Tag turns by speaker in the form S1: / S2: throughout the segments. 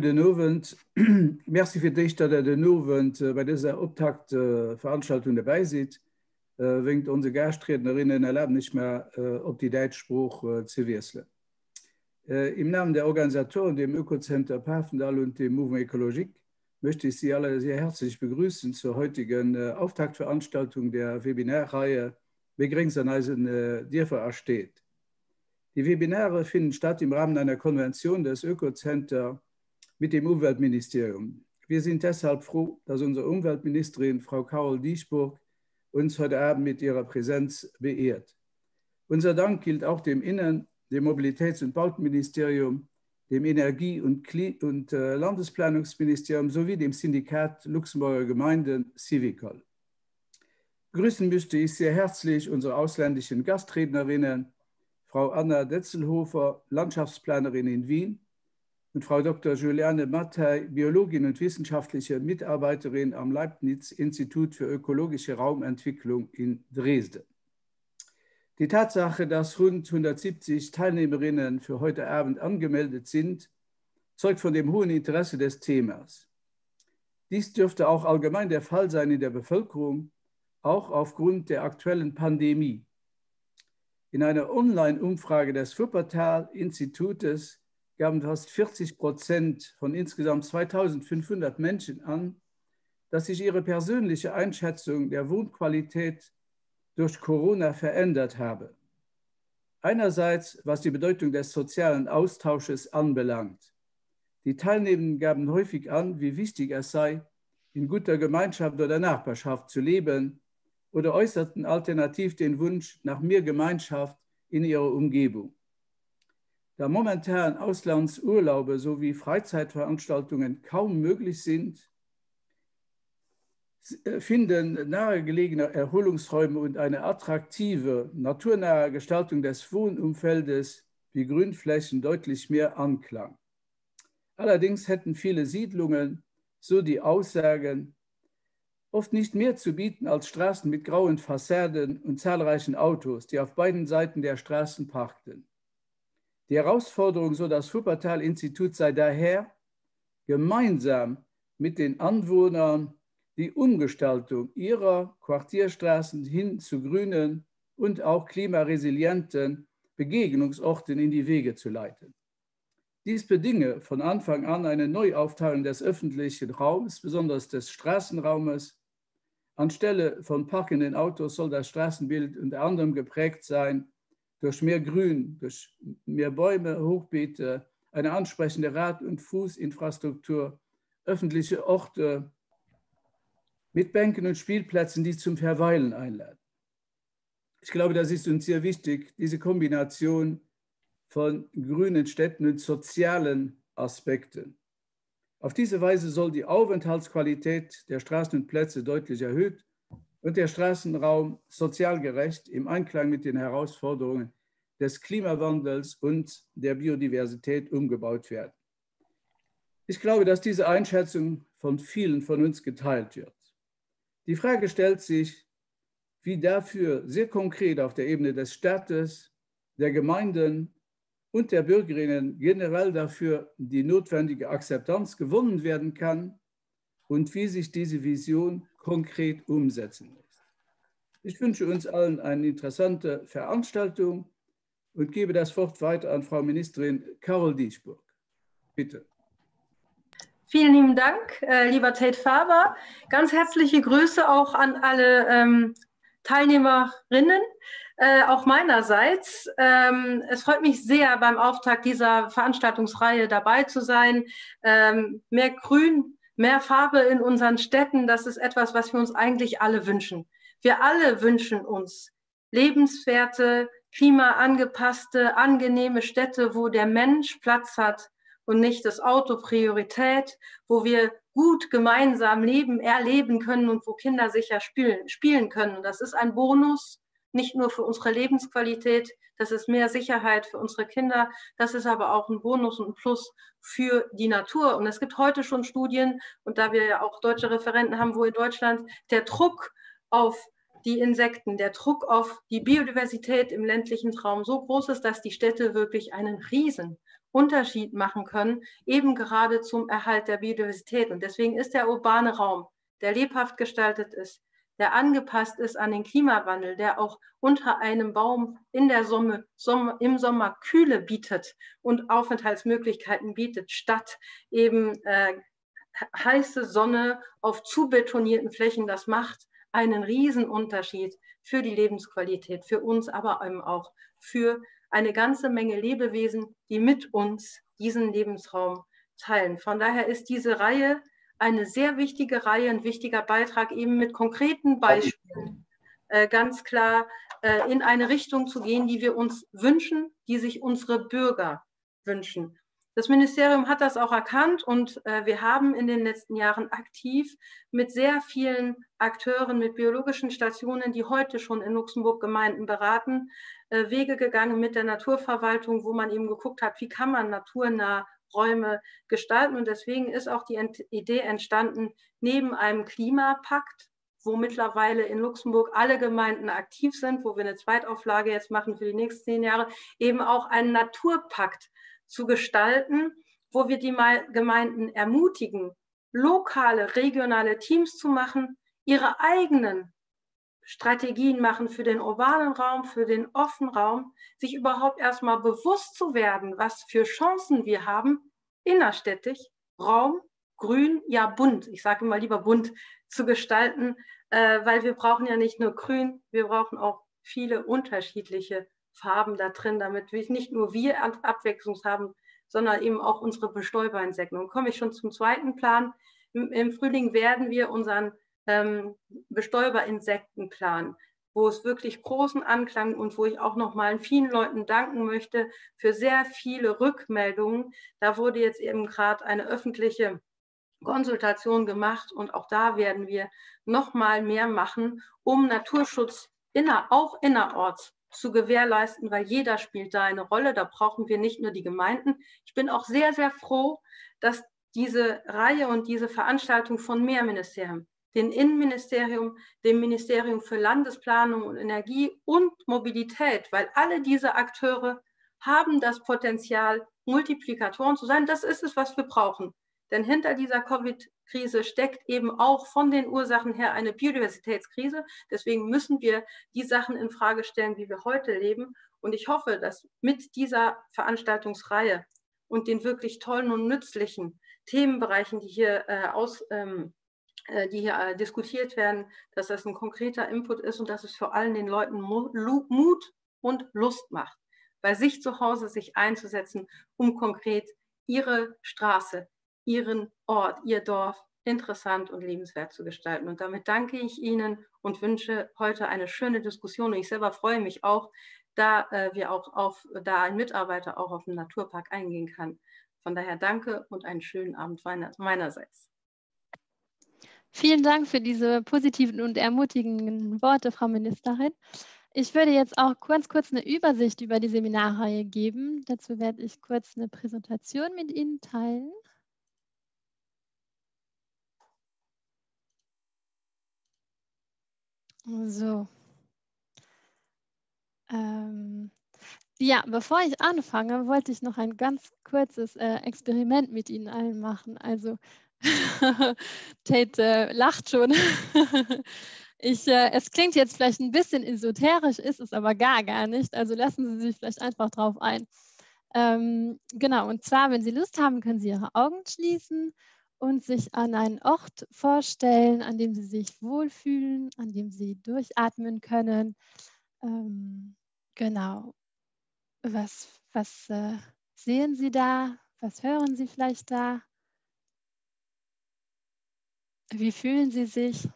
S1: Den Abend. Merci für dich, dass ihr den Abend bei dieser Auftaktveranstaltung dabei seid. Wegen unsere Gastrednerinnen erlauben nicht mehr, auf die Deutschspruch zu wechseln. Im Namen der Organisatoren, dem Ökocenter Pafendal und dem Mouvement Ökologique, möchte ich Sie alle sehr herzlich begrüßen zur heutigen Auftaktveranstaltung der Webinarreihe Begrenzt an Eisen Dörfer ersteht. Die Webinare finden statt im Rahmen einer Konvention des Ökocenter mit dem Umweltministerium. Wir sind deshalb froh, dass unsere Umweltministerin, Frau Carol Diesburg, uns heute Abend mit ihrer Präsenz beehrt. Unser Dank gilt auch dem dem Mobilitäts- und Bauministerium, dem Energie- und Landesplanungsministerium sowie dem Syndikat Luxemburger Gemeinden Civicol. Grüßen möchte ich sehr herzlich unsere ausländischen Gastrednerinnen, Frau Anna Detzelhofer, Landschaftsplanerin in Wien, und Frau Dr. Juliane Mattei, Biologin und wissenschaftliche Mitarbeiterin am Leibniz-Institut für ökologische Raumentwicklung in Dresden. Die Tatsache, dass rund 170 Teilnehmerinnen für heute Abend angemeldet sind, zeugt von dem hohen Interesse des Themas. Dies dürfte auch allgemein der Fall sein in der Bevölkerung, auch aufgrund der aktuellen Pandemie. In einer Online-Umfrage des Wuppertal-Institutes gaben fast 40% von insgesamt 2500 Menschen an, dass sich ihre persönliche Einschätzung der Wohnqualität durch Corona verändert habe. Einerseits, was die Bedeutung des sozialen Austausches anbelangt. Die Teilnehmenden gaben häufig an, wie wichtig es sei, in guter Gemeinschaft oder Nachbarschaft zu leben, oder äußerten alternativ den Wunsch nach mehr Gemeinschaft in ihrer Umgebung. Da momentan Auslandsurlaube sowie Freizeitveranstaltungen kaum möglich sind, finden nahegelegene Erholungsräume und eine attraktive, naturnahe Gestaltung des Wohnumfeldes wie Grünflächen deutlich mehr Anklang. Allerdings hätten viele Siedlungen, so die Aussagen, oft nicht mehr zu bieten als Straßen mit grauen Fassaden und zahlreichen Autos, die auf beiden Seiten der Straßen parkten. Die Herausforderung, so das Wuppertal-Institut, sei daher, gemeinsam mit den Anwohnern die Umgestaltung ihrer Quartierstraßen hin zu grünen und auch klimaresilienten Begegnungsorten in die Wege zu leiten. Dies bedinge von Anfang an eine Neuaufteilung des öffentlichen Raums, besonders des Straßenraumes. Anstelle von parkenden Autos soll das Straßenbild unter anderem geprägt sein durch mehr Grün, durch mehr Bäume, Hochbeete, eine ansprechende Rad- und Fußinfrastruktur, öffentliche Orte mit Bänken und Spielplätzen, die zum Verweilen einladen. Ich glaube, das ist uns sehr wichtig, diese Kombination von grünen Städten und sozialen Aspekten. Auf diese Weise soll die Aufenthaltsqualität der Straßen und Plätze deutlich erhöht und der Straßenraum sozial gerecht im Einklang mit den Herausforderungen des Klimawandels und der Biodiversität umgebaut werden. Ich glaube, dass diese Einschätzung von vielen von uns geteilt wird. Die Frage stellt sich, wie dafür sehr konkret auf der Ebene des Staates, der Gemeinden und der Bürgerinnen generell dafür die notwendige Akzeptanz gewonnen werden kann und wie sich diese Vision konkret umsetzen lässt. Ich wünsche uns allen eine interessante Veranstaltung und gebe das Wort weiter an Frau Ministerin Carol Diesburg. Bitte.
S2: Vielen lieben Dank, lieber Tate Faber. Ganz herzliche Grüße auch an alle Teilnehmerinnen, auch meinerseits. Es freut mich sehr, beim Auftakt dieser Veranstaltungsreihe dabei zu sein. Mehr Grün, mehr Farbe in unseren Städten, das ist etwas, was wir uns eigentlich alle wünschen. Wir alle wünschen uns lebenswerte, klimaangepasste, angenehme Städte, wo der Mensch Platz hat und nicht das Auto Priorität, wo wir gut gemeinsam leben, erleben können und wo Kinder sicher spielen können. Und das ist ein Bonus, nicht nur für unsere Lebensqualität, das ist mehr Sicherheit für unsere Kinder, das ist aber auch ein Bonus und ein Plus für die Natur. Und es gibt heute schon Studien, und da wir ja auch deutsche Referenten haben, wo in Deutschland der Druck auf die Insekten, der Druck auf die Biodiversität im ländlichen Raum so groß ist, dass die Städte wirklich einen riesen Unterschied machen können, eben gerade zum Erhalt der Biodiversität. Und deswegen ist der urbane Raum, der lebhaft gestaltet ist, der angepasst ist an den Klimawandel, der auch unter einem Baum in der im Sommer Kühle bietet und Aufenthaltsmöglichkeiten bietet, statt eben heiße Sonne auf zu betonierten Flächen. Das macht einen Riesenunterschied für die Lebensqualität, für uns, aber eben auch für eine ganze Menge Lebewesen, die mit uns diesen Lebensraum teilen. Von daher ist diese Reihe eine sehr wichtige Reihe, ein wichtiger Beitrag, eben mit konkreten Beispielen ganz klar in eine Richtung zu gehen, die wir uns wünschen, die sich unsere Bürger wünschen. Das Ministerium hat das auch erkannt und wir haben in den letzten Jahren aktiv mit sehr vielen Akteuren, mit biologischen Stationen, die heute schon in Luxemburg Gemeinden beraten, Wege gegangen mit der Naturverwaltung, wo man eben geguckt hat, wie kann man naturnah Räume gestalten. Und deswegen ist auch die Idee entstanden, neben einem Klimapakt, wo mittlerweile in Luxemburg alle Gemeinden aktiv sind, wo wir eine Zweitauflage jetzt machen für die nächsten 10 Jahre, eben auch einen Naturpakt zu gestalten, wo wir die Gemeinden ermutigen, lokale, regionale Teams zu machen, ihre eigenen Strategien machen für den urbanen Raum, für den offenen Raum, sich überhaupt erstmal bewusst zu werden, was für Chancen wir haben, innerstädtisch Raum, grün, ja bunt, ich sage immer lieber bunt, zu gestalten, weil wir brauchen ja nicht nur grün, wir brauchen auch viele unterschiedliche Farben da drin, damit wir nicht nur wir Abwechslung haben, sondern eben auch unsere Bestäuberinsekten. Und komme ich schon zum zweiten Plan. Im Frühling werden wir unseren Bestäuberinsektenplan, wo es wirklich großen Anklang und wo ich auch nochmal vielen Leuten danken möchte für sehr viele Rückmeldungen. Da wurde jetzt eben gerade eine öffentliche Konsultation gemacht und auch da werden wir nochmal mehr machen, um Naturschutz auch innerorts zu gewährleisten, weil jeder spielt da eine Rolle. Da brauchen wir nicht nur die Gemeinden. Ich bin auch sehr, sehr froh, dass diese Reihe und diese Veranstaltung von mehr Ministerien, dem Innenministerium, dem Ministerium für Landesplanung und Energie und Mobilität, weil alle diese Akteure haben das Potenzial, Multiplikatoren zu sein. Das ist es, was wir brauchen. Denn hinter dieser Covid-Krise steckt eben auch von den Ursachen her eine Biodiversitätskrise. Deswegen müssen wir die Sachen in Frage stellen, wie wir heute leben. Und ich hoffe, dass mit dieser Veranstaltungsreihe und den wirklich tollen und nützlichen Themenbereichen, die hier diskutiert werden, dass das ein konkreter Input ist und dass es vor allem den Leuten Mut und Lust macht, bei sich zu Hause sich einzusetzen, um konkret ihre Straße, ihren Ort, ihr Dorf interessant und lebenswert zu gestalten. Und damit danke ich Ihnen und wünsche heute eine schöne Diskussion. Und ich selber freue mich auch, da ein Mitarbeiter auch auf den Naturpark eingehen kann. Von daher danke und einen schönen Abend meinerseits.
S3: Vielen Dank für diese positiven und ermutigenden Worte, Frau Ministerin. Ich würde jetzt auch kurz eine Übersicht über die Seminarreihe geben. Dazu werde ich kurz eine Präsentation mit Ihnen teilen. So. Ja, bevor ich anfange, wollte ich noch ein ganz kurzes Experiment mit Ihnen allen machen. Also, Tate lacht schon. Es klingt jetzt vielleicht ein bisschen esoterisch, ist es aber gar nicht. Also lassen Sie sich vielleicht einfach drauf ein. Genau, und zwar, wenn Sie Lust haben, können Sie Ihre Augen schließen und sich an einen Ort vorstellen, an dem Sie sich wohlfühlen, an dem Sie durchatmen können. Genau. Was sehen Sie da? Was hören Sie vielleicht da? Wie fühlen Sie sich?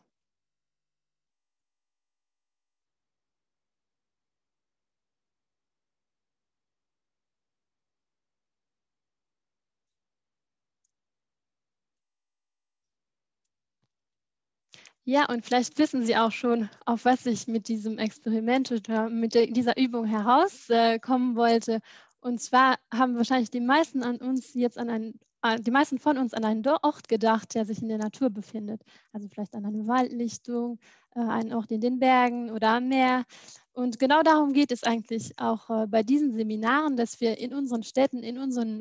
S3: Ja, und vielleicht wissen Sie auch schon, auf was ich mit diesem Experiment oder mit dieser Übung herauskommen wollte. Und zwar haben wahrscheinlich die meisten an uns jetzt an einen die meisten von uns an einen Ort gedacht, der sich in der Natur befindet. Also vielleicht an eine Waldlichtung, einen Ort in den Bergen oder am Meer. Und genau darum geht es eigentlich auch bei diesen Seminaren, dass wir in unseren Städten, in unseren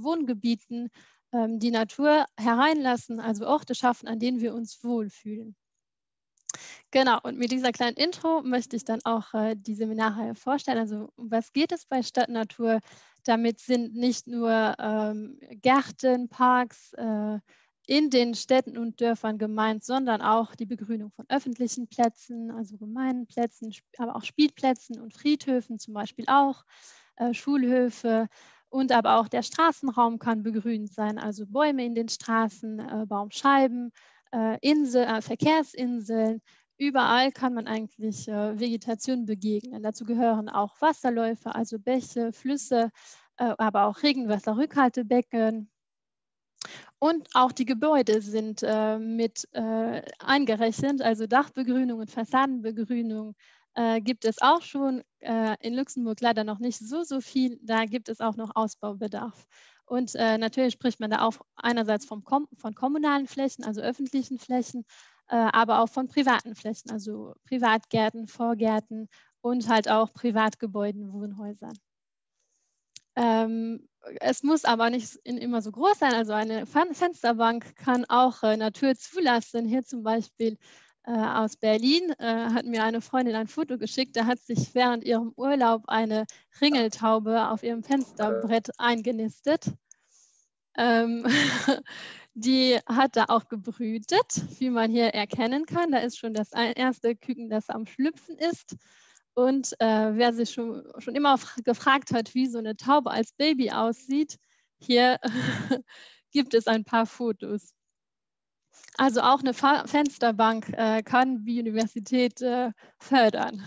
S3: Wohngebieten die Natur hereinlassen, also Orte schaffen, an denen wir uns wohlfühlen. Genau, und mit dieser kleinen Intro möchte ich dann auch die Seminare vorstellen. Also um was geht es bei Stadtnatur? Damit sind nicht nur Gärten, Parks in den Städten und Dörfern gemeint, sondern auch die Begrünung von öffentlichen Plätzen, also gemeinen Plätzen, aber auch Spielplätzen und Friedhöfen zum Beispiel auch, Schulhöfe. Und aber auch der Straßenraum kann begrünt sein, also Bäume in den Straßen, Baumscheiben, Verkehrsinseln. Überall kann man eigentlich Vegetation begegnen. Dazu gehören auch Wasserläufe, also Bäche, Flüsse, aber auch Regenwasserrückhaltebecken. Und auch die Gebäude sind mit eingerechnet, also Dachbegrünung und Fassadenbegrünung gibt es auch schon. In Luxemburg leider noch nicht so viel. Da gibt es auch noch Ausbaubedarf. Und natürlich spricht man da auch einerseits von kommunalen Flächen, also öffentlichen Flächen, aber auch von privaten Flächen, also Privatgärten, Vorgärten und halt auch Privatgebäuden, Wohnhäusern. Es muss aber nicht immer so groß sein, also eine Fensterbank kann auch Natur zulassen. Hier zum Beispiel aus Berlin hat mir eine Freundin ein Foto geschickt, da hat sich während ihrem Urlaub eine Ringeltaube auf ihrem Fensterbrett eingenistet. Die hat da auch gebrütet, wie man hier erkennen kann. Da ist schon das erste Küken, das am Schlüpfen ist. Und wer sich schon immer gefragt hat, wie so eine Taube als Baby aussieht, hier gibt es ein paar Fotos. Also auch eine Fensterbank kann Biodiversität fördern.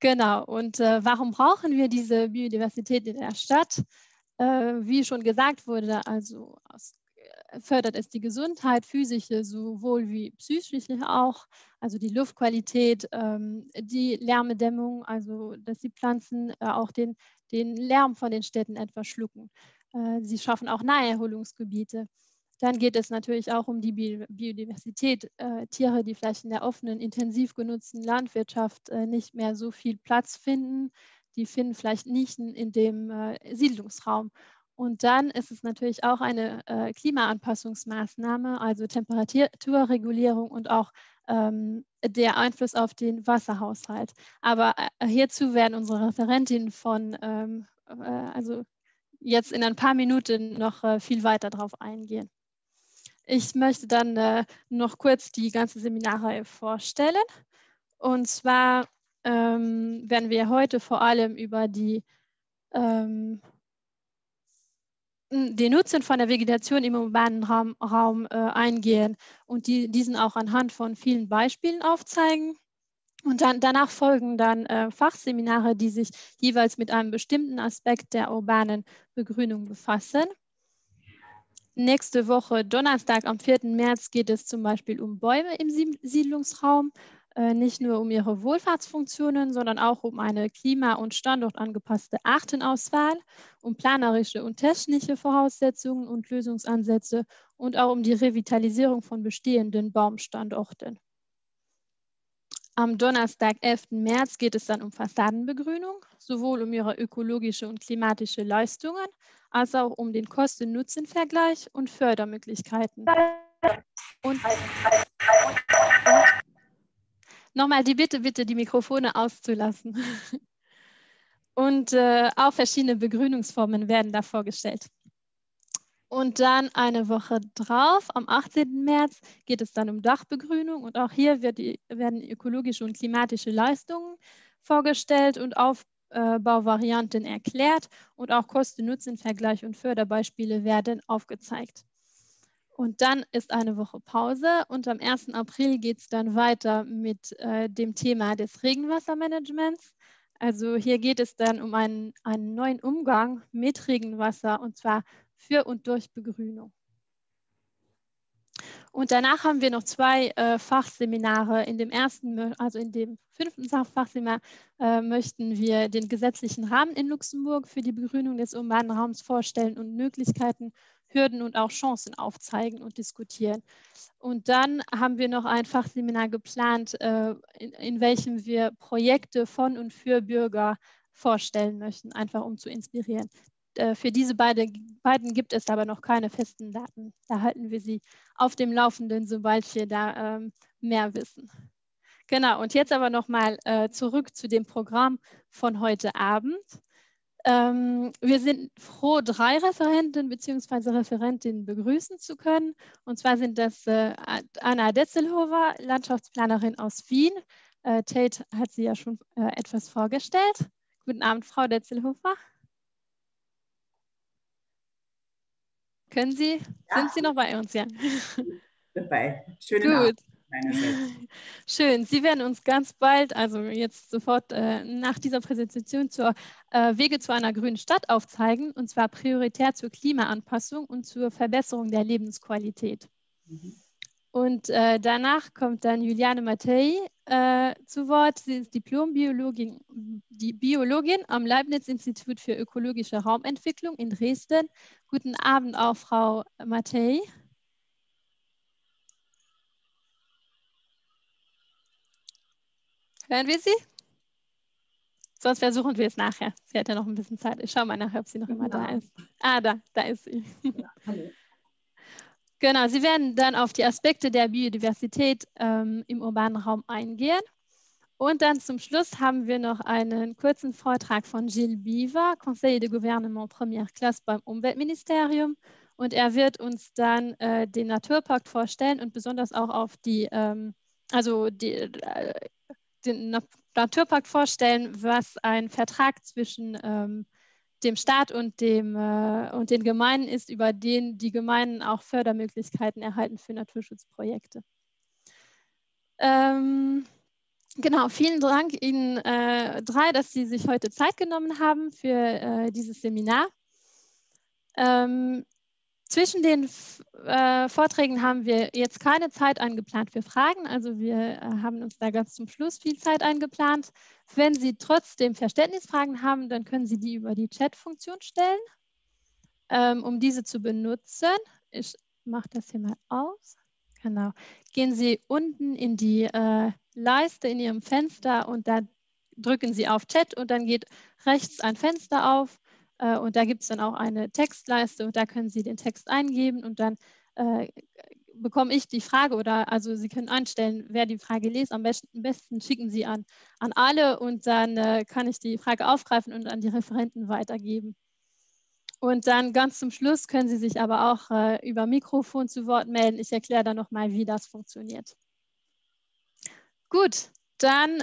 S3: Genau, und warum brauchen wir diese Biodiversität in der Stadt? Wie schon gesagt wurde, also fördert es die Gesundheit, physische sowohl wie psychische auch, also die Luftqualität, die Lärmdämmung, also dass die Pflanzen auch den Lärm von den Städten etwas schlucken. Sie schaffen auch Naherholungsgebiete. Dann geht es natürlich auch um die Biodiversität. Tiere, die vielleicht in der offenen, intensiv genutzten Landwirtschaft nicht mehr so viel Platz finden, die finden vielleicht Nischen in dem Siedlungsraum. Und dann ist es natürlich auch eine Klimaanpassungsmaßnahme, also Temperaturregulierung und auch der Einfluss auf den Wasserhaushalt. Aber hierzu werden unsere Referentinnen also jetzt in ein paar Minuten noch viel weiter darauf eingehen. Ich möchte dann noch kurz die ganze Seminarreihe vorstellen. Und zwar werden wir heute vor allem über den Nutzen von der Vegetation im urbanen Raum eingehen und diesen auch anhand von vielen Beispielen aufzeigen. Und danach folgen dann Fachseminare, die sich jeweils mit einem bestimmten Aspekt der urbanen Begrünung befassen. Nächste Woche, Donnerstag, am 4. März, geht es zum Beispiel um Bäume im Siedlungsraum. Nicht nur um ihre Wohlfahrtsfunktionen, sondern auch um eine klima- und standortangepasste Artenauswahl, um planerische und technische Voraussetzungen und Lösungsansätze und auch um die Revitalisierung von bestehenden Baumstandorten. Am Donnerstag, 11. März, geht es dann um Fassadenbegrünung, sowohl um ihre ökologische und klimatische Leistungen, als auch um den Kosten-Nutzen-Vergleich und Fördermöglichkeiten. Und nochmal die Bitte, die Mikrofone auszulassen. Und auch verschiedene Begrünungsformen werden da vorgestellt. Und dann eine Woche drauf, am 18. März, geht es dann um Dachbegrünung. Und auch hier werden ökologische und klimatische Leistungen vorgestellt und Aufbauvarianten erklärt. Und auch Kosten-Nutzen-Vergleich und Förderbeispiele werden aufgezeigt. Und dann ist eine Woche Pause und am 1. April geht es dann weiter mit dem Thema des Regenwassermanagements. Also hier geht es dann um einen neuen Umgang mit Regenwasser und zwar für und durch Begrünung. Und danach haben wir noch zwei Fachseminare. In dem ersten, also in dem 5. Fachseminar, möchten wir den gesetzlichen Rahmen in Luxemburg für die Begrünung des urbanen Raums vorstellen und Möglichkeiten Hürden und auch Chancen aufzeigen und diskutieren. Und dann haben wir noch ein Fachseminar geplant, in welchem wir Projekte von und für Bürger vorstellen möchten, einfach um zu inspirieren. Für diese beiden gibt es aber noch keine festen Daten. Da halten wir Sie auf dem Laufenden, sobald wir da mehr wissen. Genau, und jetzt aber nochmal zurück zu dem Programm von heute Abend. Wir sind froh, 3 Referenten bzw. Referentinnen begrüßen zu können. Und zwar sind das Anna Detzelhofer, Landschaftsplanerin aus Wien. Tate hat sie ja schon etwas vorgestellt. Guten Abend, Frau Detzelhofer. Können Sie, ja. Sind Sie noch bei uns? Ja.
S4: Dabei. Schönen Abend.
S3: Schön. Sie werden uns ganz bald, also jetzt sofort nach dieser Präsentation, Wege zu einer grünen Stadt aufzeigen, und zwar prioritär zur Klimaanpassung und zur Verbesserung der Lebensqualität. Und danach kommt dann Juliane Mattei zu Wort. Sie ist Diplom-Biologin am Leibniz-Institut für ökologische Raumentwicklung in Dresden. Guten Abend auch, Frau Mattei. Hören wir Sie? Sonst versuchen wir es nachher. Sie hat ja noch ein bisschen Zeit. Ich schaue mal nachher, ob sie noch immer da ist. Ah, da ist sie.
S4: Ja, hallo.
S3: Genau, Sie werden dann auf die Aspekte der Biodiversität im urbanen Raum eingehen. Und dann zum Schluss haben wir noch einen kurzen Vortrag von Gilles Biver, Conseiller de Gouvernement Première Classe beim Umweltministerium. Und er wird uns dann den Naturpakt vorstellen und besonders auch auf den Naturpakt vorstellen, was ein Vertrag zwischen dem Staat und den Gemeinden ist, über den die Gemeinden auch Fördermöglichkeiten erhalten für Naturschutzprojekte. Genau, vielen Dank Ihnen 3, dass Sie sich heute Zeit genommen haben für dieses Seminar. Zwischen den Vorträgen haben wir jetzt keine Zeit eingeplant für Fragen, also wir haben uns da ganz zum Schluss viel Zeit eingeplant. Wenn Sie trotzdem Verständnisfragen haben, dann können Sie die über die Chat-Funktion stellen, um diese zu benutzen. Ich mache das hier mal aus. Genau. Gehen Sie unten in die Leiste in Ihrem Fenster und da drücken Sie auf Chat und dann geht rechts ein Fenster auf. Und da gibt es dann auch eine Textleiste und da können Sie den Text eingeben und dann bekomme ich die Frage oder also Sie können einstellen, wer die Frage liest. Am besten schicken Sie an alle und dann kann ich die Frage aufgreifen und an die Referenten weitergeben. Und dann ganz zum Schluss können Sie sich aber auch über Mikrofon zu Wort melden. Ich erkläre dann nochmal, wie das funktioniert. Gut. Dann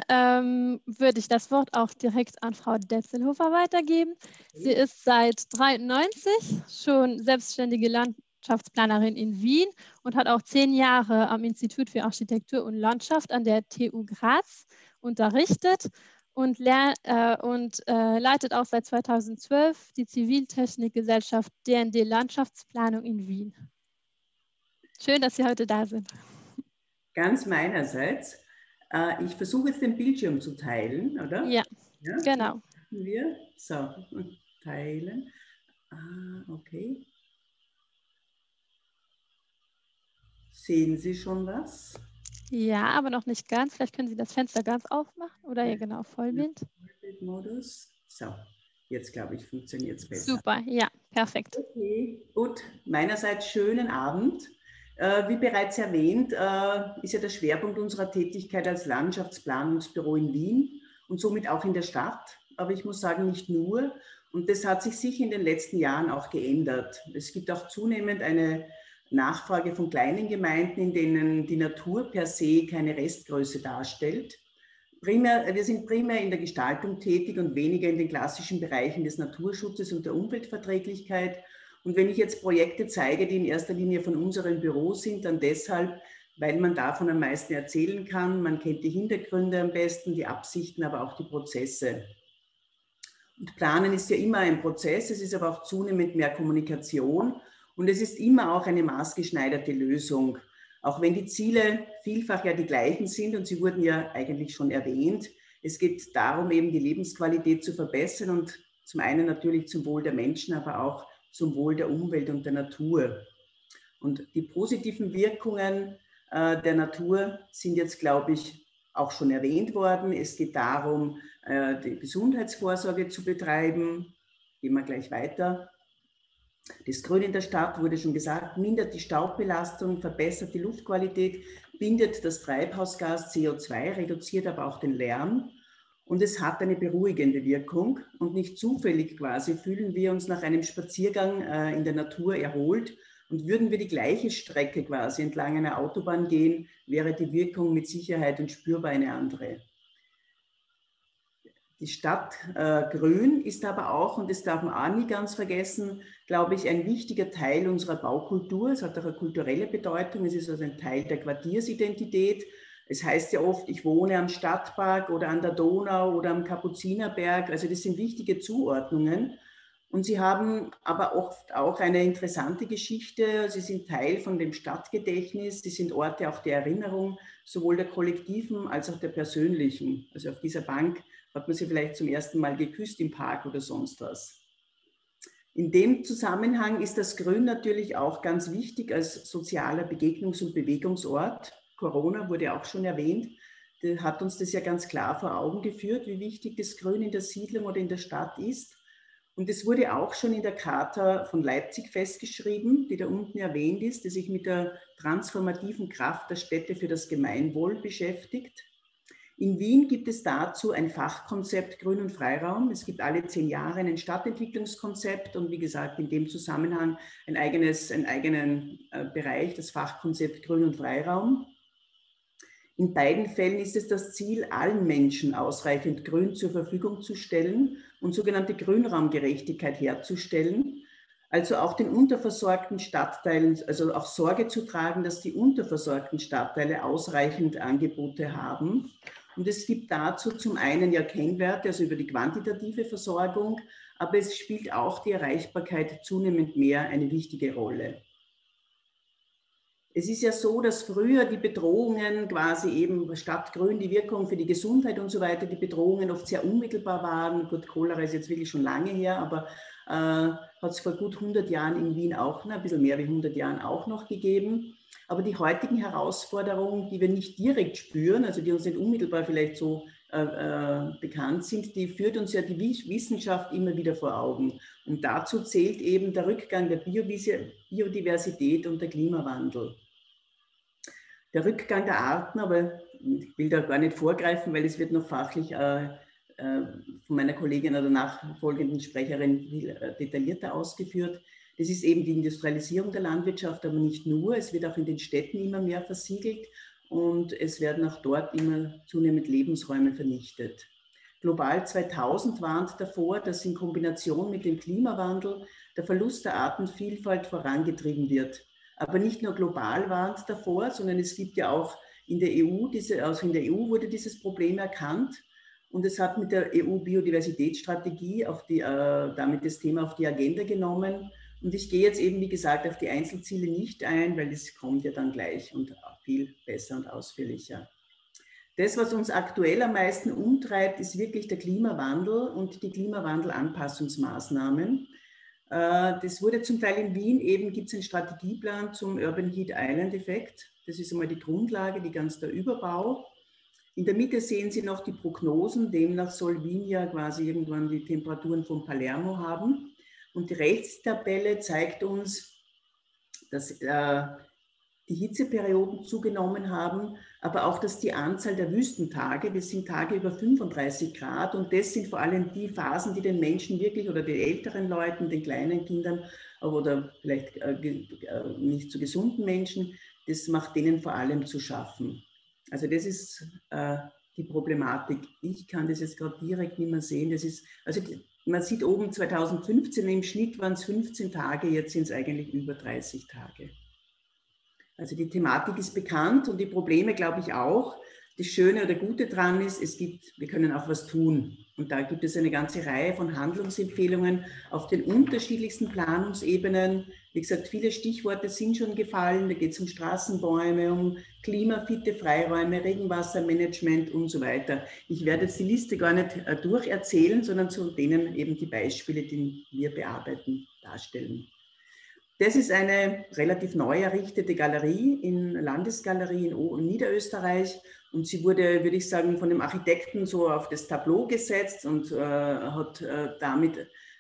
S3: würde ich das Wort auch direkt an Frau Detzelhofer weitergeben. Sie ist seit 1993 schon selbstständige Landschaftsplanerin in Wien und hat auch 10 Jahre am Institut für Architektur und Landschaft an der TU Graz unterrichtet und leitet auch seit 2012 die Ziviltechnikgesellschaft DND Landschaftsplanung in Wien. Schön, dass Sie heute da sind.
S4: Ganz meinerseits. Ich versuche jetzt den Bildschirm zu teilen, oder?
S3: Ja, genau.
S4: Wir. So, teilen. Okay. Sehen Sie schon was?
S3: Ja, aber noch nicht ganz. Vielleicht können Sie das Fenster ganz aufmachen oder ja, genau, Vollbild.
S4: Vollbildmodus. So, jetzt glaube ich, funktioniert es besser.
S3: Super, ja, perfekt.
S4: Okay, gut. Meinerseits schönen Abend. Wie bereits erwähnt, ist ja der Schwerpunkt unserer Tätigkeit als Landschaftsplanungsbüro in Wien und somit auch in der Stadt. Aber ich muss sagen, nicht nur. Und das hat sich sicher in den letzten Jahren auch geändert. Es gibt auch zunehmend eine Nachfrage von kleinen Gemeinden, in denen die Natur per se keine Restgröße darstellt. Wir sind primär in der Gestaltung tätig und weniger in den klassischen Bereichen des Naturschutzes und der Umweltverträglichkeit. Und wenn ich jetzt Projekte zeige, die in erster Linie von unserem Büro sind, dann deshalb, weil man davon am meisten erzählen kann. Man kennt die Hintergründe am besten, die Absichten, aber auch die Prozesse. Und Planen ist ja immer ein Prozess, es ist aber auch zunehmend mehr Kommunikation und es ist immer auch eine maßgeschneiderte Lösung. Auch wenn die Ziele vielfach ja die gleichen sind und sie wurden ja eigentlich schon erwähnt. Es geht darum, eben die Lebensqualität zu verbessern und zum einen natürlich zum Wohl der Menschen, aber auch zum Wohl der Umwelt und der Natur. Und die positiven Wirkungen der Natur sind jetzt, glaube ich, auch schon erwähnt worden. Es geht darum, die Gesundheitsvorsorge zu betreiben. Gehen wir gleich weiter. Das Grün in der Stadt wurde schon gesagt, mindert die Staubbelastung, verbessert die Luftqualität, bindet das Treibhausgas CO2, reduziert aber auch den Lärm. Und es hat eine beruhigende Wirkung. Und nicht zufällig quasi fühlen wir uns nach einem Spaziergang in der Natur erholt. Und würden wir die gleiche Strecke quasi entlang einer Autobahn gehen, wäre die Wirkung mit Sicherheit und spürbar eine andere. Die Stadt grün ist aber auch, und das darf man auch nie ganz vergessen, glaube ich, ein wichtiger Teil unserer Baukultur. Es hat auch eine kulturelle Bedeutung. Es ist also ein Teil der Quartiersidentität. Es heißt ja oft, ich wohne am Stadtpark oder an der Donau oder am Kapuzinerberg. Also das sind wichtige Zuordnungen. Und sie haben aber oft auch eine interessante Geschichte. Sie sind Teil von dem Stadtgedächtnis. Sie sind Orte auch der Erinnerung, sowohl der kollektiven als auch der persönlichen. Also auf dieser Bank hat man sie vielleicht zum ersten Mal geküsst im Park oder sonst was. In dem Zusammenhang ist das Grün natürlich auch ganz wichtig als sozialer Begegnungs- und Bewegungsort. Corona wurde auch schon erwähnt. Der hat uns das ja ganz klar vor Augen geführt, wie wichtig das Grün in der Siedlung oder in der Stadt ist. Und es wurde auch schon in der Charta von Leipzig festgeschrieben, die da unten erwähnt ist, die sich mit der transformativen Kraft der Städte für das Gemeinwohl beschäftigt. In Wien gibt es dazu ein Fachkonzept Grün und Freiraum. Es gibt alle 10 Jahre ein Stadtentwicklungskonzept und wie gesagt in dem Zusammenhang einen eigenen Bereich, das Fachkonzept Grün und Freiraum. In beiden Fällen ist es das Ziel, allen Menschen ausreichend Grün zur Verfügung zu stellen und sogenannte Grünraumgerechtigkeit herzustellen. Also auch den unterversorgten Stadtteilen, also auch Sorge zu tragen, dass die unterversorgten Stadtteile ausreichend Angebote haben. Und es gibt dazu zum einen ja Kennwerte, also über die quantitative Versorgung, aber es spielt auch die Erreichbarkeit zunehmend mehr eine wichtige Rolle. Es ist ja so, dass früher die Bedrohungen quasi eben statt Grün die Wirkung für die Gesundheit und so weiter, die Bedrohungen oft sehr unmittelbar waren. Gut, Cholera ist jetzt wirklich schon lange her, aber hat es vor gut 100 Jahren in Wien auch, ein bisschen mehr wie 100 Jahren auch noch gegeben. Aber die heutigen Herausforderungen, die wir nicht direkt spüren, also die uns nicht unmittelbar vielleicht so bekannt sind, die führt uns ja die Wissenschaft immer wieder vor Augen. Und dazu zählt eben der Rückgang der Biodiversität und der Klimawandel. Der Rückgang der Arten, aber ich will da gar nicht vorgreifen, weil es wird noch fachlich von meiner Kollegin oder nachfolgenden Sprecherin viel detaillierter ausgeführt. Das ist eben die Industrialisierung der Landwirtschaft, aber nicht nur. Es wird auch in den Städten immer mehr versiegelt und es werden auch dort immer zunehmend Lebensräume vernichtet. Global 2000 warnt davor, dass in Kombination mit dem Klimawandel der Verlust der Artenvielfalt vorangetrieben wird. Aber nicht nur global warnt davor, sondern es gibt ja auch in der EU, also in der EU wurde dieses Problem erkannt. Und es hat mit der EU-Biodiversitätsstrategie damit das Thema auf die Agenda genommen. Und ich gehe jetzt eben, wie gesagt, auf die Einzelziele nicht ein, weil das kommt ja dann gleich und viel besser und ausführlicher. Das, was uns aktuell am meisten umtreibt, ist wirklich der Klimawandel und die Klimawandelanpassungsmaßnahmen. Das wurde zum Teil in Wien eben, gibt es einen Strategieplan zum Urban Heat Island Effekt. Das ist einmal die Grundlage, ganz der Überbau. In der Mitte sehen Sie noch die Prognosen. Demnach soll Wien ja quasi irgendwann die Temperaturen von Palermo haben. Und die Rechtstabelle zeigt uns, dass die Hitzeperioden zugenommen haben, aber auch, dass die Anzahl der Wüstentage, das sind Tage über 35 Grad und das sind vor allem die Phasen, die den Menschen wirklich oder den älteren Leuten, den kleinen Kindern oder vielleicht nicht so gesunden Menschen, das macht denen vor allem zu schaffen. Also das ist die Problematik. Ich kann das jetzt gerade direkt nicht mehr sehen. Das ist, also man sieht oben 2015, im Schnitt waren es 15 Tage, jetzt sind es eigentlich über 30 Tage. Also die Thematik ist bekannt und die Probleme, glaube ich, auch. das Schöne oder Gute dran ist, wir können auch was tun. Und da gibt es eine ganze Reihe von Handlungsempfehlungen auf den unterschiedlichsten Planungsebenen. Wie gesagt, viele Stichworte sind schon gefallen. Da geht es um Straßenbäume, um klimafitte Freiräume, Regenwassermanagement und so weiter. Ich werde jetzt die Liste gar nicht durcherzählen, sondern zu denen eben die Beispiele, die wir bearbeiten, darstellen. Das ist eine relativ neu errichtete Galerie, Landesgalerie in Niederösterreich. Und sie wurde, würde ich sagen, von dem Architekten so auf das Tableau gesetzt und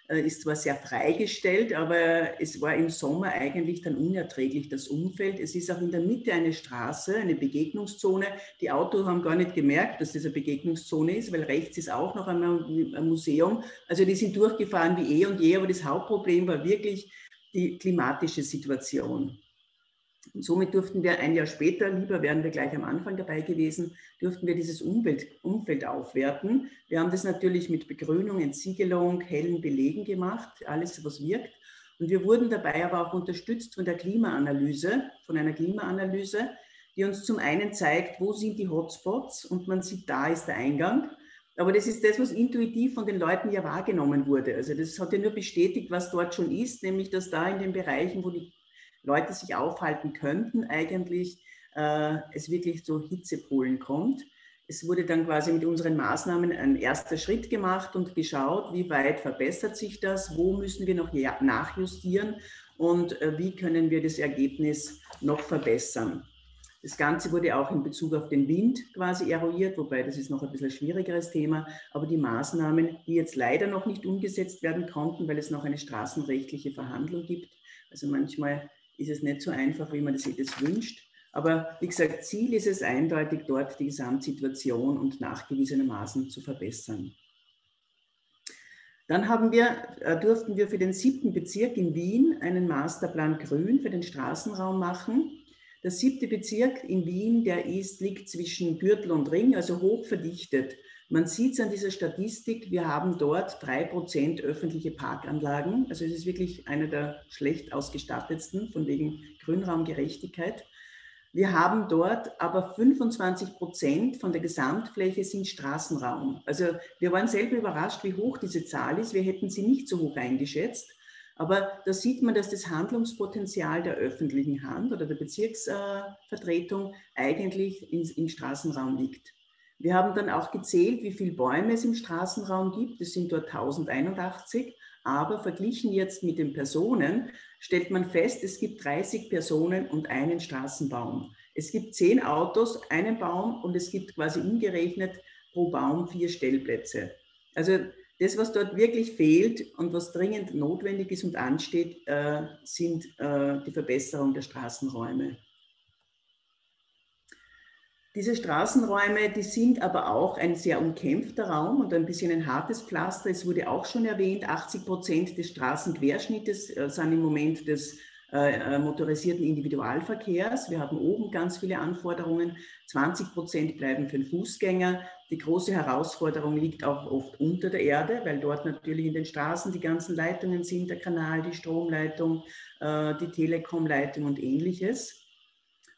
S4: ist zwar sehr freigestellt, aber es war im Sommer eigentlich dann unerträglich, das Umfeld. Es ist auch in der Mitte eine Straße, eine Begegnungszone. Die Autos haben gar nicht gemerkt, dass das eine Begegnungszone ist, weil rechts ist auch noch ein Museum. Also die sind durchgefahren wie eh und je, aber das Hauptproblem war wirklich die klimatische Situation. Und somit durften wir ein Jahr später, lieber wären wir gleich am Anfang dabei gewesen, durften wir dieses Umfeld aufwerten. Wir haben das natürlich mit Begrünung, Entsiegelung, hellen Belegen gemacht, alles was wirkt. Und wir wurden dabei aber auch unterstützt von einer Klimaanalyse, die uns zum einen zeigt, wo sind die Hotspots, und man sieht, da ist der Eingang. Aber das ist das, was intuitiv von den Leuten ja wahrgenommen wurde. Also das hat ja nur bestätigt, was dort schon ist, nämlich dass da in den Bereichen, wo die Leute sich aufhalten könnten, eigentlich es wirklich zu Hitzepolen kommt. Es wurde dann quasi mit unseren Maßnahmen ein erster Schritt gemacht und geschaut, wie weit verbessert sich das, wo müssen wir noch nachjustieren und wie können wir das Ergebnis noch verbessern. Das Ganze wurde auch in Bezug auf den Wind quasi eruiert, wobei das ist noch ein bisschen ein schwierigeres Thema. Aber die Maßnahmen, die jetzt leider noch nicht umgesetzt werden konnten, weil es noch eine straßenrechtliche Verhandlung gibt. Also manchmal ist es nicht so einfach, wie man das wünscht. Aber wie gesagt, Ziel ist es eindeutig, dort die Gesamtsituation und nachgewiesenermaßen zu verbessern. Dann durften wir für den 7. Bezirk in Wien einen Masterplan Grün für den Straßenraum machen. Der 7. Bezirk in Wien, liegt zwischen Gürtel und Ring, also hoch verdichtet. Man sieht es an dieser Statistik, wir haben dort 3% öffentliche Parkanlagen. Also es ist wirklich einer der schlecht ausgestattetsten, von wegen Grünraumgerechtigkeit. Wir haben dort aber 25% von der Gesamtfläche sind Straßenraum. Also wir waren selber überrascht, wie hoch diese Zahl ist. Wir hätten sie nicht so hoch eingeschätzt. Aber da sieht man, dass das Handlungspotenzial der öffentlichen Hand oder der Bezirksvertretung eigentlich im Straßenraum liegt. Wir haben dann auch gezählt, wie viele Bäume es im Straßenraum gibt. Es sind dort 1081. Aber verglichen jetzt mit den Personen, stellt man fest, es gibt 30 Personen und einen Straßenbaum. Es gibt 10 Autos, einen Baum und es gibt quasi umgerechnet pro Baum 4 Stellplätze. Also das, was dort wirklich fehlt und was dringend notwendig ist und ansteht, sind die Verbesserung der Straßenräume. Diese Straßenräume, die sind aber auch ein sehr umkämpfter Raum und ein bisschen ein hartes Pflaster. Es wurde auch schon erwähnt, 80% des Straßenquerschnittes sind im Moment des motorisierten Individualverkehrs. Wir haben oben ganz viele Anforderungen. 20% bleiben für den Fußgänger. Die große Herausforderung liegt auch oft unter der Erde, weil dort natürlich in den Straßen die ganzen Leitungen sind, der Kanal, die Stromleitung, die Telekomleitung und Ähnliches.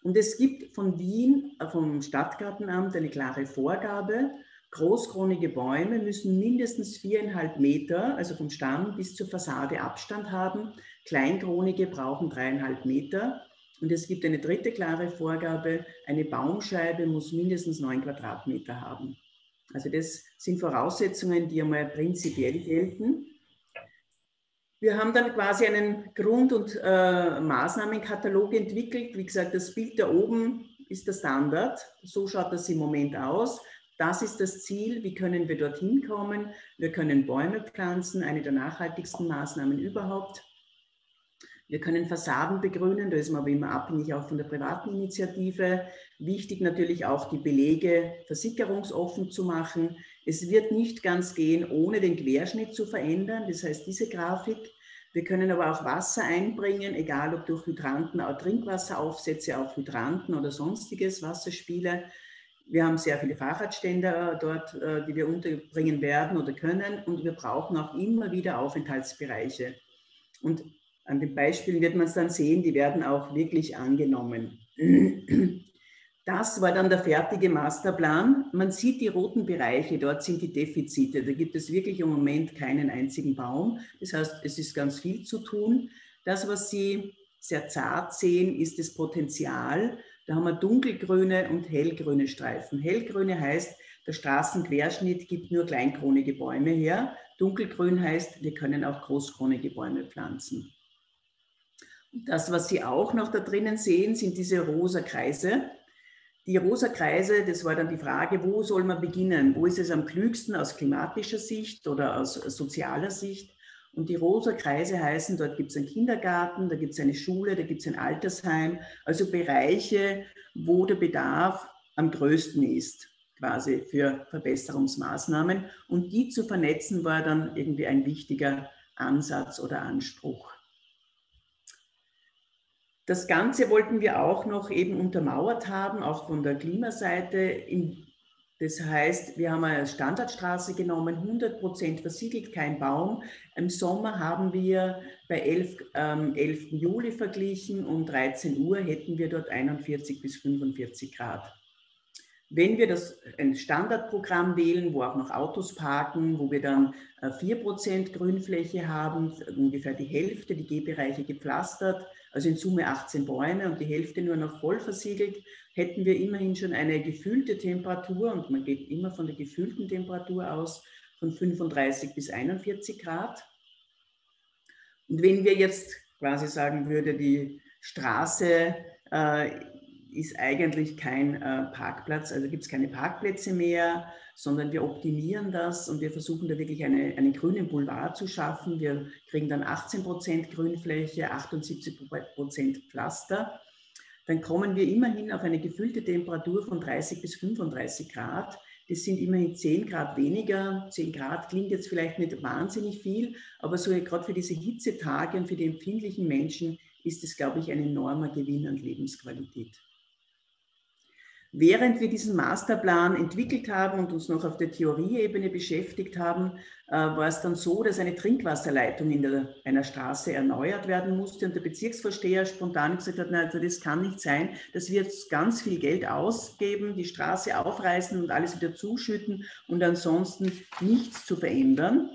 S4: Und es gibt von Wien, vom Stadtgartenamt, eine klare Vorgabe. Großkronige Bäume müssen mindestens 4,5 Meter, also vom Stamm bis zur Fassade Abstand haben. Kleinkronige brauchen 3,5 Meter. Und es gibt eine dritte klare Vorgabe, eine Baumscheibe muss mindestens 9 Quadratmeter haben. Also das sind Voraussetzungen, die einmal prinzipiell gelten. Wir haben dann quasi einen Grund- und Maßnahmenkatalog entwickelt. Wie gesagt, das Bild da oben ist der Standard. So schaut das im Moment aus. Das ist das Ziel. Wie können wir dorthin kommen? Wir können Bäume pflanzen, eine der nachhaltigsten Maßnahmen überhaupt. Wir können Fassaden begrünen, da ist man aber immer abhängig auch von der privaten Initiative. Wichtig natürlich auch, die Belege versickerungsoffen zu machen. Es wird nicht ganz gehen, ohne den Querschnitt zu verändern, das heißt diese Grafik. Wir können aber auch Wasser einbringen, egal ob durch Hydranten, auch Trinkwasseraufsätze auf Hydranten oder sonstiges, Wasserspiele. Wir haben sehr viele Fahrradständer dort, die wir unterbringen werden oder können, und wir brauchen auch immer wieder Aufenthaltsbereiche. Und an den Beispielen wird man es dann sehen, die werden auch wirklich angenommen. Das war dann der fertige Masterplan. Man sieht die roten Bereiche, dort sind die Defizite. Da gibt es wirklich im Moment keinen einzigen Baum. Das heißt, es ist ganz viel zu tun. Das, was Sie sehr zart sehen, ist das Potenzial. Da haben wir dunkelgrüne und hellgrüne Streifen. Hellgrüne heißt, der Straßenquerschnitt gibt nur kleinkronige Bäume her. Dunkelgrün heißt, wir können auch großkronige Bäume pflanzen. Das, was Sie auch noch da drinnen sehen, sind diese rosa Kreise. Die rosa Kreise, das war dann die Frage, wo soll man beginnen? Wo ist es am klügsten aus klimatischer Sicht oder aus sozialer Sicht? Und die rosa Kreise heißen, dort gibt es einen Kindergarten, da gibt es eine Schule, da gibt es ein Altersheim, also Bereiche, wo der Bedarf am größten ist, quasi für Verbesserungsmaßnahmen. Und die zu vernetzen war dann irgendwie ein wichtiger Ansatz oder Anspruch. Das Ganze wollten wir auch noch eben untermauert haben, auch von der Klimaseite. Das heißt, wir haben eine Standardstraße genommen, 100% versiegelt, kein Baum. Im Sommer haben wir bei 11. Juli verglichen, um 13 Uhr hätten wir dort 41 bis 45 Grad. Wenn wir ein Standardprogramm wählen, wo auch noch Autos parken, wo wir dann 4% Grünfläche haben, ungefähr die Hälfte, die Gehbereiche gepflastert, also in Summe 18 Bäume und die Hälfte nur noch voll versiegelt, hätten wir immerhin schon eine gefühlte Temperatur, und man geht immer von der gefühlten Temperatur aus, von 35 bis 41 Grad. Und wenn wir jetzt quasi sagen würde, die Straße ist eigentlich kein Parkplatz, also gibt es keine Parkplätze mehr, sondern wir optimieren das und wir versuchen da wirklich einen grünen Boulevard zu schaffen. Wir kriegen dann 18% Grünfläche, 78% Pflaster. Dann kommen wir immerhin auf eine gefüllte Temperatur von 30 bis 35 Grad. Das sind immerhin 10 Grad weniger. 10 Grad klingt jetzt vielleicht nicht wahnsinnig viel, aber so gerade für diese Hitzetage und für die empfindlichen Menschen ist es, glaube ich, ein enormer Gewinn an Lebensqualität. Während wir diesen Masterplan entwickelt haben und uns noch auf der Theorieebene beschäftigt haben, war es dann so, dass eine Trinkwasserleitung in einer Straße erneuert werden musste und der Bezirksvorsteher spontan gesagt hat, na, also das kann nicht sein, dass wir jetzt ganz viel Geld ausgeben, die Straße aufreißen und alles wieder zuschütten und ansonsten nichts zu verändern.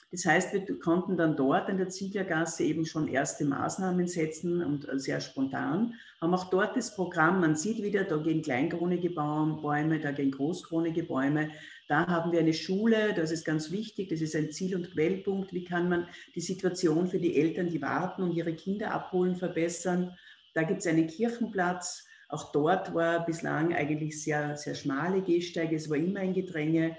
S4: Das heißt, wir konnten dann dort in der Zieglergasse eben schon erste Maßnahmen setzen und sehr spontan. Haben auch dort das Programm, man sieht wieder, da gehen kleinkronige Bäume, da gehen großkronige Bäume. Da haben wir eine Schule, das ist ganz wichtig, das ist ein Ziel- und Quellpunkt. Wie kann man die Situation für die Eltern, die warten und ihre Kinder abholen, verbessern? Da gibt es einen Kirchenplatz. Auch dort war bislang eigentlich sehr, sehr schmale Gehsteige, es war immer ein Gedränge.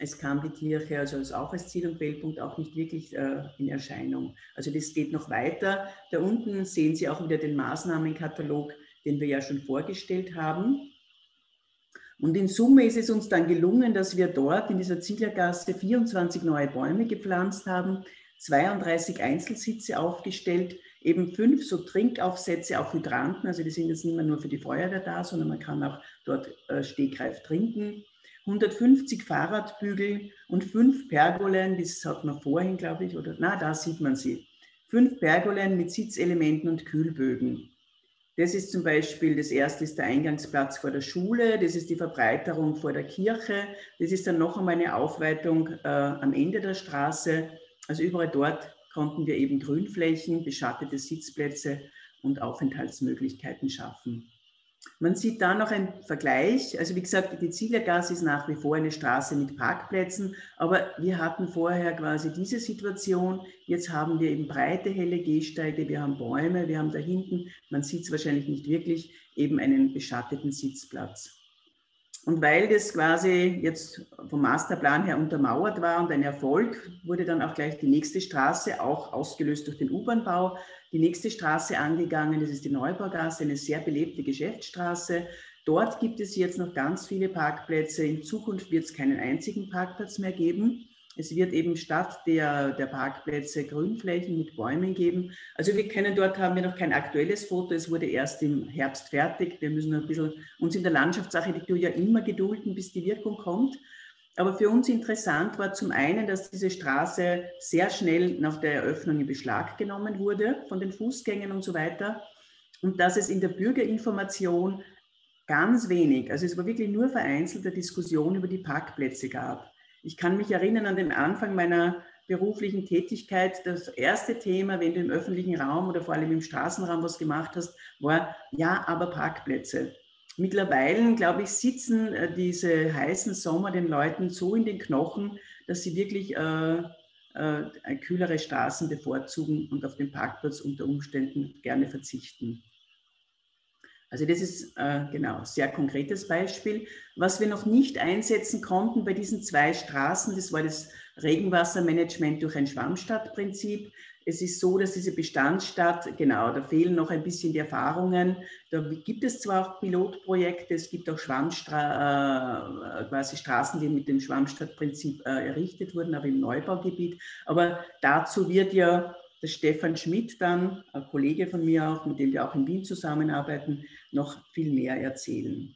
S4: Es kam die Kirche, also auch als Ziel- und Quellpunkt, auch nicht wirklich in Erscheinung. Also das geht noch weiter. Da unten sehen Sie auch wieder den Maßnahmenkatalog, den wir ja schon vorgestellt haben. Und in Summe ist es uns dann gelungen, dass wir dort in dieser Zieglergasse 24 neue Bäume gepflanzt haben, 32 Einzelsitze aufgestellt, eben 5 so Trinkaufsätze, auch Hydranten, also die sind jetzt nicht mehr nur für die Feuerwehr da, sondern man kann auch dort stegreif trinken. 150 Fahrradbügel und 5 Pergolen, das hat man vorhin, glaube ich, oder na, da sieht man sie. 5 Pergolen mit Sitzelementen und Kühlbögen. Das ist zum Beispiel, das erste ist der Eingangsplatz vor der Schule, das ist die Verbreiterung vor der Kirche, das ist dann noch einmal eine Aufweitung am Ende der Straße. Also überall dort konnten wir eben Grünflächen, beschattete Sitzplätze und Aufenthaltsmöglichkeiten schaffen. Man sieht da noch einen Vergleich. Also wie gesagt, die Zieglergasse ist nach wie vor eine Straße mit Parkplätzen, aber wir hatten vorher quasi diese Situation. Jetzt haben wir eben breite, helle Gehsteige, wir haben Bäume, wir haben da hinten, man sieht es wahrscheinlich nicht wirklich, eben einen beschatteten Sitzplatz. Und weil das quasi jetzt vom Masterplan her untermauert war und ein Erfolg, wurde dann auch gleich die nächste Straße, auch ausgelöst durch den U-Bahn-Bau, die nächste Straße angegangen. Das ist die Neubaugasse, eine sehr belebte Geschäftsstraße. Dort gibt es jetzt noch ganz viele Parkplätze. In Zukunft wird es keinen einzigen Parkplatz mehr geben. Es wird eben statt der Parkplätze Grünflächen mit Bäumen geben. Also wir können dort, haben wir noch kein aktuelles Foto, es wurde erst im Herbst fertig. Wir müssen ein bisschen uns in der Landschaftsarchitektur ja immer gedulden, bis die Wirkung kommt. Aber für uns interessant war zum einen, dass diese Straße sehr schnell nach der Eröffnung in Beschlag genommen wurde von den Fußgängern und so weiter und dass es in der Bürgerinformation ganz wenig, also es war wirklich nur vereinzelte Diskussion über die Parkplätze gab. Ich kann mich erinnern an den Anfang meiner beruflichen Tätigkeit, das erste Thema, wenn du im öffentlichen Raum oder vor allem im Straßenraum was gemacht hast, war, ja, aber Parkplätze. Mittlerweile, glaube ich, sitzen diese heißen Sommer den Leuten so in den Knochen, dass sie wirklich kühlere Straßen bevorzugen und auf den Parkplatz unter Umständen gerne verzichten. Also das ist genau ein sehr konkretes Beispiel. Was wir noch nicht einsetzen konnten bei diesen 2 Straßen, das war das Regenwassermanagement durch ein Schwammstadtprinzip. Es ist so, dass diese Bestandsstadt, genau, da fehlen noch ein bisschen die Erfahrungen. Da gibt es zwar auch Pilotprojekte, es gibt auch quasi Straßen, die mit dem Schwammstadtprinzip errichtet wurden, aber im Neubaugebiet. Aber dazu wird ja der Stefan Schmidt dann, ein Kollege von mir auch, mit dem wir auch in Wien zusammenarbeiten, noch viel mehr erzählen.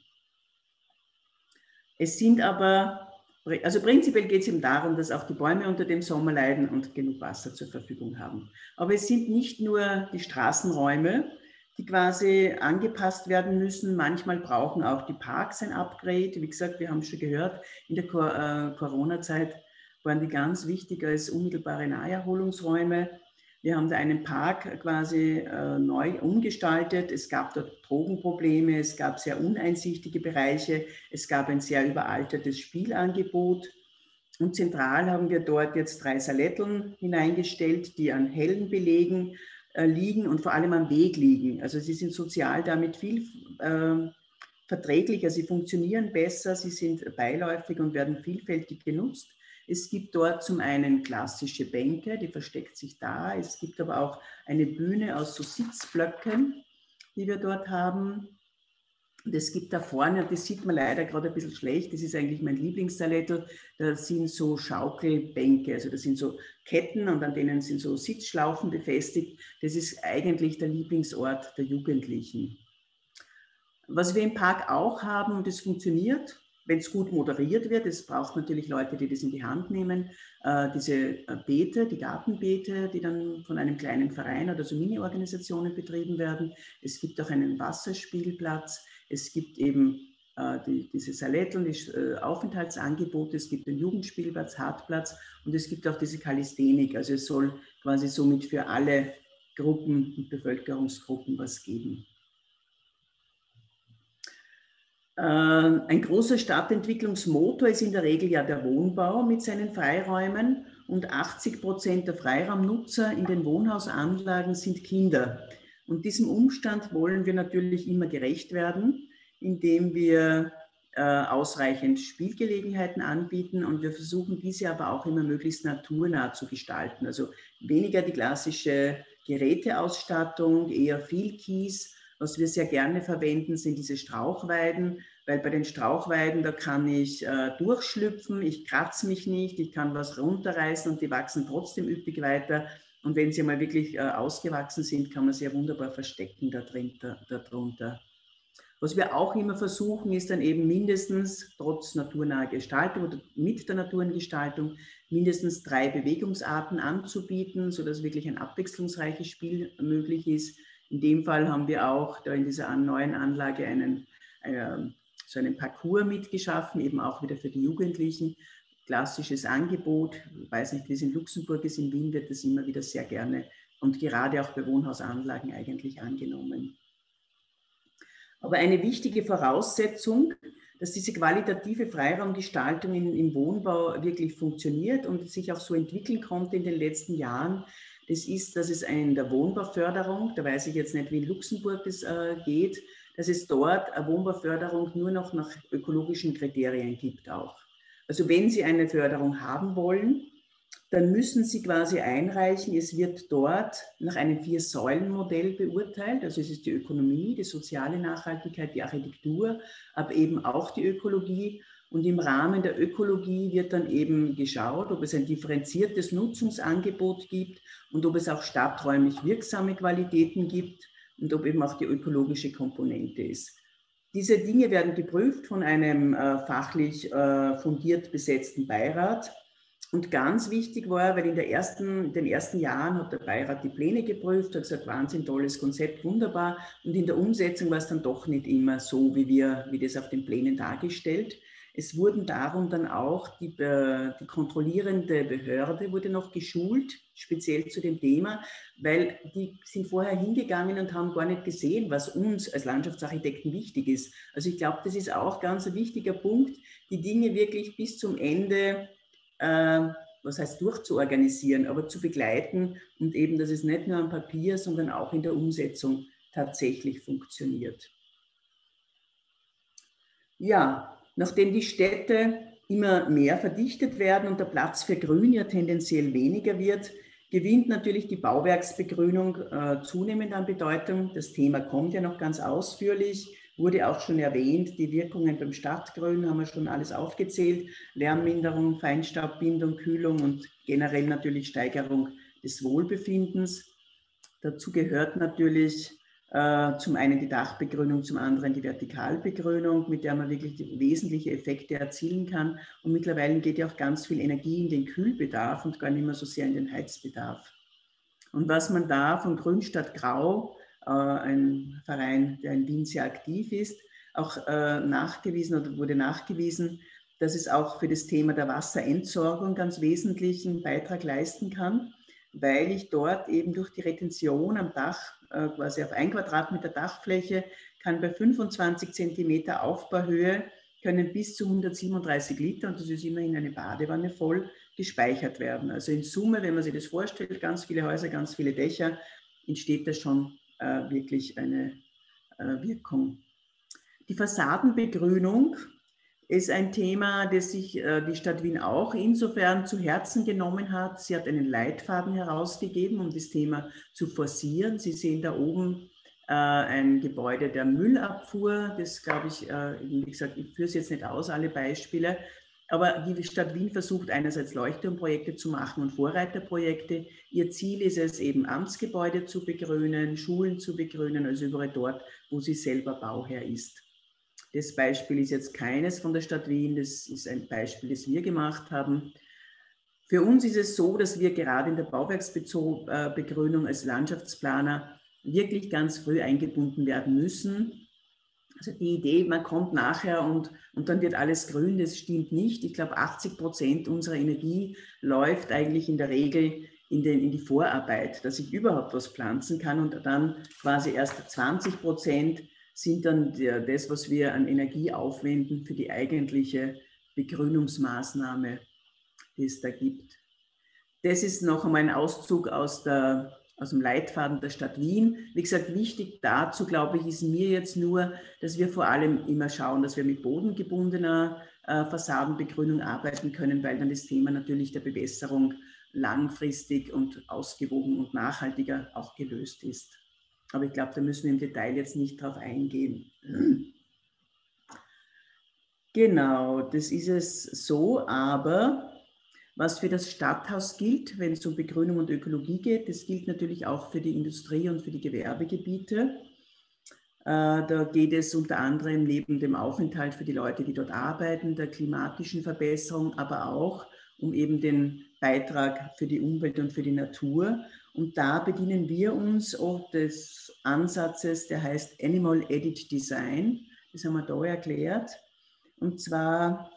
S4: Es sind aber, also prinzipiell geht es eben darum, dass auch die Bäume unter dem Sommer leiden und genug Wasser zur Verfügung haben. Aber es sind nicht nur die Straßenräume, die quasi angepasst werden müssen. Manchmal brauchen auch die Parks ein Upgrade. Wie gesagt, wir haben schon gehört, in der Corona-Zeit waren die ganz wichtig als unmittelbare Naherholungsräume. Wir haben da einen Park quasi neu umgestaltet. Es gab dort Drogenprobleme, es gab sehr uneinsichtige Bereiche, es gab ein sehr überaltertes Spielangebot. Und zentral haben wir dort jetzt 3 Saletteln hineingestellt, die an hellen Belegen liegen und vor allem am Weg liegen. Also sie sind sozial damit viel verträglicher, sie funktionieren besser, sie sind beiläufig und werden vielfältig genutzt. Es gibt dort zum einen klassische Bänke, die versteckt sich da. Es gibt aber auch eine Bühne aus so Sitzblöcken, die wir dort haben. Und es gibt da vorne, das sieht man leider gerade ein bisschen schlecht, das ist eigentlich mein Lieblingssalettel, da sind so Schaukelbänke, also das sind so Ketten und an denen sind so Sitzschlaufen befestigt. Das ist eigentlich der Lieblingsort der Jugendlichen. Was wir im Park auch haben, und das funktioniert, wenn es gut moderiert wird, es braucht natürlich Leute, die das in die Hand nehmen, diese Beete, die Gartenbeete, die dann von einem kleinen Verein oder so Mini-Organisationen betrieben werden. Es gibt auch einen Wasserspielplatz, es gibt eben diese Saletteln, die Aufenthaltsangebote, es gibt den Jugendspielplatz, Hartplatz und es gibt auch diese Kalisthenik. Also es soll quasi somit für alle Gruppen und Bevölkerungsgruppen was geben. Ein großer Stadtentwicklungsmotor ist in der Regel ja der Wohnbau mit seinen Freiräumen und 80% der Freiraumnutzer in den Wohnhausanlagen sind Kinder. Und diesem Umstand wollen wir natürlich immer gerecht werden, indem wir ausreichend Spielgelegenheiten anbieten und wir versuchen diese aber auch immer möglichst naturnah zu gestalten. Also weniger die klassische Geräteausstattung, eher viel Kies. Was wir sehr gerne verwenden, sind diese Strauchweiden, weil bei den Strauchweiden, da kann ich durchschlüpfen, ich kratze mich nicht, ich kann was runterreißen und die wachsen trotzdem üppig weiter. Und wenn sie mal wirklich ausgewachsen sind, kann man sie ja wunderbar verstecken darunter. Was wir auch immer versuchen, ist dann eben mindestens, trotz naturnaher Gestaltung oder mit der Naturengestaltung, mindestens 3 Bewegungsarten anzubieten, sodass wirklich ein abwechslungsreiches Spiel möglich ist. In dem Fall haben wir auch da in dieser neuen Anlage so einen Parcours mitgeschaffen, eben auch wieder für die Jugendlichen. Klassisches Angebot, ich weiß nicht, wie es in Luxemburg ist, in Wien wird das immer wieder sehr gerne und gerade auch bei Wohnhausanlagen eigentlich angenommen. Aber eine wichtige Voraussetzung, dass diese qualitative Freiraumgestaltung im Wohnbau wirklich funktioniert und sich auch so entwickeln konnte in den letzten Jahren, das ist, dass es in der Wohnbauförderung, da weiß ich jetzt nicht, wie in Luxemburg das geht, dass es dort eine Wohnbauförderung nur noch nach ökologischen Kriterien gibt auch. Also wenn Sie eine Förderung haben wollen, dann müssen Sie quasi einreichen, es wird dort nach einem 4-Säulen-Modell beurteilt, also es ist die Ökonomie, die soziale Nachhaltigkeit, die Architektur, aber eben auch die Ökologie. Und im Rahmen der Ökologie wird dann eben geschaut, ob es ein differenziertes Nutzungsangebot gibt und ob es auch stadträumlich wirksame Qualitäten gibt und ob eben auch die ökologische Komponente ist. Diese Dinge werden geprüft von einem fachlich fundiert besetzten Beirat. Und ganz wichtig war, weil in den ersten Jahren hat der Beirat die Pläne geprüft, hat gesagt, Wahnsinn, tolles Konzept, wunderbar. Und in der Umsetzung war es dann doch nicht immer so, wie das auf den Plänen dargestellt. Es wurden darum dann auch die kontrollierende Behörde wurde noch geschult, speziell zu dem Thema, weil die sind vorher hingegangen und haben gar nicht gesehen, was uns als Landschaftsarchitekten wichtig ist. Also ich glaube, das ist auch ganz ein wichtiger Punkt, die Dinge wirklich bis zum Ende was heißt durchzuorganisieren, aber zu begleiten und eben, dass es nicht nur am Papier, sondern auch in der Umsetzung tatsächlich funktioniert. Ja, nachdem die Städte immer mehr verdichtet werden und der Platz für Grün ja tendenziell weniger wird, gewinnt natürlich die Bauwerksbegrünung zunehmend an Bedeutung. Das Thema kommt ja noch ganz ausführlich. Wurde auch schon erwähnt, die Wirkungen beim Stadtgrün haben wir schon alles aufgezählt. Lärmminderung, Feinstaubbindung, Kühlung und generell natürlich Steigerung des Wohlbefindens. Dazu gehört natürlich zum einen die Dachbegrünung, zum anderen die Vertikalbegrünung, mit der man wirklich wesentliche Effekte erzielen kann. Und mittlerweile geht ja auch ganz viel Energie in den Kühlbedarf und gar nicht mehr so sehr in den Heizbedarf. Und was man da von Grün statt Grau, ein Verein, der in Wien sehr aktiv ist, auch nachgewiesen oder wurde nachgewiesen, dass es auch für das Thema der Wasserentsorgung ganz wesentlichen Beitrag leisten kann, weil ich dort eben durch die Retention am Dach, quasi auf 1 Quadratmeter Dachfläche, kann bei 25 Zentimeter Aufbauhöhe können bis zu 137 Liter, und das ist immerhin eine Badewanne voll, gespeichert werden. Also in Summe, wenn man sich das vorstellt, ganz viele Häuser, ganz viele Dächer, entsteht da schon wirklich eine Wirkung. Die Fassadenbegrünung ist ein Thema, das sich die Stadt Wien auch insofern zu Herzen genommen hat. Sie hat einen Leitfaden herausgegeben, um das Thema zu forcieren. Sie sehen da oben ein Gebäude der Müllabfuhr. Das glaube ich, wie gesagt, ich führe es jetzt nicht aus, alle Beispiele. Aber die Stadt Wien versucht einerseits Leuchtturmprojekte zu machen und Vorreiterprojekte. Ihr Ziel ist es eben, Amtsgebäude zu begrünen, Schulen zu begrünen, also überall dort, wo sie selber Bauherr ist. Das Beispiel ist jetzt keines von der Stadt Wien, das ist ein Beispiel, das wir gemacht haben. Für uns ist es so, dass wir gerade in der Bauwerksbegrünung als Landschaftsplaner wirklich ganz früh eingebunden werden müssen. Also die Idee, man kommt nachher und dann wird alles grün, das stimmt nicht. Ich glaube, 80% unserer Energie läuft eigentlich in der Regel in die Vorarbeit, dass ich überhaupt was pflanzen kann, und dann quasi erst 20% sind dann das, was wir an Energie aufwenden für die eigentliche Begrünungsmaßnahme, die es da gibt. Das ist noch einmal ein Auszug aus dem Leitfaden der Stadt Wien. Wie gesagt, wichtig dazu, glaube ich, ist mir jetzt nur, dass wir vor allem immer schauen, dass wir mit bodengebundener Fassadenbegrünung arbeiten können, weil dann das Thema natürlich der Bewässerung langfristig und ausgewogen und nachhaltiger auch gelöst ist. Aber ich glaube, da müssen wir im Detail jetzt nicht drauf eingehen. Genau, das ist es so, aber was für das Stadthaus gilt, wenn es um Begrünung und Ökologie geht, das gilt natürlich auch für die Industrie- und für die Gewerbegebiete. Da geht es unter anderem neben dem Aufenthalt für die Leute, die dort arbeiten, der klimatischen Verbesserung, aber auch um eben den Beitrag für die Umwelt und für die Natur. Und da bedienen wir uns auch des Ansatzes, der heißt Animal Edit Design. Das haben wir da erklärt. Und zwar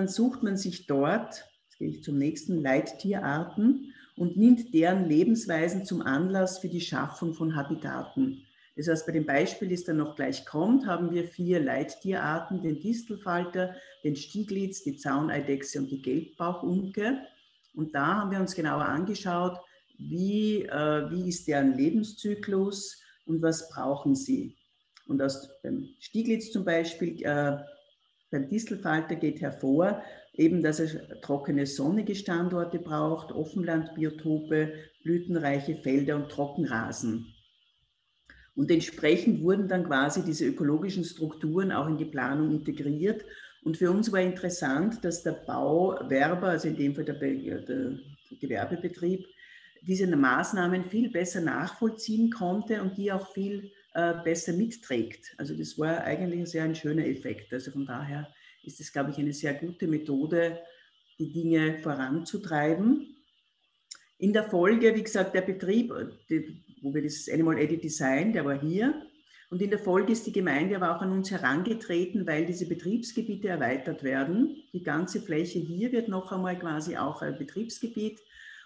S4: sucht man sich dort, jetzt gehe ich zum nächsten, Leittierarten und nimmt deren Lebensweisen zum Anlass für die Schaffung von Habitaten. Das heißt, bei dem Beispiel, das dann noch gleich kommt, haben wir 4 Leittierarten, den Distelfalter, den Stieglitz, die Zauneidechse und die Gelbbauchunke. Und da haben wir uns genauer angeschaut, wie ist deren Lebenszyklus und was brauchen sie. Und beim Stieglitz zum Beispiel, beim Distelfalter geht hervor, eben, dass er trockene, sonnige Standorte braucht, Offenlandbiotope, blütenreiche Felder und Trockenrasen. Und entsprechend wurden dann quasi diese ökologischen Strukturen auch in die Planung integriert. Und für uns war interessant, dass der Bauwerber, also in dem Fall der Gewerbebetrieb, diese Maßnahmen viel besser nachvollziehen konnte und die auch viel besser mitträgt. Also das war eigentlich ein schöner Effekt. Also von daher ist das, glaube ich, eine sehr gute Methode, die Dinge voranzutreiben. In der Folge, wie gesagt, der Betrieb, wo wir das Animal Edit Design, der war hier. Und in der Folge ist die Gemeinde aber auch an uns herangetreten, weil diese Betriebsgebiete erweitert werden. Die ganze Fläche hier wird noch einmal quasi auch ein Betriebsgebiet.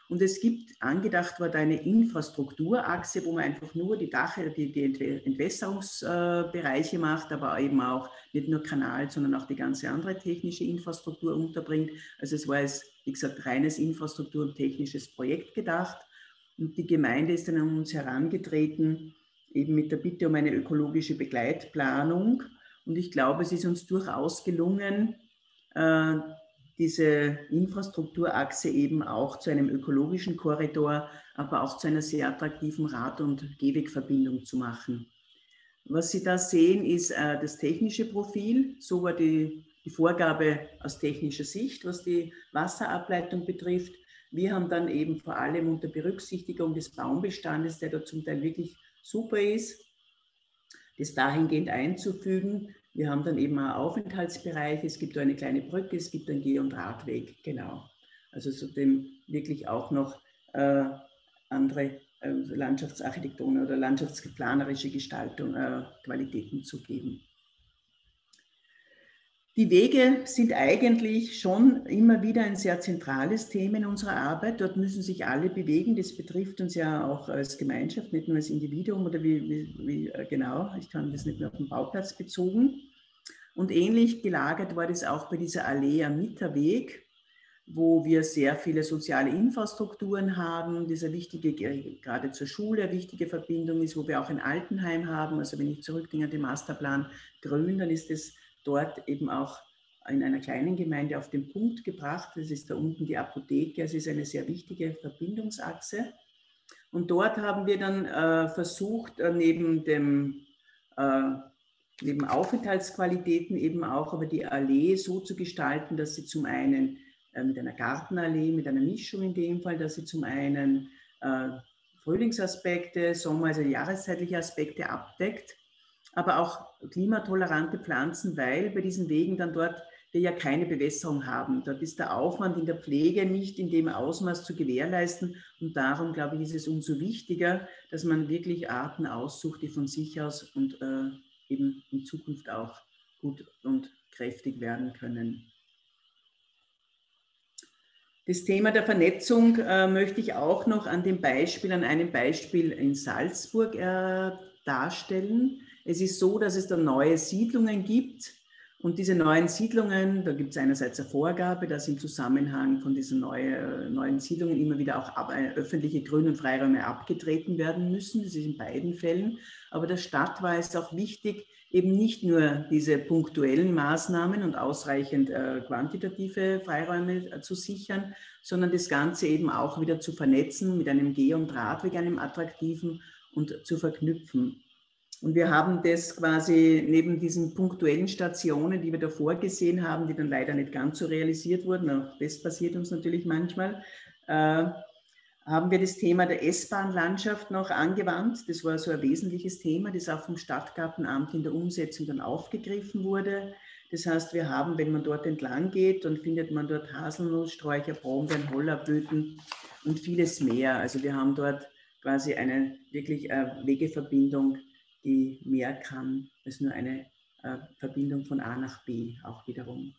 S4: Und es gibt, angedacht wurde eine Infrastrukturachse, wo man einfach nur die Entwässerungsbereiche macht, aber eben auch nicht nur Kanal, sondern auch die ganze andere technische Infrastruktur unterbringt. Also es war als, wie gesagt, reines Infrastruktur- und technisches Projekt gedacht. Und die Gemeinde ist dann an uns herangetreten, eben mit der Bitte um eine ökologische Begleitplanung. Und ich glaube, es ist uns durchaus gelungen, diese Infrastrukturachse eben auch zu einem ökologischen Korridor, aber auch zu einer sehr attraktiven Rad- und Gehwegverbindung zu machen. Was Sie da sehen, ist das technische Profil. So war die Vorgabe aus technischer Sicht, was die Wasserableitung betrifft. Wir haben dann eben vor allem unter Berücksichtigung des Baumbestandes, der da zum Teil wirklich super ist, das dahingehend einzufügen. Wir haben dann eben einen Aufenthaltsbereich, es gibt eine kleine Brücke, es gibt einen Geh- und Radweg, genau. Also zudem wirklich auch noch andere Landschaftsarchitektonen oder landschaftsplanerische Gestaltung, Qualitäten zu geben. Die Wege sind eigentlich schon immer wieder ein sehr zentrales Thema in unserer Arbeit. Dort müssen sich alle bewegen. Das betrifft uns ja auch als Gemeinschaft, nicht nur als Individuum oder wie genau. Ich kann das nicht nur auf den Bauplatz bezogen. Und ähnlich gelagert war das auch bei dieser Allee am Mitterweg, wo wir sehr viele soziale Infrastrukturen haben. Diese wichtige, gerade zur Schule, eine wichtige Verbindung ist, wo wir auch ein Altenheim haben. Also wenn ich zurückdenke an den Masterplan Grün, dann ist es dort eben auch in einer kleinen Gemeinde auf den Punkt gebracht. Das ist da unten die Apotheke. Es ist eine sehr wichtige Verbindungsachse. Und dort haben wir dann versucht, neben Aufenthaltsqualitäten eben auch aber die Allee so zu gestalten, dass sie zum einen mit einer Gartenallee, mit einer Mischung in dem Fall, dass sie zum einen Frühlingsaspekte, Sommer, also jahreszeitliche Aspekte abdeckt, aber auch klimatolerante Pflanzen, weil bei diesen Wegen dann dort wir ja keine Bewässerung haben. Dort ist der Aufwand in der Pflege nicht in dem Ausmaß zu gewährleisten. Und darum, glaube ich, ist es umso wichtiger, dass man wirklich Arten aussucht, die von sich aus und eben in Zukunft auch gut und kräftig werden können. Das Thema der Vernetzung möchte ich auch noch an einem Beispiel in Salzburg darstellen. Es ist so, dass es da neue Siedlungen gibt und diese neuen Siedlungen, da gibt es einerseits eine Vorgabe, dass im Zusammenhang von diesen neuen Siedlungen immer wieder auch öffentliche Grün- und Freiräume abgetreten werden müssen. Das ist in beiden Fällen. Aber der Stadt war es auch wichtig, eben nicht nur diese punktuellen Maßnahmen und ausreichend quantitative Freiräume zu sichern, sondern das Ganze eben auch wieder zu vernetzen mit einem Geh- und Radweg, einem attraktiven und zu verknüpfen. Und wir haben das quasi neben diesen punktuellen Stationen, die wir da vorgesehen haben, die dann leider nicht ganz so realisiert wurden, auch das passiert uns natürlich manchmal, haben wir das Thema der S-Bahn-Landschaft noch angewandt. Das war so ein wesentliches Thema, das auch vom Stadtgartenamt in der Umsetzung dann aufgegriffen wurde. Das heißt, wir haben, wenn man dort entlang geht, dann findet man dort Haselnusssträucher, Brombeeren, Hollerblüten und vieles mehr. Also wir haben dort quasi eine wirklich Wegeverbindung, die mehr kann als nur eine Verbindung von A nach B auch wiederum.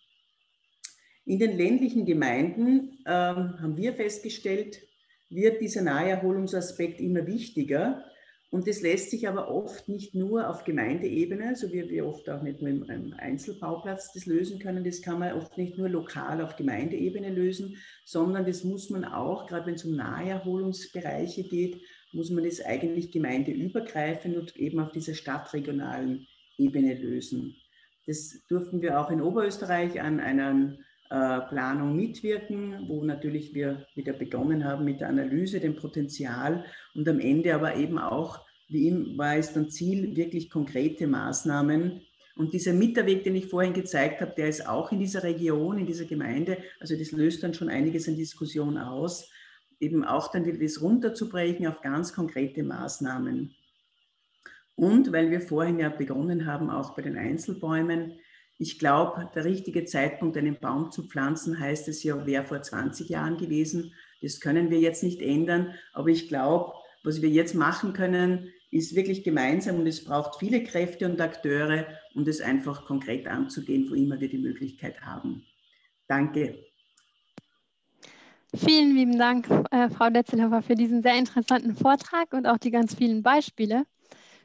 S4: In den ländlichen Gemeinden haben wir festgestellt, wird dieser Naherholungsaspekt immer wichtiger. Und das lässt sich aber oft nicht nur auf Gemeindeebene, so wie wir oft auch nicht nur im Einzelbauplatz das lösen können, das kann man oft nicht nur lokal auf Gemeindeebene lösen, sondern das muss man auch, gerade wenn es um Naherholungsbereiche geht, muss man das eigentlich gemeindeübergreifend und eben auf dieser stadtregionalen Ebene lösen. Das durften wir auch in Oberösterreich an einer Planung mitwirken, wo natürlich wir wieder begonnen haben mit der Analyse, dem Potenzial und am Ende aber eben auch, wie ihm war es dann Ziel, wirklich konkrete Maßnahmen. Und dieser Mitterweg, den ich vorhin gezeigt habe, der ist auch in dieser Region, in dieser Gemeinde, also das löst dann schon einiges an Diskussion aus, eben auch dann wieder das runterzubrechen auf ganz konkrete Maßnahmen. Und weil wir vorhin ja begonnen haben, auch bei den Einzelbäumen, Ich glaube, der richtige Zeitpunkt, einen Baum zu pflanzen, heißt es ja, wäre vor 20 Jahren gewesen. Das können wir jetzt nicht ändern. Aber ich glaube, was wir jetzt machen können, ist wirklich gemeinsam und es braucht viele Kräfte und Akteure, um das einfach konkret anzugehen, wo immer wir die Möglichkeit haben. Danke.
S3: Vielen lieben Dank, Frau Detzelhofer, für diesen sehr interessanten Vortrag und auch die ganz vielen Beispiele.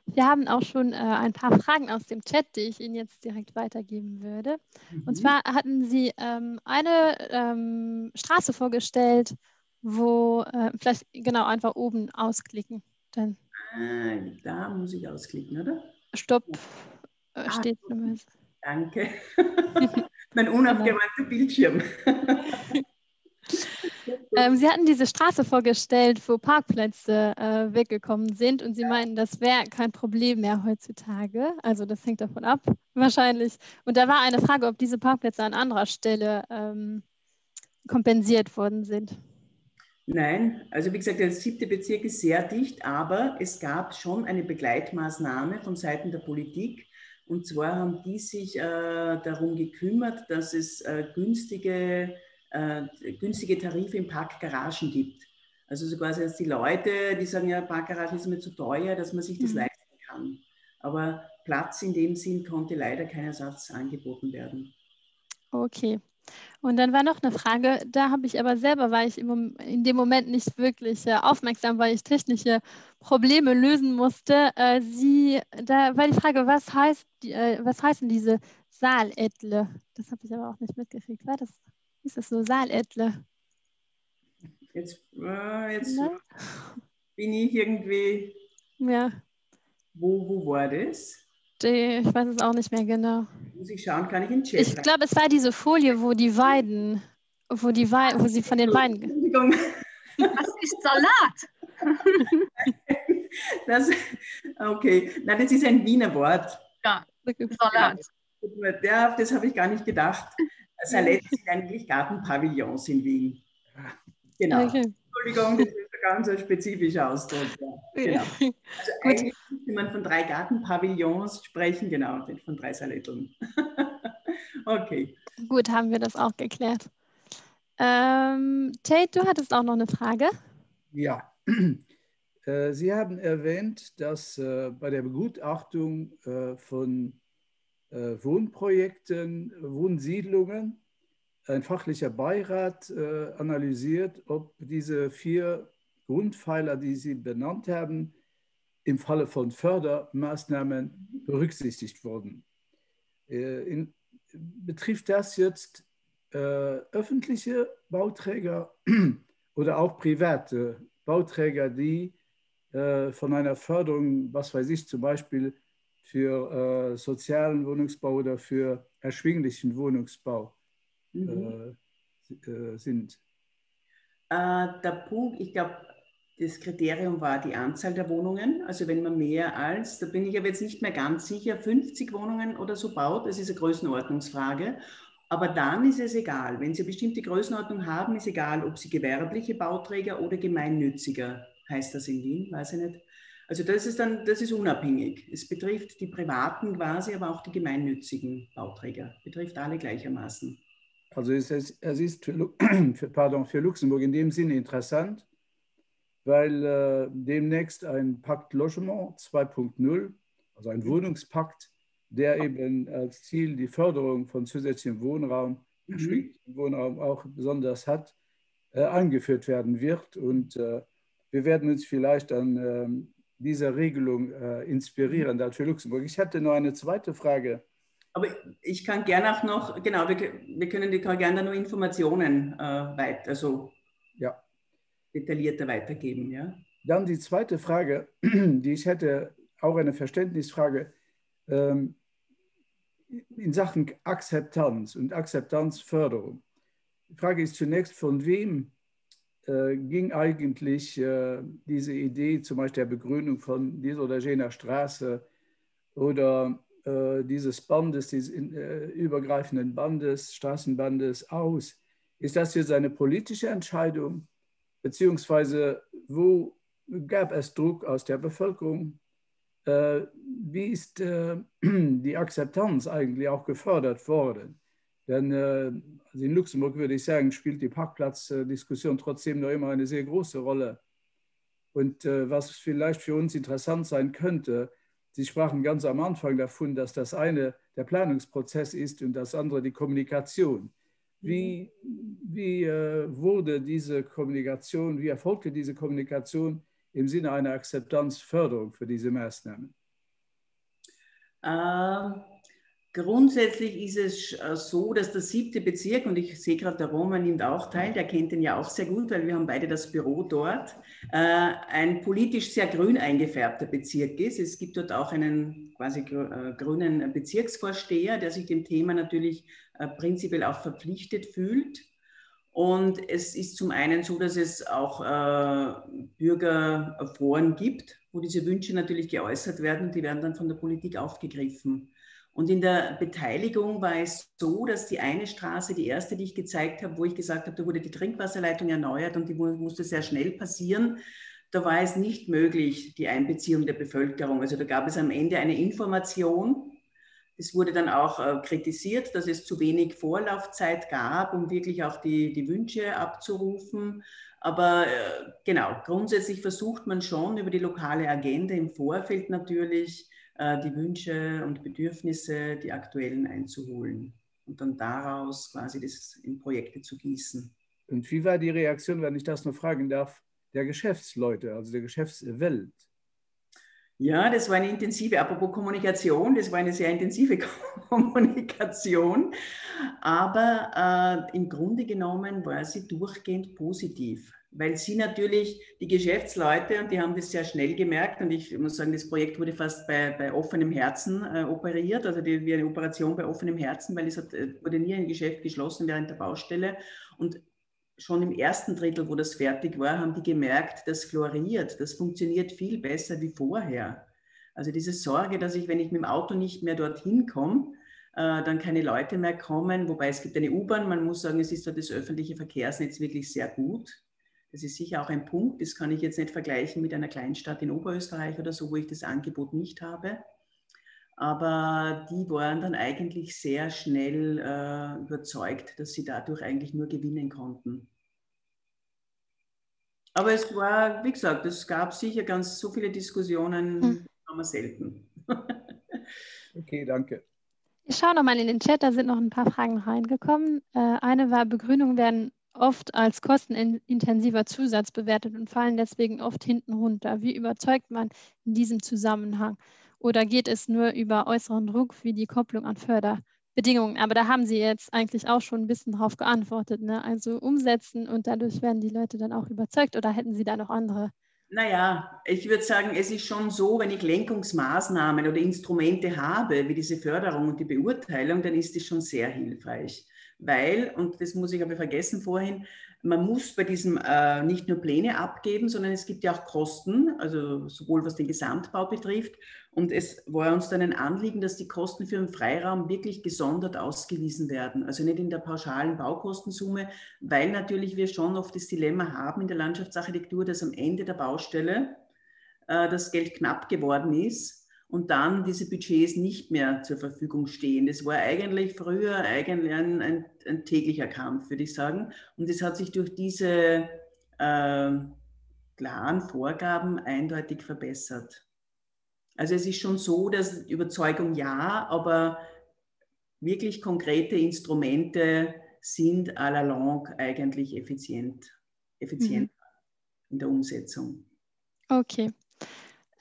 S3: Wir haben auch schon ein paar Fragen aus dem Chat, die ich Ihnen jetzt direkt weitergeben würde. Und zwar hatten Sie eine Straße vorgestellt, wo vielleicht genau einfach oben ausklicken. Dann
S4: Da muss ich ausklicken, oder?
S3: Stopp steht.
S4: Danke. Mein unaufgeräumter Bildschirm.
S3: Sie hatten diese Straße vorgestellt, wo Parkplätze weggekommen sind und Sie meinten, das wäre kein Problem mehr heutzutage. Also das hängt davon ab, wahrscheinlich. Und da war eine Frage, ob diese Parkplätze an anderer Stelle kompensiert worden sind.
S4: Nein, also wie gesagt, der 7. Bezirk ist sehr dicht, aber es gab schon eine Begleitmaßnahme von Seiten der Politik. Und zwar haben die sich darum gekümmert, dass es günstige Tarife in Parkgaragen gibt. Also so quasi, dass die Leute, die sagen, ja, Parkgarage ist mir zu teuer, dass man sich das leisten kann. Aber Platz in dem Sinn konnte leider kein Ersatz angeboten werden.
S3: Okay. Und dann war noch eine Frage, da habe ich aber selber, war ich in dem Moment nicht wirklich aufmerksam, weil ich technische Probleme lösen musste. Da war die Frage, was heißen diese Saalädle? Das habe ich aber auch nicht mitgekriegt. Ist das so Saalädle?
S4: Jetzt bin ich irgendwie...
S3: Ja.
S4: Wo war das?
S3: Ich weiß es auch nicht mehr genau.
S4: Muss ich schauen, kann ich in den Chat
S3: Ich glaube, es war diese Folie, wo sie von den Weiden...
S4: Entschuldigung.
S2: Was ist Salat?
S4: Okay, nein, das ist ein Wiener Wort.
S2: Ja, Salat.
S4: Ja, das habe ich gar nicht gedacht. Salette sind eigentlich Gartenpavillons in Wien. Genau. Okay. Entschuldigung, das ist ein ganz spezifischer Ausdruck. Ja. Genau. Also eigentlich müsste man von 3 Gartenpavillons sprechen, genau, von 3 Saletteln. Okay.
S3: Gut, haben wir das auch geklärt. Tate, du hattest auch noch eine Frage.
S1: Ja. Sie haben erwähnt, dass bei der Begutachtung von Wohnprojekten, Wohnsiedlungen ein fachlicher Beirat analysiert, ob diese 4 Grundpfeiler, die Sie benannt haben, im Falle von Fördermaßnahmen berücksichtigt wurden. Betrifft das jetzt öffentliche Bauträger oder auch private Bauträger, die von einer Förderung, was weiß ich, zum Beispiel für sozialen Wohnungsbau oder für erschwinglichen Wohnungsbau sind?
S4: Der Punkt, ich glaube, das Kriterium war die Anzahl der Wohnungen. Also wenn man mehr als, da bin ich aber jetzt nicht mehr ganz sicher, 50 Wohnungen oder so baut, das ist eine Größenordnungsfrage. Aber dann ist es egal. Wenn Sie eine bestimmte Größenordnung haben, ist egal, ob Sie gewerbliche Bauträger oder gemeinnütziger, heißt das in Wien, weiß ich nicht. Also das ist unabhängig. Es betrifft die privaten quasi, aber auch die gemeinnützigen Bauträger. Betrifft alle gleichermaßen.
S1: Also es ist für Luxemburg in dem Sinne interessant, weil demnächst ein Pakt Logement 2.0, also ein Wohnungspakt, der eben als Ziel die Förderung von zusätzlichem Wohnraum, erschwinglichem Wohnraum auch besonders hat, eingeführt werden wird. Und wir werden uns vielleicht an dieser Regelung inspirieren, für Luxemburg. Ich hatte noch eine zweite Frage.
S4: Aber ich kann gerne auch noch, genau, wir können gerne noch Informationen detaillierter weitergeben. Ja?
S1: Dann die zweite Frage, die ich hätte, auch eine Verständnisfrage in Sachen Akzeptanz und Akzeptanzförderung. Die Frage ist zunächst, von wem ging eigentlich diese Idee, zum Beispiel der Begründung von dieser oder jener Straße oder dieses Bandes, dieses übergreifenden Bandes, Straßenbandes aus? Ist das jetzt eine politische Entscheidung? Beziehungsweise wo gab es Druck aus der Bevölkerung? wie ist die Akzeptanz eigentlich auch gefördert worden? Denn also in Luxemburg würde ich sagen, spielt die Parkplatzdiskussion trotzdem noch immer eine sehr große Rolle. Und was vielleicht für uns interessant sein könnte, Sie sprachen ganz am Anfang davon, dass das eine der Planungsprozess ist und das andere die Kommunikation. Wie wurde diese Kommunikation, wie erfolgte diese Kommunikation im Sinne einer Akzeptanzförderung für diese Maßnahmen?
S4: Grundsätzlich ist es so, dass der 7. Bezirk, und ich sehe gerade, der Roman nimmt auch teil, der kennt den ja auch sehr gut, weil wir haben beide das Büro dort, ein politisch sehr grün eingefärbter Bezirk ist. Es gibt dort auch einen quasi grünen Bezirksvorsteher, der sich dem Thema natürlich prinzipiell auch verpflichtet fühlt. Und es ist zum einen so, dass es auch Bürgerforen gibt, wo diese Wünsche natürlich geäußert werden und die werden dann von der Politik aufgegriffen. Und in der Beteiligung war es so, dass die eine Straße, die erste, die ich gezeigt habe, wo ich gesagt habe, da wurde die Trinkwasserleitung erneuert und die musste sehr schnell passieren, da war es nicht möglich, die Einbeziehung der Bevölkerung. Also da gab es am Ende eine Information. Es wurde dann auch kritisiert, dass es zu wenig Vorlaufzeit gab, um wirklich auch die Wünsche abzurufen. Aber genau, grundsätzlich versucht man schon über die lokale Agenda im Vorfeld natürlich, die Wünsche und Bedürfnisse, die aktuellen einzuholen und dann daraus quasi das in Projekte zu gießen.
S1: Und wie war die Reaktion, wenn ich das noch fragen darf, der Geschäftsleute, also der Geschäftswelt?
S4: Ja, das war eine intensive, apropos Kommunikation, das war eine sehr intensive Kommunikation, aber im Grunde genommen war sie durchgehend positiv, weil sie natürlich die Geschäftsleute, und die haben das sehr schnell gemerkt, und ich muss sagen, das Projekt wurde fast bei offenem Herzen operiert, also wie eine Operation bei offenem Herzen, weil es wurde nie ein Geschäft geschlossen während der Baustelle, und schon im ersten Drittel, wo das fertig war, haben die gemerkt, das floriert, das funktioniert viel besser wie vorher. Also diese Sorge, dass ich, wenn ich mit dem Auto nicht mehr dorthin komme, dann keine Leute mehr kommen, wobei es gibt eine U-Bahn, man muss sagen, es ist dort das öffentliche Verkehrsnetz wirklich sehr gut. Das ist sicher auch ein Punkt, das kann ich jetzt nicht vergleichen mit einer Kleinstadt in Oberösterreich oder so, wo ich das Angebot nicht habe. Aber die waren dann eigentlich sehr schnell überzeugt, dass sie dadurch eigentlich nur gewinnen konnten. Aber es war, wie gesagt, es gab sicher ganz so viele Diskussionen, haben wir selten.
S1: Okay, danke.
S3: Ich schaue nochmal in den Chat, da sind noch ein paar Fragen reingekommen. Eine war, Begrünungen werden oft als kostenintensiver Zusatz bewertet und fallen deswegen oft hinten runter. Wie überzeugt man in diesem Zusammenhang? Oder geht es nur über äußeren Druck wie die Kopplung an Förderbedingungen? Aber da haben Sie jetzt eigentlich auch schon ein bisschen drauf geantwortet, ne? Also umsetzen und dadurch werden die Leute dann auch überzeugt, oder hätten Sie da noch andere?
S4: Naja, ich würde sagen, es ist schon so, wenn ich Lenkungsmaßnahmen oder Instrumente habe, wie diese Förderung und die Beurteilung, dann ist das schon sehr hilfreich. Weil, und das muss ich aber vergessen vorhin, man muss bei diesem nicht nur Pläne abgeben, sondern es gibt ja auch Kosten, also sowohl was den Gesamtbau betrifft. Und es war uns dann ein Anliegen, dass die Kosten für den Freiraum wirklich gesondert ausgewiesen werden. Also nicht in der pauschalen Baukostensumme, weil natürlich wir schon oft das Dilemma haben in der Landschaftsarchitektur, dass am Ende der Baustelle das Geld knapp geworden ist und dann diese Budgets nicht mehr zur Verfügung stehen. Das war eigentlich früher ein täglicher Kampf, würde ich sagen. Und es hat sich durch diese klaren Vorgaben eindeutig verbessert. Also es ist schon so, dass Überzeugung ja, aber wirklich konkrete Instrumente sind à la longue eigentlich effizient in der Umsetzung.
S3: Okay.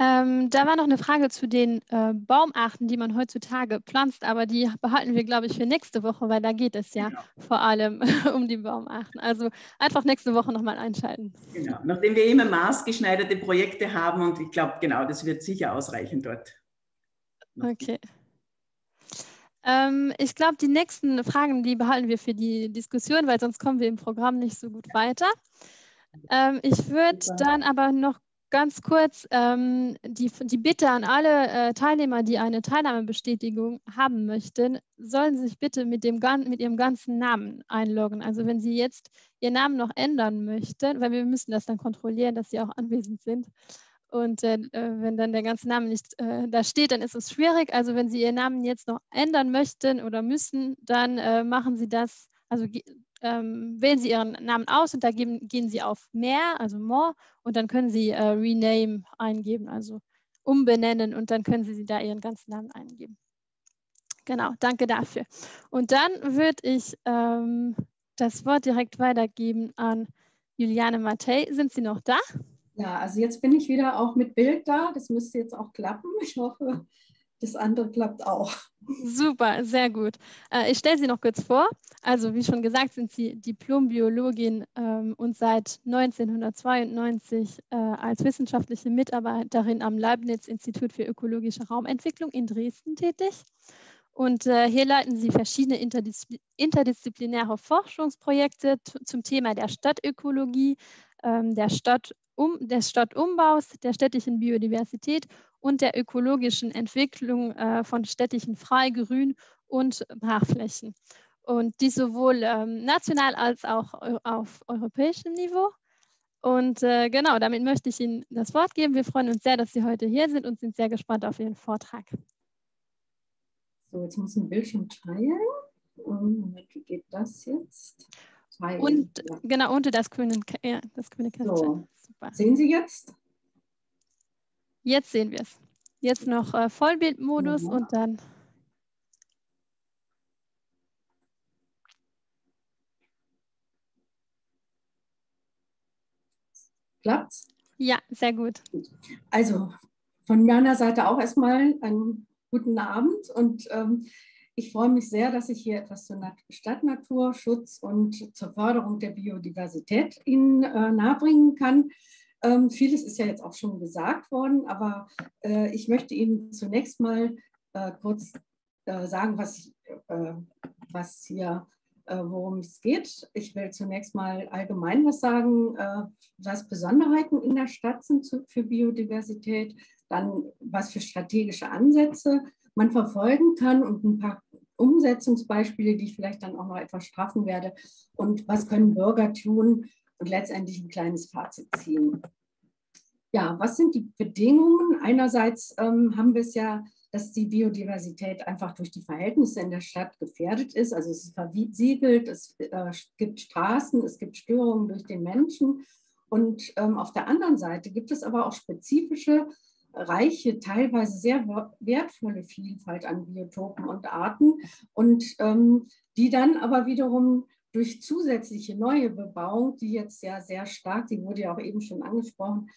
S3: Da war noch eine Frage zu den Baumarten, die man heutzutage pflanzt, aber die behalten wir, glaube ich, für nächste Woche, weil da geht es ja vor allem um die Baumarten. Also einfach nächste Woche nochmal einschalten.
S4: Genau, nachdem wir immer maßgeschneiderte Projekte haben, und ich glaube, genau, das wird sicher ausreichen dort.
S3: Okay. Ich glaube, die nächsten Fragen, die behalten wir für die Diskussion, weil sonst kommen wir im Programm nicht so gut weiter. Ich würde dann aber noch ganz kurz die Bitte an alle Teilnehmer, die eine Teilnahmebestätigung haben möchten, sollen Sie sich bitte mit Ihrem ganzen Namen einloggen. Also wenn Sie jetzt Ihren Namen noch ändern möchten, weil wir müssen das dann kontrollieren, dass Sie auch anwesend sind. Und wenn dann der ganze Name nicht da steht, dann ist es schwierig. Also wenn Sie Ihren Namen jetzt noch ändern möchten oder müssen, dann machen Sie das, also wählen Sie Ihren Namen aus und da gehen Sie auf Mehr, also More, und dann können Sie Rename eingeben, also umbenennen, und dann können Sie da Ihren ganzen Namen eingeben. Genau, danke dafür. Und dann würde ich das Wort direkt weitergeben an Juliane Mattei. Sind Sie noch da?
S5: Ja, also jetzt bin ich wieder auch mit Bild da. Das müsste jetzt auch klappen. Ich hoffe, das andere klappt auch.
S3: Super, sehr gut. Ich stelle Sie noch kurz vor. Also wie schon gesagt, sind Sie Diplom-Biologin und seit 1992 als wissenschaftliche Mitarbeiterin am Leibniz-Institut für ökologische Raumentwicklung in Dresden tätig. Und hier leiten Sie verschiedene interdisziplinäre Forschungsprojekte zum Thema der Stadtökologie, des Stadtumbaus, der städtischen Biodiversität und der ökologischen Entwicklung von städtischen Freigrün- und Brachflächen. Und dies sowohl national als auch auf europäischem Niveau. Und genau, damit möchte ich Ihnen das Wort geben. Wir freuen uns sehr, dass Sie heute hier sind und sind sehr gespannt auf Ihren Vortrag.
S5: So, jetzt muss ich ein Bildschirm teilen. Moment, wie geht das jetzt? Teilen.
S3: Und
S5: ja.
S3: genau, unter das grüne Kästchen.
S5: So,
S3: Super.
S5: sehen Sie jetzt?
S3: Jetzt sehen wir es. Jetzt noch Vollbildmodus und dann.
S5: Klappt's?
S3: Ja, sehr gut.
S5: Also von meiner Seite auch erstmal einen guten Abend und ich freue mich sehr, dass ich hier etwas zur Stadtnaturschutz und zur Förderung der Biodiversität Ihnen nahebringen kann. Vieles ist ja jetzt auch schon gesagt worden, aber ich möchte Ihnen zunächst mal kurz sagen, worum es geht. Ich will zunächst mal allgemein was sagen, was Besonderheiten in der Stadt sind für Biodiversität, dann was für strategische Ansätze man verfolgen kann und ein paar Umsetzungsbeispiele, die ich vielleicht dann auch noch etwas straffen werde, und was können Bürger tun und letztendlich ein kleines Fazit ziehen. Ja, was sind die Bedingungen? Einerseits haben wir es ja, dass die Biodiversität einfach durch die Verhältnisse in der Stadt gefährdet ist. Also es ist versiegelt, es gibt Straßen, es gibt Störungen durch den Menschen. Und auf der anderen Seite gibt es aber auch spezifische, reiche, teilweise sehr wertvolle Vielfalt an Biotopen und Arten, und die dann aber wiederum durch zusätzliche neue Bebauung, die jetzt ja sehr stark, die wurde ja auch eben schon angesprochen,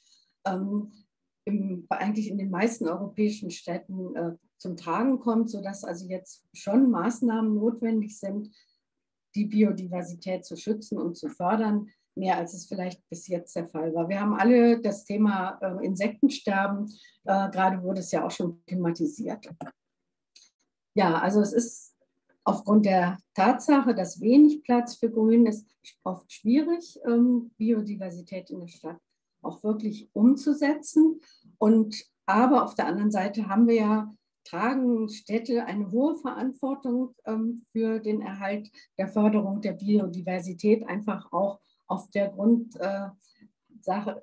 S5: eigentlich in den meisten europäischen Städten zum Tragen kommt, sodass also jetzt schon Maßnahmen notwendig sind, die Biodiversität zu schützen und zu fördern, mehr als es vielleicht bis jetzt der Fall war. Wir haben alle das Thema Insektensterben, gerade wurde es ja auch schon thematisiert. Ja, also es ist aufgrund der Tatsache, dass wenig Platz für Grün ist, oft schwierig, Biodiversität in der Stadt auch wirklich umzusetzen. Aber auf der anderen Seite tragen Städte eine hohe Verantwortung für den Erhalt der Förderung der Biodiversität, einfach auch auf der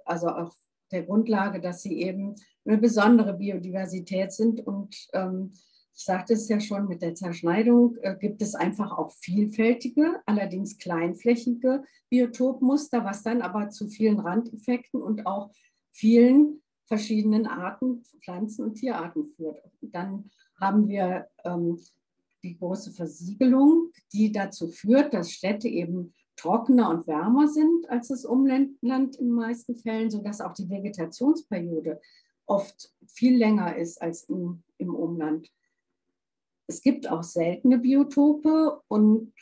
S5: auf der Grundlage, dass sie eben eine besondere Biodiversität sind. Und ich sagte es ja schon, mit der Zerschneidung gibt es einfach auch vielfältige, allerdings kleinflächige Biotopmuster, was dann aber zu vielen Randeffekten und auch vielen verschiedenen Arten, Pflanzen- und Tierarten führt. Dann haben wir die große Versiegelung, die dazu führt, dass Städte eben trockener und wärmer sind als das Umland in den meisten Fällen, sodass auch die Vegetationsperiode oft viel länger ist als im Umland. Es gibt auch seltene Biotope und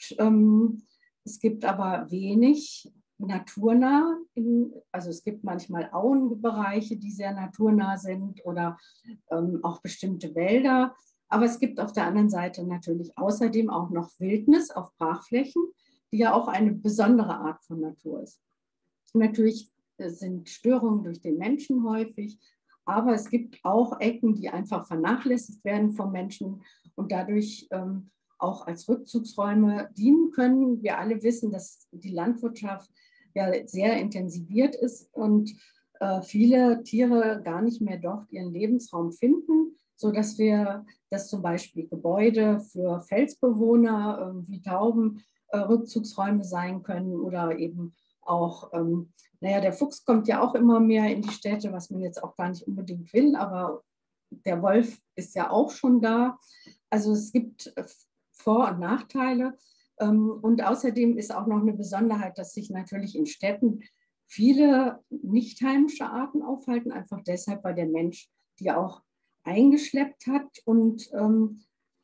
S5: es gibt aber wenig naturnah. Also es gibt manchmal Auenbereiche, die sehr naturnah sind, oder auch bestimmte Wälder. Aber es gibt auf der anderen Seite natürlich außerdem auch noch Wildnis auf Brachflächen, die ja auch eine besondere Art von Natur ist. Natürlich sind Störungen durch den Menschen häufig, aber es gibt auch Ecken, die einfach vernachlässigt werden vom Menschen und dadurch auch als Rückzugsräume dienen können. Wir alle wissen, dass die Landwirtschaft ja sehr intensiviert ist und viele Tiere gar nicht mehr dort ihren Lebensraum finden, sodass dass zum Beispiel Gebäude für Felsbewohner wie Tauben Rückzugsräume sein können oder eben auch, naja, der Fuchs kommt ja auch immer mehr in die Städte, was man jetzt auch gar nicht unbedingt will, aber der Wolf ist ja auch schon da. Also es gibt Vor- und Nachteile. Und außerdem ist auch noch eine Besonderheit, dass sich natürlich in Städten viele nicht heimische Arten aufhalten, einfach deshalb, weil der Mensch die auch eingeschleppt hat und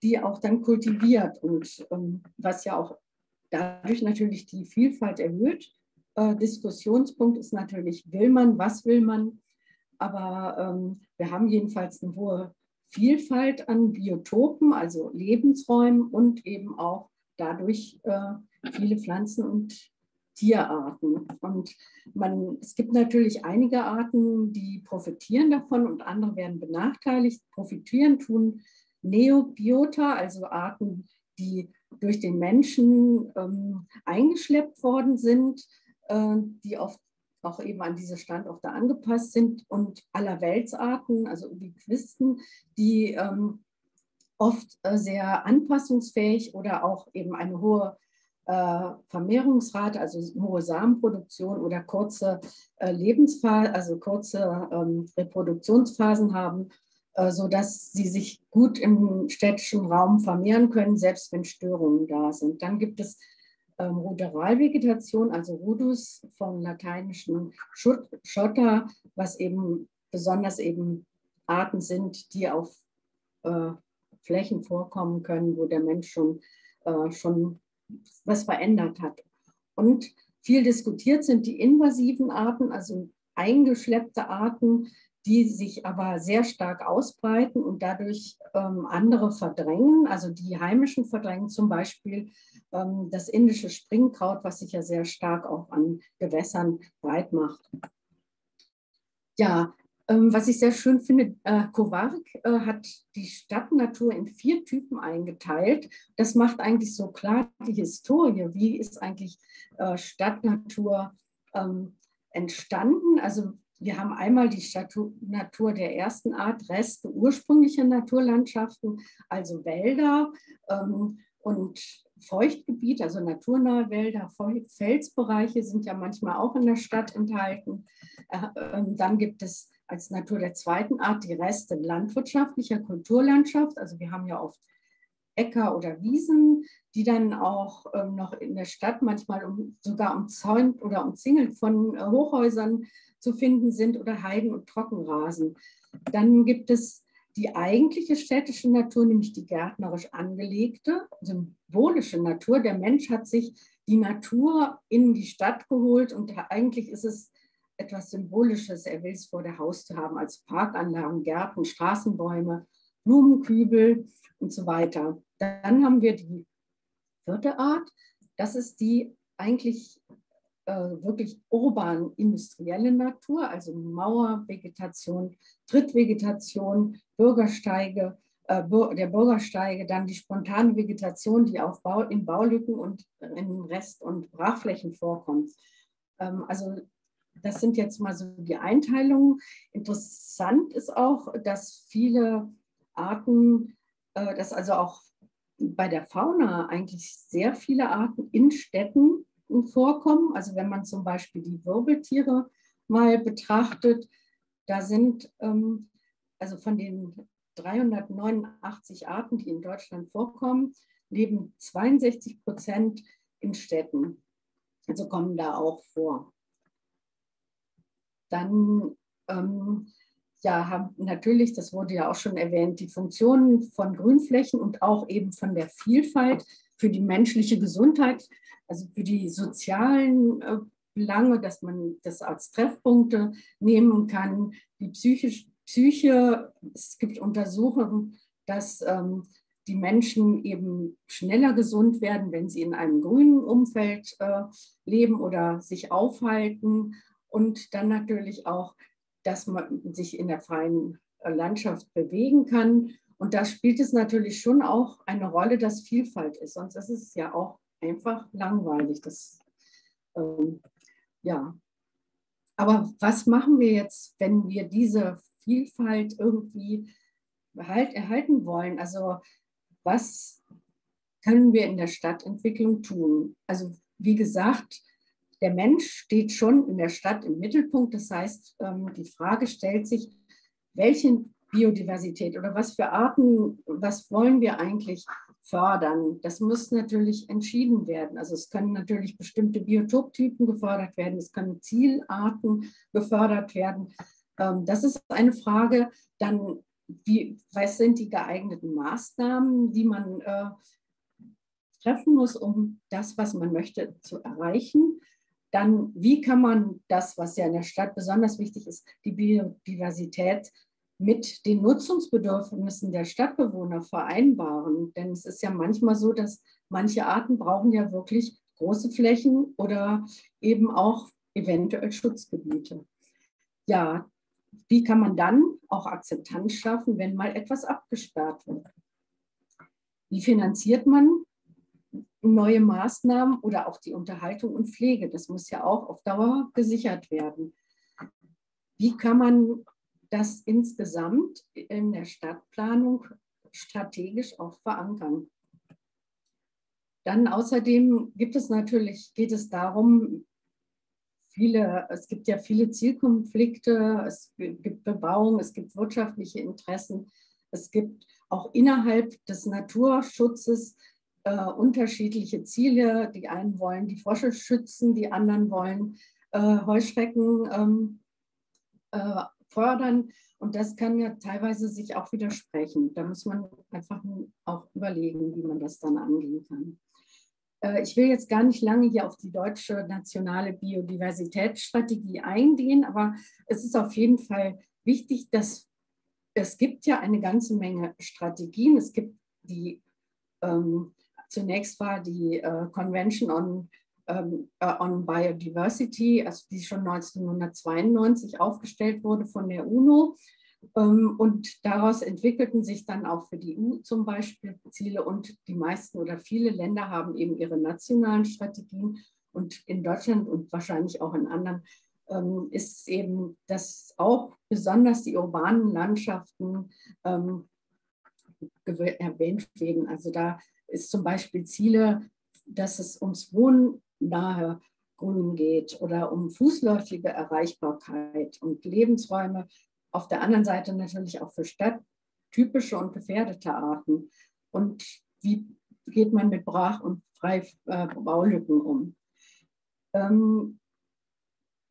S5: die auch dann kultiviert. Und was ja auch dadurch natürlich die Vielfalt erhöht. Diskussionspunkt ist natürlich, will man, was will man? Aber wir haben jedenfalls eine hohe Vielfalt an Biotopen, also Lebensräumen und eben auch dadurch viele Pflanzen- und Tierarten. Und es gibt natürlich einige Arten, die profitieren davon und andere werden benachteiligt. Profitieren tun Neobiota, also Arten, die durch den Menschen eingeschleppt worden sind, die oft auch eben an diese Standorte angepasst sind, und Allerweltsarten, also Ubiquisten, die oft sehr anpassungsfähig oder auch eben eine hohe Vermehrungsrate, also hohe Samenproduktion oder kurze Lebensphasen, also kurze Reproduktionsphasen haben, sodass sie sich gut im städtischen Raum vermehren können, selbst wenn Störungen da sind. Dann gibt es Ruderalvegetation, also Rudus vom lateinischen Schotter, was eben besonders eben Arten sind, die auf Flächen vorkommen können, wo der Mensch schon was verändert hat. Und viel diskutiert sind die invasiven Arten, also eingeschleppte Arten, die sich aber sehr stark ausbreiten und dadurch andere verdrängen, also die heimischen verdrängen, zum Beispiel das indische Springkraut, was sich ja sehr stark auch an Gewässern breit macht. Ja, was ich sehr schön finde, Kowarek hat die Stadtnatur in 4 Typen eingeteilt. Das macht eigentlich so klar die Historie, wie ist eigentlich Stadtnatur entstanden. Also wir haben einmal die Stadtnatur der ersten Art, Reste ursprünglicher Naturlandschaften, also Wälder und Feuchtgebiet, also naturnahe Wälder, Felsbereiche sind ja manchmal auch in der Stadt enthalten. Dann gibt es als Natur der zweiten Art die Reste landwirtschaftlicher Kulturlandschaft. Also wir haben ja oft Äcker oder Wiesen, die dann auch noch in der Stadt manchmal sogar umzäunt oder umzingelt von Hochhäusern zu finden sind oder Heiden und Trockenrasen. Dann gibt es die eigentliche städtische Natur, nämlich die gärtnerisch angelegte, symbolische Natur. Der Mensch hat sich die Natur in die Stadt geholt und eigentlich ist es etwas Symbolisches. Er will es vor der Haustür haben, als Parkanlagen, Gärten, Straßenbäume, Blumenkübel und so weiter. Dann haben wir die 4. Art. Das ist die eigentlich wirklich urban-industrielle Natur, also Mauervegetation, Trittvegetation, Bürgersteige, der Bürgersteige, dann die spontane Vegetation, die in Baulücken und in Rest- und Brachflächen vorkommt. Also das sind jetzt mal so die Einteilungen. Interessant ist auch, dass viele Arten, dass also auch bei der Fauna eigentlich sehr viele Arten in Städten vorkommen. Also wenn man zum Beispiel die Wirbeltiere mal betrachtet, da sind also von den 389 Arten, die in Deutschland vorkommen, leben 62% in Städten. Also kommen da auch vor. Dann ja, haben natürlich, das wurde ja auch schon erwähnt, die Funktionen von Grünflächen und auch eben von der Vielfalt für die menschliche Gesundheit, also für die sozialen Belange, dass man das als Treffpunkte nehmen kann. Die Psyche, es gibt Untersuchungen, dass die Menschen eben schneller gesund werden, wenn sie in einem grünen Umfeld leben oder sich aufhalten. Und dann natürlich auch, dass man sich in der freien Landschaft bewegen kann. Und da spielt es natürlich schon auch eine Rolle, dass Vielfalt ist. Sonst ist es ja auch einfach langweilig. Ja. Aber was machen wir jetzt, wenn wir diese Vielfalt irgendwie erhalten wollen? Also was können wir in der Stadtentwicklung tun? Also wie gesagt, der Mensch steht schon in der Stadt im Mittelpunkt. Das heißt, die Frage stellt sich, welche Biodiversität oder was für Arten, was wollen wir eigentlich fördern? Das muss natürlich entschieden werden. Also es können natürlich bestimmte Biotoptypen gefördert werden, es können Zielarten gefördert werden. Das ist eine Frage. Dann, was sind die geeigneten Maßnahmen, die man treffen muss, um das, was man möchte, zu erreichen? Dann, wie kann man das, was ja in der Stadt besonders wichtig ist, die Biodiversität mit den Nutzungsbedürfnissen der Stadtbewohner vereinbaren? Denn es ist ja manchmal so, dass manche Arten brauchen ja wirklich große Flächen oder eben auch eventuell Schutzgebiete. Ja, wie kann man dann auch Akzeptanz schaffen, wenn mal etwas abgesperrt wird? Wie finanziert man neue Maßnahmen oder auch die Unterhaltung und Pflege? Das muss ja auch auf Dauer gesichert werden. Wie kann man das insgesamt in der Stadtplanung strategisch auch verankern? Dann außerdem geht es darum, es gibt ja viele Zielkonflikte, es gibt Bebauung, es gibt wirtschaftliche Interessen, es gibt auch innerhalb des Naturschutzes unterschiedliche Ziele. Die einen wollen die Frösche schützen, die anderen wollen Heuschrecken fördern. Und das kann ja teilweise sich auch widersprechen. Da muss man einfach auch überlegen, wie man das dann angehen kann. Ich will jetzt gar nicht lange hier auf die deutsche nationale Biodiversitätsstrategie eingehen, aber es ist auf jeden Fall wichtig, dass es gibt ja eine ganze Menge Strategien. Es gibt zunächst war die Convention on Biodiversity, also die schon 1992 aufgestellt wurde von der UNO. Und daraus entwickelten sich dann auch für die EU zum Beispiel Ziele, und die meisten oder viele Länder haben eben ihre nationalen Strategien. Und in Deutschland und wahrscheinlich auch in anderen ist es eben, dass auch besonders die urbanen Landschaften erwähnt werden. Also da ist zum Beispiel Ziele, dass es ums wohnnahe Grün geht oder um fußläufige Erreichbarkeit und Lebensräume. Auf der anderen Seite natürlich auch für stadttypische und gefährdete Arten. Und wie geht man mit Brach- und Baulücken um?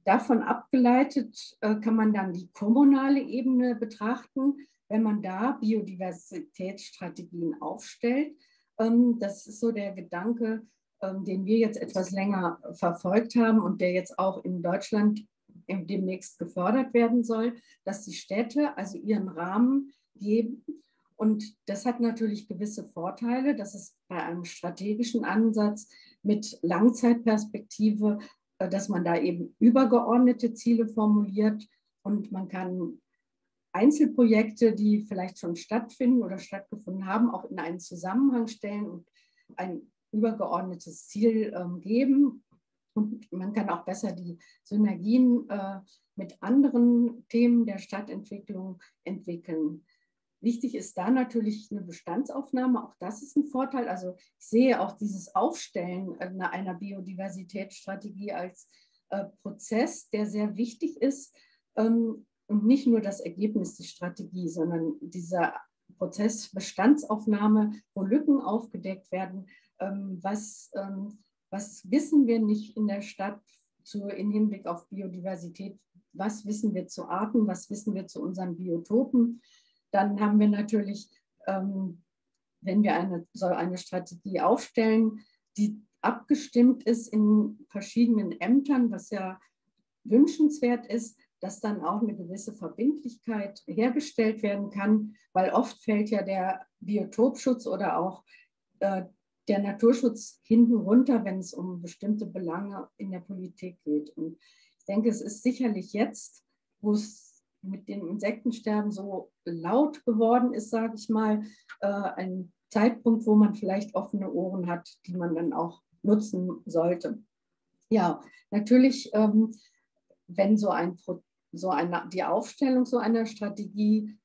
S5: Davon abgeleitet kann man dann die kommunale Ebene betrachten, wenn man da Biodiversitätsstrategien aufstellt. Das ist so der Gedanke, den wir jetzt etwas länger verfolgt haben und der jetzt auch in Deutschland demnächst gefördert werden soll, dass die Städte also ihren Rahmen geben. Und das hat natürlich gewisse Vorteile, dass es bei einem strategischen Ansatz mit Langzeitperspektive, dass man da eben übergeordnete Ziele formuliert und man kann Einzelprojekte, die vielleicht schon stattfinden oder stattgefunden haben, auch in einen Zusammenhang stellen und ein übergeordnetes Ziel geben. Und man kann auch besser die Synergien mit anderen Themen der Stadtentwicklung entwickeln. Wichtig ist da natürlich eine Bestandsaufnahme, auch das ist ein Vorteil. Also ich sehe auch dieses Aufstellen einer Biodiversitätsstrategie als Prozess, der sehr wichtig ist und nicht nur das Ergebnis der Strategie, sondern dieser Prozess Bestandsaufnahme, wo Lücken aufgedeckt werden, was wissen wir nicht in der Stadt im Hinblick auf Biodiversität, was wissen wir zu Arten, was wissen wir zu unseren Biotopen. Dann haben wir natürlich, wenn wir eine Strategie aufstellen, die abgestimmt ist in verschiedenen Ämtern, was ja wünschenswert ist, dass dann auch eine gewisse Verbindlichkeit hergestellt werden kann, weil oft fällt ja der Biotopschutz oder auch der Naturschutz hinten runter, wenn es um bestimmte Belange in der Politik geht. Und ich denke, es ist sicherlich jetzt, wo es mit dem Insektensterben so laut geworden ist, sage ich mal, ein Zeitpunkt, wo man vielleicht offene Ohren hat, die man dann auch nutzen sollte. Ja, natürlich wenn die Aufstellung so einer Strategie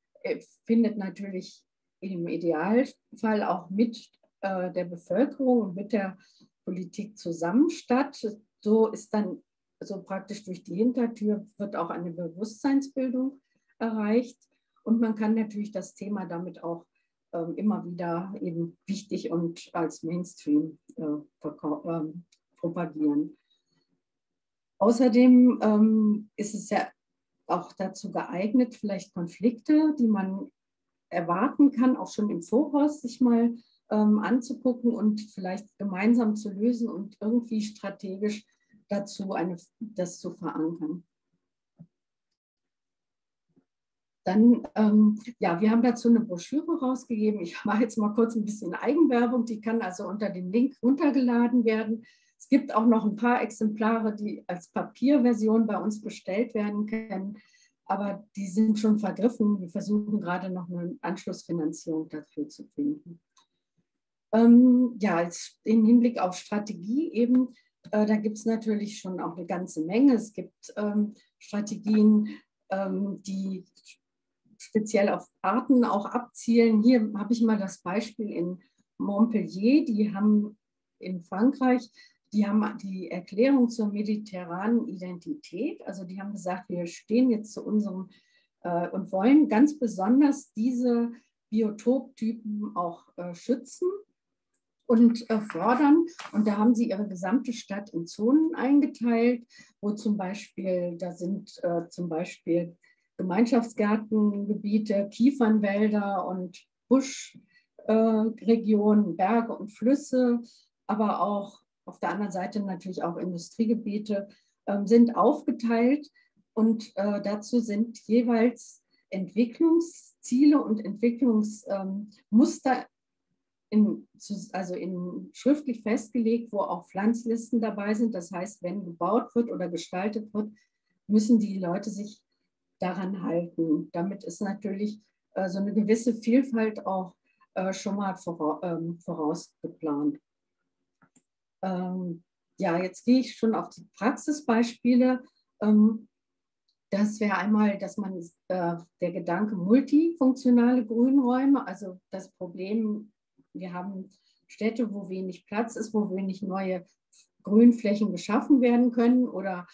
S5: findet natürlich im Idealfall auch mit der Bevölkerung und mit der Politik zusammen statt. So ist dann so praktisch durch die Hintertür wird auch eine Bewusstseinsbildung erreicht. Und man kann natürlich das Thema damit auch immer wieder eben wichtig und als Mainstream propagieren. Außerdem ist es ja auch dazu geeignet, vielleicht Konflikte, die man erwarten kann, auch schon im Voraus sich mal anzugucken und vielleicht gemeinsam zu lösen und irgendwie strategisch dazu das zu verankern. Dann, ja, wir haben dazu eine Broschüre rausgegeben. Ich mache jetzt mal kurz ein bisschen Eigenwerbung. Die kann also unter dem Link runtergeladen werden. Es gibt auch noch ein paar Exemplare, die als Papierversion bei uns bestellt werden können. Aber die sind schon vergriffen. Wir versuchen gerade noch eine Anschlussfinanzierung dafür zu finden. Ja, im Hinblick auf Strategie eben, da gibt es natürlich schon auch eine ganze Menge. Es gibt Strategien, die speziell auf Arten auch abzielen. Hier habe ich mal das Beispiel in Montpellier, die haben in Frankreich, die haben die Erklärung zur mediterranen Identität, also die haben gesagt, wir stehen jetzt zu unserem und wollen ganz besonders diese Biotoptypen auch schützen und fördern. Und da haben sie ihre gesamte Stadt in Zonen eingeteilt, wo zum Beispiel, da sind zum Beispiel Gemeinschaftsgärtengebiete, Kiefernwälder und Buschregionen, Berge und Flüsse, aber auch auf der anderen Seite natürlich auch Industriegebiete sind aufgeteilt und dazu sind jeweils Entwicklungsziele und Entwicklungsmuster schriftlich festgelegt, wo auch Pflanzlisten dabei sind. Das heißt, wenn gebaut wird oder gestaltet wird, müssen die Leute sich daran halten. Damit ist natürlich so eine gewisse Vielfalt auch schon mal vorausgeplant. Ja, jetzt gehe ich schon auf die Praxisbeispiele. Das wäre einmal, dass man der Gedanke multifunktionale Grünräume, also das Problem, wir haben Städte, wo wenig Platz ist, wo wenig neue Grünflächen geschaffen werden können oder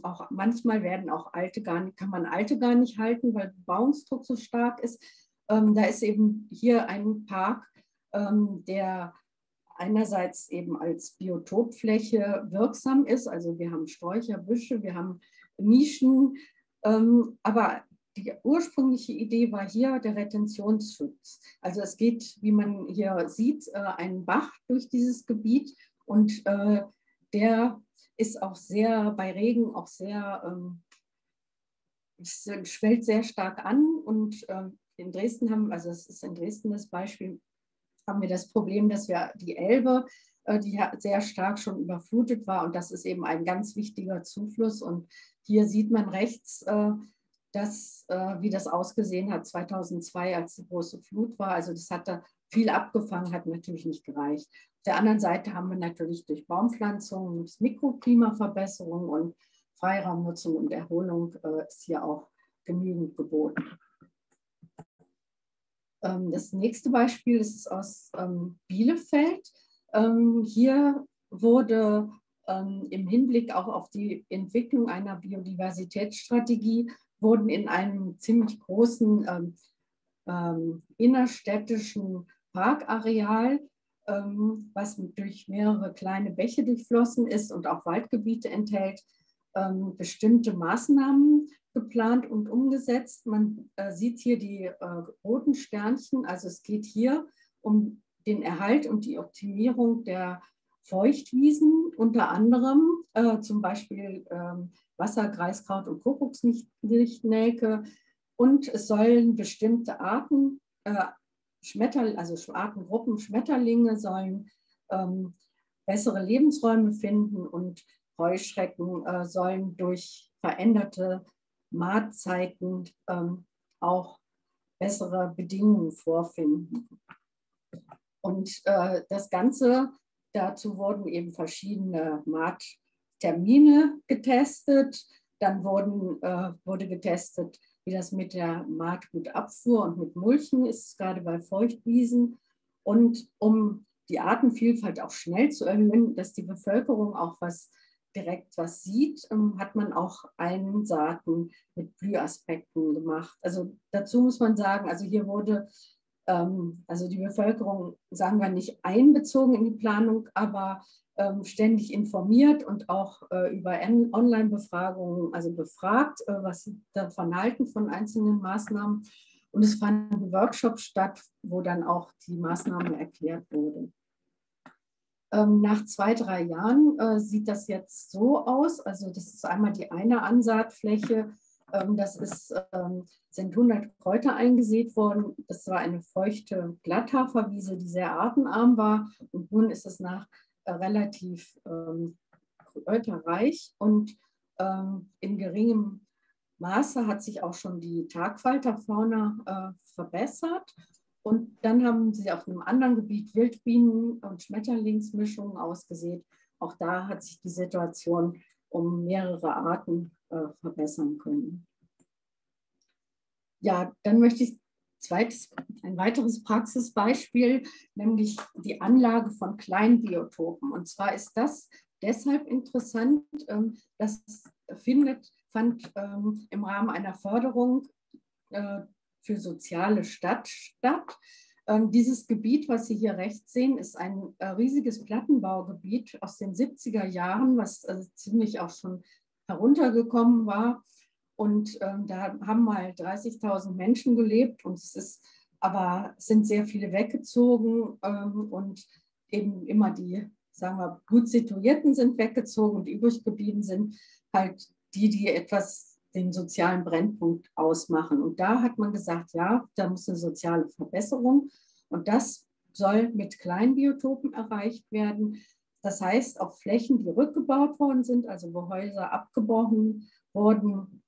S5: auch manchmal werden auch kann man alte gar nicht halten, weil der Bebauungsdruck so stark ist. Da ist eben hier ein Park, der einerseits eben als Biotopfläche wirksam ist. Also wir haben Sträucher, Büsche, wir haben Nischen, aber die ursprüngliche Idee war hier der Retentionsschutz. Also es geht, wie man hier sieht, ein Bach durch dieses Gebiet und der ist auch sehr, bei Regen auch sehr, es schwellt sehr stark an und in Dresden also es ist in Dresden das Beispiel, haben wir das Problem, dass wir die Elbe, die sehr stark schon überflutet war und das ist eben ein ganz wichtiger Zufluss und hier sieht man rechts, wie das ausgesehen hat 2002, als die große Flut war. Also das hat da viel abgefangen, hat natürlich nicht gereicht. Auf der anderen Seite haben wir natürlich durch Baumpflanzungen, Mikroklimaverbesserung und Freiraumnutzung und Erholung ist hier auch genügend geboten. Das nächste Beispiel ist aus Bielefeld. Hier wurde im Hinblick auch auf die Entwicklung einer Biodiversitätsstrategie wurden in einem ziemlich großen innerstädtischen Parkareal, was durch mehrere kleine Bäche durchflossen ist und auch Waldgebiete enthält, bestimmte Maßnahmen geplant und umgesetzt. Man sieht hier die roten Sternchen, also es geht hier um den Erhalt und die Optimierung der Feuchtwiesen, unter anderem zum Beispiel Wasser-, Greiskraut- und Kuckuckslichtnelke. Und es sollen bestimmte Arten, also Artengruppen, Schmetterlinge sollen bessere Lebensräume finden und Heuschrecken sollen durch veränderte Maatzeiten auch bessere Bedingungen vorfinden. Und das Ganze, dazu wurden eben verschiedene Maattermine getestet. Dann wurde getestet, wie das mit der Maatgutabfuhr und mit Mulchen ist, gerade bei Feuchtwiesen. Und um die Artenvielfalt auch schnell zu erhöhen, dass die Bevölkerung auch direkt was sieht, hat man auch Einsaaten mit Blühaspekten gemacht. Also dazu muss man sagen, also hier wurde also die Bevölkerung, sagen wir nicht einbezogen in die Planung, aber ständig informiert und auch über Online-Befragungen, also befragt, was sie davon halten von einzelnen Maßnahmen. Und es fanden Workshops statt, wo dann auch die Maßnahme erklärt wurde. Nach 2-3 Jahren sieht das jetzt so aus. Also das ist einmal die eine Ansaatfläche. Sind 100 Kräuter eingesät worden. Das war eine feuchte Glatthaferwiese, die sehr artenarm war. Und nun ist es relativ kräuterreich. Und in geringem Maße hat sich auch schon die Tagfalterfauna verbessert. Und dann haben sie auf einem anderen Gebiet Wildbienen- und Schmetterlingsmischungen ausgesät. Auch da hat sich die Situation um mehrere Arten verbessern können. Ja, dann möchte ich ein weiteres Praxisbeispiel, nämlich die Anlage von Kleinbiotopen. Und zwar ist das deshalb interessant, das fand im Rahmen einer Förderung für soziale Stadt statt. Dieses Gebiet, was Sie hier rechts sehen, ist ein riesiges Plattenbaugebiet aus den 70er Jahren, was ziemlich auch schon heruntergekommen war. Und da haben mal 30.000 Menschen gelebt und es sind sehr viele weggezogen und eben immer die, sagen wir, gut Situierten sind weggezogen und übrig geblieben sind halt die etwas den sozialen Brennpunkt ausmachen. Und da hat man gesagt, ja, da muss eine soziale Verbesserung und das soll mit Kleinbiotopen erreicht werden. Das heißt, auf Flächen, die rückgebaut worden sind, also wo Häuser abgebrochen wurden,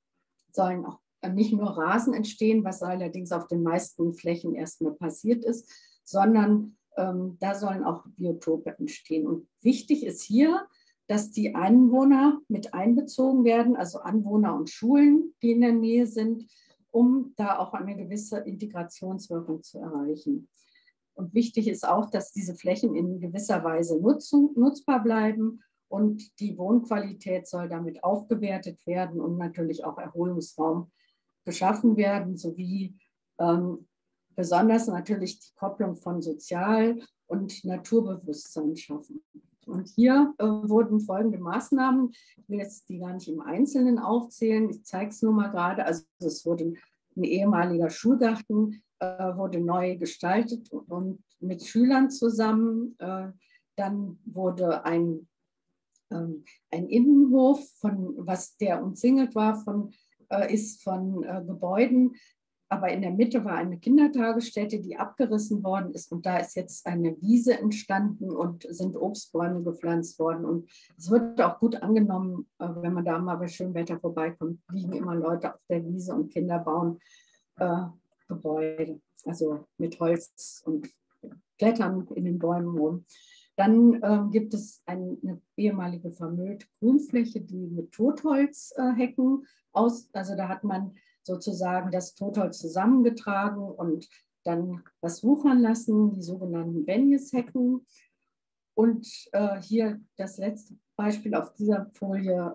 S5: sollen auch nicht nur Rasen entstehen, was allerdings auf den meisten Flächen erstmal passiert ist, sondern da sollen auch Biotope entstehen. Und wichtig ist hier, dass die Einwohner mit einbezogen werden, also Anwohner und Schulen, die in der Nähe sind, um da auch eine gewisse Integrationswirkung zu erreichen. Und wichtig ist auch, dass diese Flächen in gewisser Weise nutzbar bleiben und die Wohnqualität soll damit aufgewertet werden und natürlich auch Erholungsraum geschaffen werden, sowie besonders natürlich die Kopplung von Sozial- und Naturbewusstsein schaffen. Und hier wurden folgende Maßnahmen, ich will jetzt die gar nicht im Einzelnen aufzählen, ich zeige es nur mal gerade, also es wurde ein ehemaliger Schulgarten, wurde neu gestaltet und mit Schülern zusammen. Dann wurde ein Innenhof, der umzingelt war von Gebäuden, aber in der Mitte war eine Kindertagesstätte, die abgerissen worden ist und da ist jetzt eine Wiese entstanden und sind Obstbäume gepflanzt worden und es wird auch gut angenommen, wenn man da mal bei schönem Wetter vorbeikommt, liegen immer Leute auf der Wiese und Kinder bauen Gebäude, also mit Holz und Klettern in den Bäumen rum. Dann gibt es eine ehemalige vermüllte Grünfläche, die mit Totholzhecken also da hat man sozusagen das Totholz zusammengetragen und dann das wuchern lassen, die sogenannten Benjeshecken. Und hier das letzte Beispiel auf dieser Folie,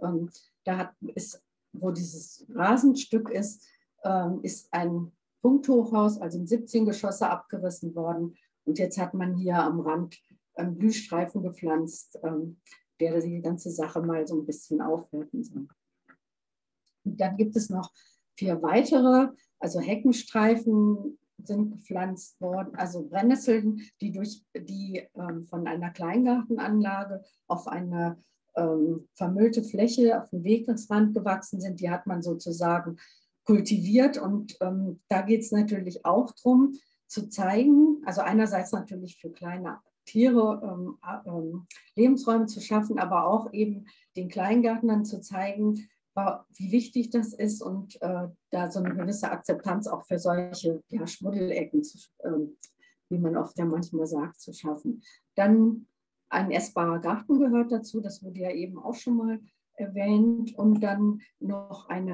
S5: wo dieses Rasenstück ist ein Punkthochhaus, also in 17 Geschosse abgerissen worden. Und jetzt hat man hier am Rand einen Blühstreifen gepflanzt, der die ganze Sache mal so ein bisschen aufwerten soll. Und dann gibt es noch 4 weitere, also Heckenstreifen sind gepflanzt worden, also Brennnesseln, die von einer Kleingartenanlage auf eine vermüllte Fläche auf dem Wegesrand gewachsen sind, die hat man sozusagen kultiviert und da geht es natürlich auch darum zu zeigen, also einerseits natürlich für kleine Tiere Lebensräume zu schaffen, aber auch eben den Kleingärtnern zu zeigen, wie wichtig das ist und da so eine gewisse Akzeptanz auch für solche Schmuddelecken, wie man oft ja manchmal sagt, zu schaffen. Dann ein essbarer Garten gehört dazu, das wurde ja eben auch schon mal erwähnt und dann noch ein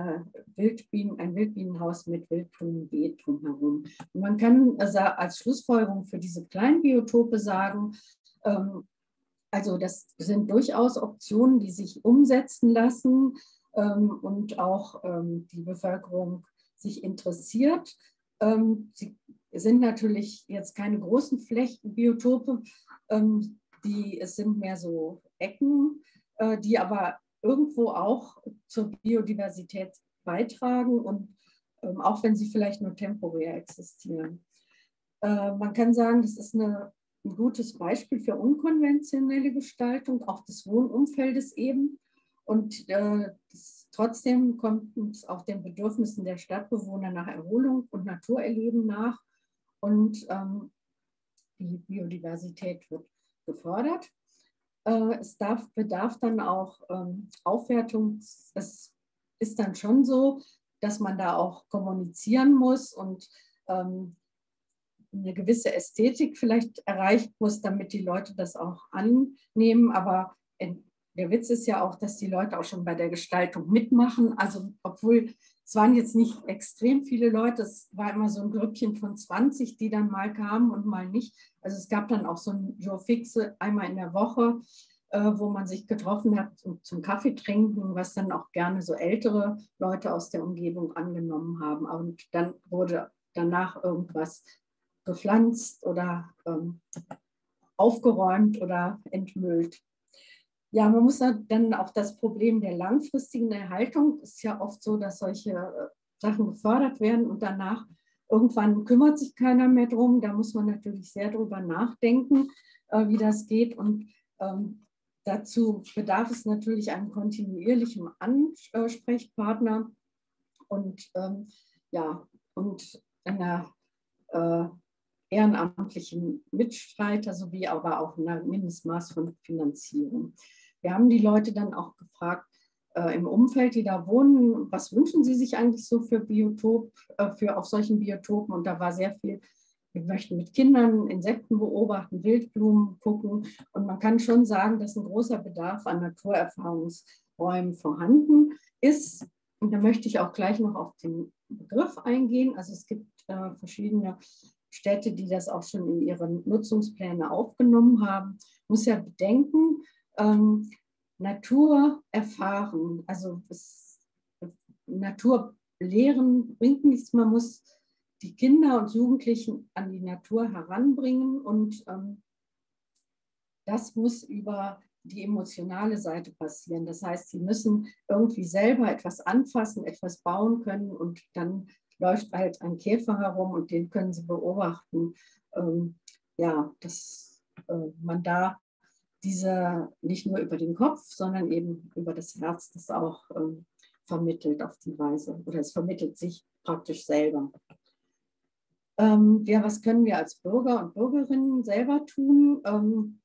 S5: Wildbienenhaus mit Wildblumenbeet drumherum. Und man kann also als Schlussfolgerung für diese kleinen Biotope sagen, also das sind durchaus Optionen, die sich umsetzen lassen und auch die Bevölkerung sich interessiert. Sie sind natürlich jetzt keine großen Flächenbiotope, es sind mehr so Ecken, die aber irgendwo auch zur Biodiversität beitragen und auch wenn sie vielleicht nur temporär existieren. Man kann sagen, das ist ein gutes Beispiel für unkonventionelle Gestaltung, auch des Wohnumfeldes eben. Und trotzdem kommt es auch den Bedürfnissen der Stadtbewohner nach Erholung und Naturerleben nach. Und die Biodiversität wird gefördert. Es bedarf dann auch Aufwertung. Es ist dann schon so, dass man da auch kommunizieren muss und eine gewisse Ästhetik vielleicht erreicht muss, damit die Leute das auch annehmen. Aber der Witz ist ja auch, dass die Leute auch schon bei der Gestaltung mitmachen. Also obwohl es waren jetzt nicht extrem viele Leute, es war immer so ein Grüppchen von 20, die dann mal kamen und mal nicht. Also es gab dann auch so ein Jour fixe einmal in der Woche, wo man sich getroffen hat zum Kaffee trinken, was dann auch gerne so ältere Leute aus der Umgebung angenommen haben. Und dann wurde danach irgendwas gepflanzt oder aufgeräumt oder entmüllt. Ja, man muss dann auch das Problem der langfristigen Erhaltung, ist ja oft so, dass solche Sachen gefördert werden und danach irgendwann kümmert sich keiner mehr drum. Da muss man natürlich sehr drüber nachdenken, wie das geht. Und dazu bedarf es natürlich einem kontinuierlichen Ansprechpartner und ja, und einer ehrenamtlichen Mitstreiter sowie aber auch ein Mindestmaß von Finanzierung. Wir haben die Leute dann auch gefragt, im Umfeld, die da wohnen, was wünschen sie sich eigentlich so für auf solchen Biotopen? Und da war sehr viel, wir möchten mit Kindern Insekten beobachten, Wildblumen gucken. Und man kann schon sagen, dass ein großer Bedarf an Naturerfahrungsräumen vorhanden ist. Und da möchte ich auch gleich noch auf den Begriff eingehen. Also es gibt verschiedene Städte, die das auch schon in ihren Nutzungspläne aufgenommen haben. Ich muss ja bedenken, Natur erfahren, also Natur lehren bringt nichts. Man muss die Kinder und Jugendlichen an die Natur heranbringen und das muss über die emotionale Seite passieren. Das heißt, sie müssen irgendwie selber etwas anfassen, etwas bauen können und dann läuft halt ein Käfer herum und den können sie beobachten. Ja, dass man da diese nicht nur über den Kopf, sondern eben über das Herz das auch vermittelt auf die Weise oder es vermittelt sich praktisch selber. Ja, was können wir als Bürger und Bürgerinnen selber tun?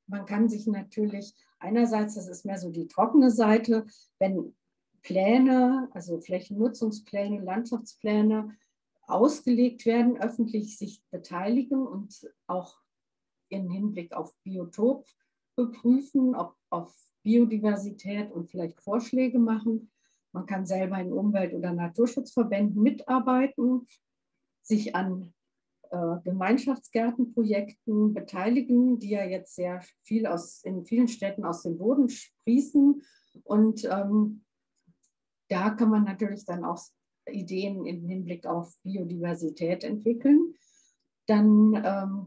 S5: Man kann sich natürlich einerseits, das ist mehr so die trockene Seite, wenn Pläne, also Flächennutzungspläne, Landschaftspläne ausgelegt werden, öffentlich sich beteiligen und auch im Hinblick auf Biotop beprüfen, auf Biodiversität und vielleicht Vorschläge machen. Man kann selber in Umwelt- oder Naturschutzverbänden mitarbeiten, sich an Gemeinschaftsgärtenprojekten beteiligen, die ja jetzt sehr viel in vielen Städten aus dem Boden sprießen. Und da kann man natürlich dann auch Ideen im Hinblick auf Biodiversität entwickeln. Dann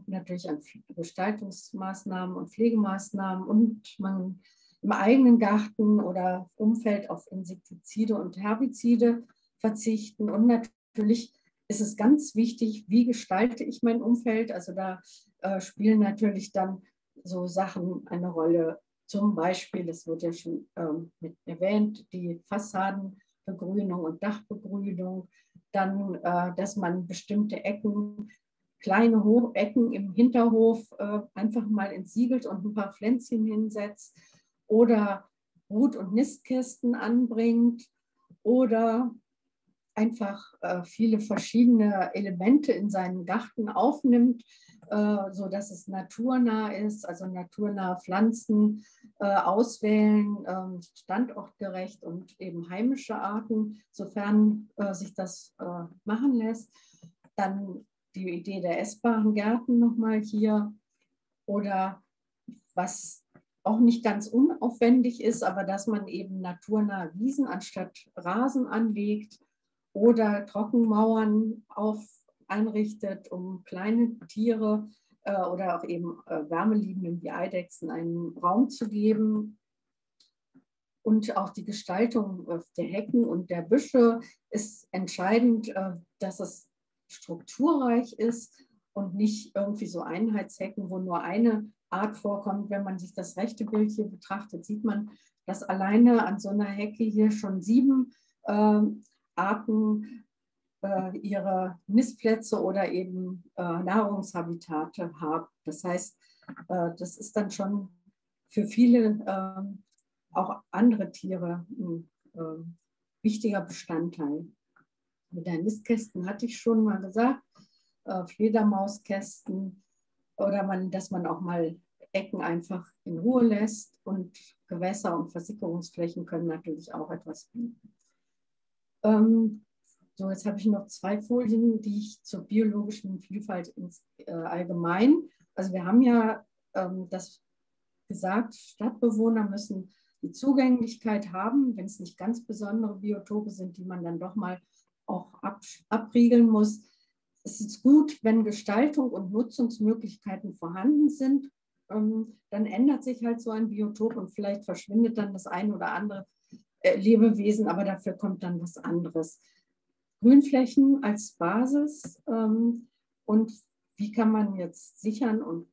S5: natürlich an Gestaltungsmaßnahmen und Pflegemaßnahmen und man im eigenen Garten oder Umfeld auf Insektizide und Herbizide verzichten. Und natürlich ist es ganz wichtig, wie gestalte ich mein Umfeld. Also da spielen natürlich dann so Sachen eine Rolle. Zum Beispiel, das wird ja schon mit erwähnt, die Fassadenbegrünung und Dachbegrünung. Dann, dass man bestimmte Ecken, kleine Ecken im Hinterhof einfach mal entsiegelt und ein paar Pflänzchen hinsetzt oder Brut- und Nistkästen anbringt oder einfach viele verschiedene Elemente in seinen Garten aufnimmt, sodass es naturnah ist, also naturnahe Pflanzen auswählen, standortgerecht und eben heimische Arten, sofern sich das machen lässt. Dann die Idee der essbaren Gärten nochmal hier oder was auch nicht ganz unaufwendig ist, aber dass man eben naturnahe Wiesen anstatt Rasen anlegt oder Trockenmauern einrichtet, um kleine Tiere oder auch eben Wärmeliebenden wie Eidechsen einen Raum zu geben. Und auch die Gestaltung der Hecken und der Büsche ist entscheidend, dass es strukturreich ist und nicht irgendwie so Einheitshecken, wo nur eine Art vorkommt. Wenn man sich das rechte Bild hier betrachtet, sieht man, dass alleine an so einer Hecke hier schon 7 Arten ihre Nistplätze oder eben Nahrungshabitate haben. Das heißt, das ist dann schon für viele auch andere Tiere ein wichtiger Bestandteil. Mit den Nistkästen hatte ich schon mal gesagt, Fledermauskästen oder dass man auch mal Ecken einfach in Ruhe lässt und Gewässer und Versickerungsflächen können natürlich auch etwas bieten. So, jetzt habe ich noch 2 Folien, die ich zur biologischen Vielfalt allgemein. Also wir haben ja das gesagt, Stadtbewohner müssen die Zugänglichkeit haben, wenn es nicht ganz besondere Biotope sind, die man dann doch mal auch abriegeln muss. Es ist gut, wenn Gestaltung und Nutzungsmöglichkeiten vorhanden sind. Dann ändert sich halt so ein Biotop und vielleicht verschwindet dann das ein oder andere Lebewesen, aber dafür kommt dann was anderes. Grünflächen als Basis und wie kann man jetzt sichern und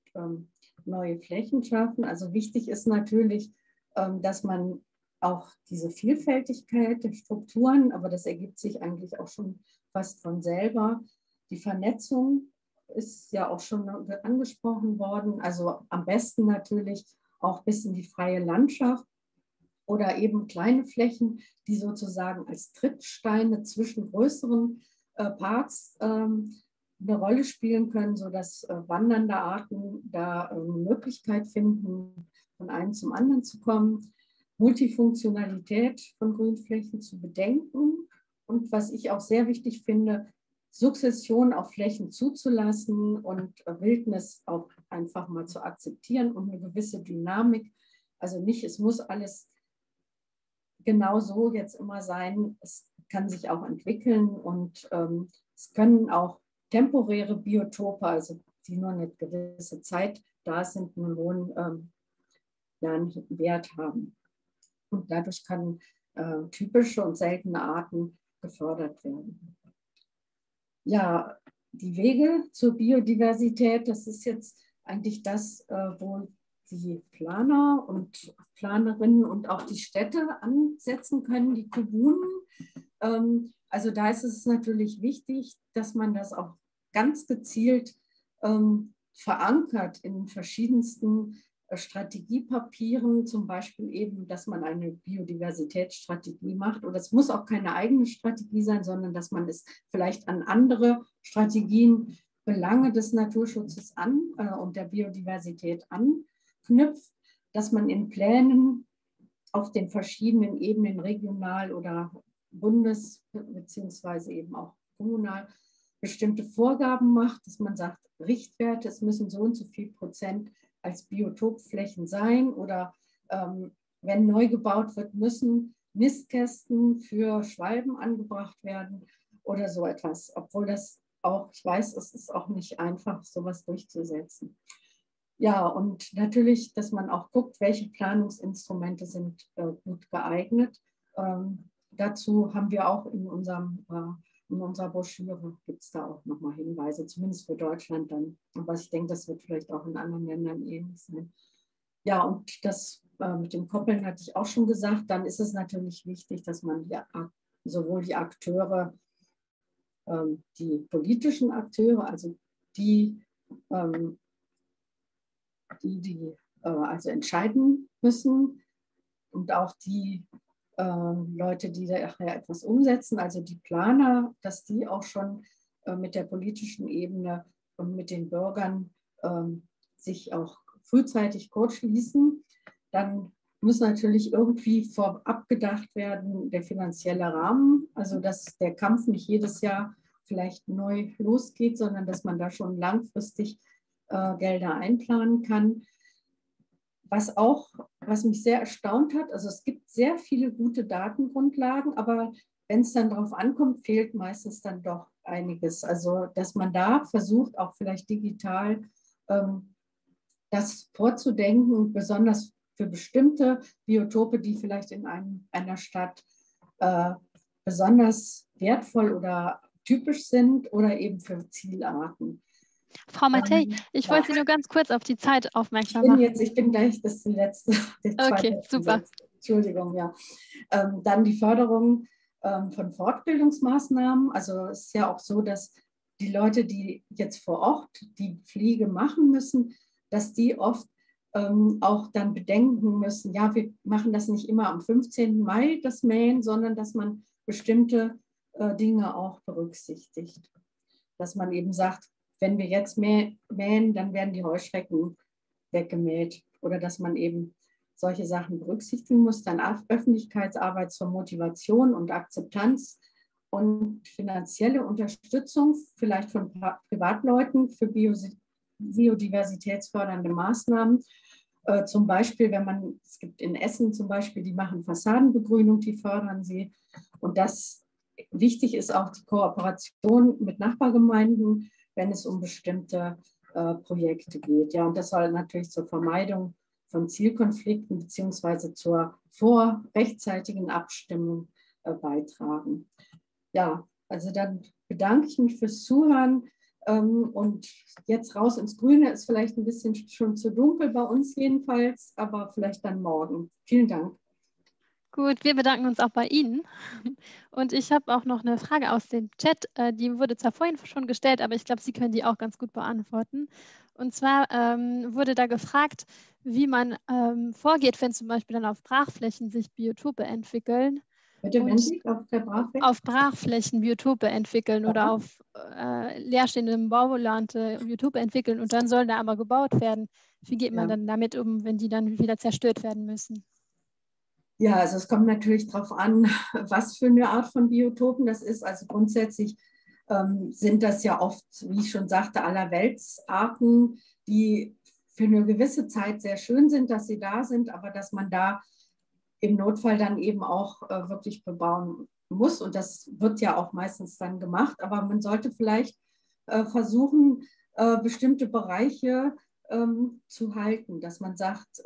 S5: neue Flächen schaffen? Also wichtig ist natürlich, dass man auch diese Vielfältigkeit der Strukturen, aber das ergibt sich eigentlich auch schon fast von selber. Die Vernetzung ist ja auch schon angesprochen worden, also am besten natürlich auch bis in die freie Landschaft oder eben kleine Flächen, die sozusagen als Trittsteine zwischen größeren Parks eine Rolle spielen können, sodass wandernde Arten da eine Möglichkeit finden, von einem zum anderen zu kommen. Multifunktionalität von Grünflächen zu bedenken und was ich auch sehr wichtig finde, Sukzession auf Flächen zuzulassen und Wildnis auch einfach mal zu akzeptieren und eine gewisse Dynamik. Also nicht, es muss alles genau so jetzt immer sein, es kann sich auch entwickeln und es können auch temporäre Biotope, also die nur eine gewisse Zeit da sind, einen hohen Wert haben. Und dadurch kann typische und seltene Arten gefördert werden. Ja, die Wege zur Biodiversität, das ist jetzt eigentlich das, wo die Planer und Planerinnen und auch die Städte ansetzen können, die Kommunen. Also da ist es natürlich wichtig, dass man das auch ganz gezielt verankert in verschiedensten Strategiepapieren, zum Beispiel eben, dass man eine Biodiversitätsstrategie macht. Oder es muss auch keine eigene Strategie sein, sondern dass man es vielleicht an andere Strategien, Belange des Naturschutzes und der Biodiversität anknüpft, dass man in Plänen auf den verschiedenen Ebenen, regional oder bundes- beziehungsweise eben auch kommunal, bestimmte Vorgaben macht, dass man sagt, Richtwerte, es müssen so und so viel Prozent als Biotopflächen sein oder wenn neu gebaut wird, müssen Nistkästen für Schwalben angebracht werden oder so etwas. Obwohl das auch, ich weiß, es ist auch nicht einfach, sowas durchzusetzen. Ja, und natürlich, dass man auch guckt, welche Planungsinstrumente sind gut geeignet. Dazu haben wir auch in unserer Broschüre, gibt es da auch nochmal Hinweise, zumindest für Deutschland dann. Aber ich denke, das wird vielleicht auch in anderen Ländern ähnlich sein. Ja, und das mit dem Koppeln hatte ich auch schon gesagt. Dann ist es natürlich wichtig, dass man sowohl die Akteure, die politischen Akteure, also die also entscheiden müssen und auch die Leute, die da etwas umsetzen, also die Planer, dass die auch schon mit der politischen Ebene und mit den Bürgern sich auch frühzeitig kurzschließen. Dann muss natürlich irgendwie vorab gedacht werden, der finanzielle Rahmen, also dass der Kampf nicht jedes Jahr vielleicht neu losgeht, sondern dass man da schon langfristig Gelder einplanen kann. Was mich sehr erstaunt hat, also es gibt sehr viele gute Datengrundlagen, aber wenn es dann darauf ankommt, fehlt meistens dann doch einiges. Also dass man da versucht, auch vielleicht digital das vorzudenken, besonders für bestimmte Biotope, die vielleicht in einer Stadt besonders wertvoll oder typisch sind oder eben für Zielarten.
S3: Frau Mattei, ich wollte Sie nur ganz kurz auf die Zeit aufmerksam machen.
S5: Ich bin gleich, das ist die letzte.
S3: Okay, super.
S5: Entschuldigung, ja. Dann die Förderung von Fortbildungsmaßnahmen. Also es ist ja auch so, dass die Leute, die jetzt vor Ort die Pflege machen müssen, dass die oft auch dann bedenken müssen, ja, wir machen das nicht immer am 15. Mai, das Mähen, sondern dass man bestimmte Dinge auch berücksichtigt. Dass man eben sagt, wenn wir jetzt mähen, dann werden die Heuschrecken weggemäht. Oder dass man eben solche Sachen berücksichtigen muss. Dann Öffentlichkeitsarbeit zur Motivation und Akzeptanz und finanzielle Unterstützung vielleicht von Privatleuten für biodiversitätsfördernde Maßnahmen. Zum Beispiel, es gibt in Essen zum Beispiel, die machen Fassadenbegrünung, die fördern sie. Und wichtig ist auch die Kooperation mit Nachbargemeinden, wenn es um bestimmte Projekte geht. Ja, und das soll natürlich zur Vermeidung von Zielkonflikten beziehungsweise zur vorrechtzeitigen Abstimmung beitragen. Ja, also dann bedanke ich mich fürs Zuhören und jetzt raus ins Grüne ist vielleicht ein bisschen schon zu dunkel bei uns jedenfalls, aber vielleicht dann morgen. Vielen Dank.
S3: Gut, wir bedanken uns auch bei Ihnen. Und ich habe auch noch eine Frage aus dem Chat, die wurde zwar vorhin schon gestellt, aber ich glaube, Sie können die auch ganz gut beantworten. Und zwar wurde da gefragt, wie man vorgeht, wenn zum Beispiel dann auf Brachflächen sich Biotope entwickeln.
S5: Bitte, wenn Sie
S3: auf Brachflächen Biotope entwickeln oder auf leerstehendem Bauland Biotope entwickeln und dann sollen da aber gebaut werden. Wie geht man dann damit um, wenn die dann wieder zerstört werden müssen?
S5: Ja, also es kommt natürlich darauf an, was für eine Art von Biotopen das ist. Also grundsätzlich sind das ja oft, wie ich schon sagte, allerweltsarten, die für eine gewisse Zeit sehr schön sind, dass sie da sind, aber dass man da im Notfall dann eben auch wirklich bebauen muss. Und das wird ja auch meistens dann gemacht. Aber man sollte vielleicht versuchen, bestimmte Bereiche zu halten, dass man sagt,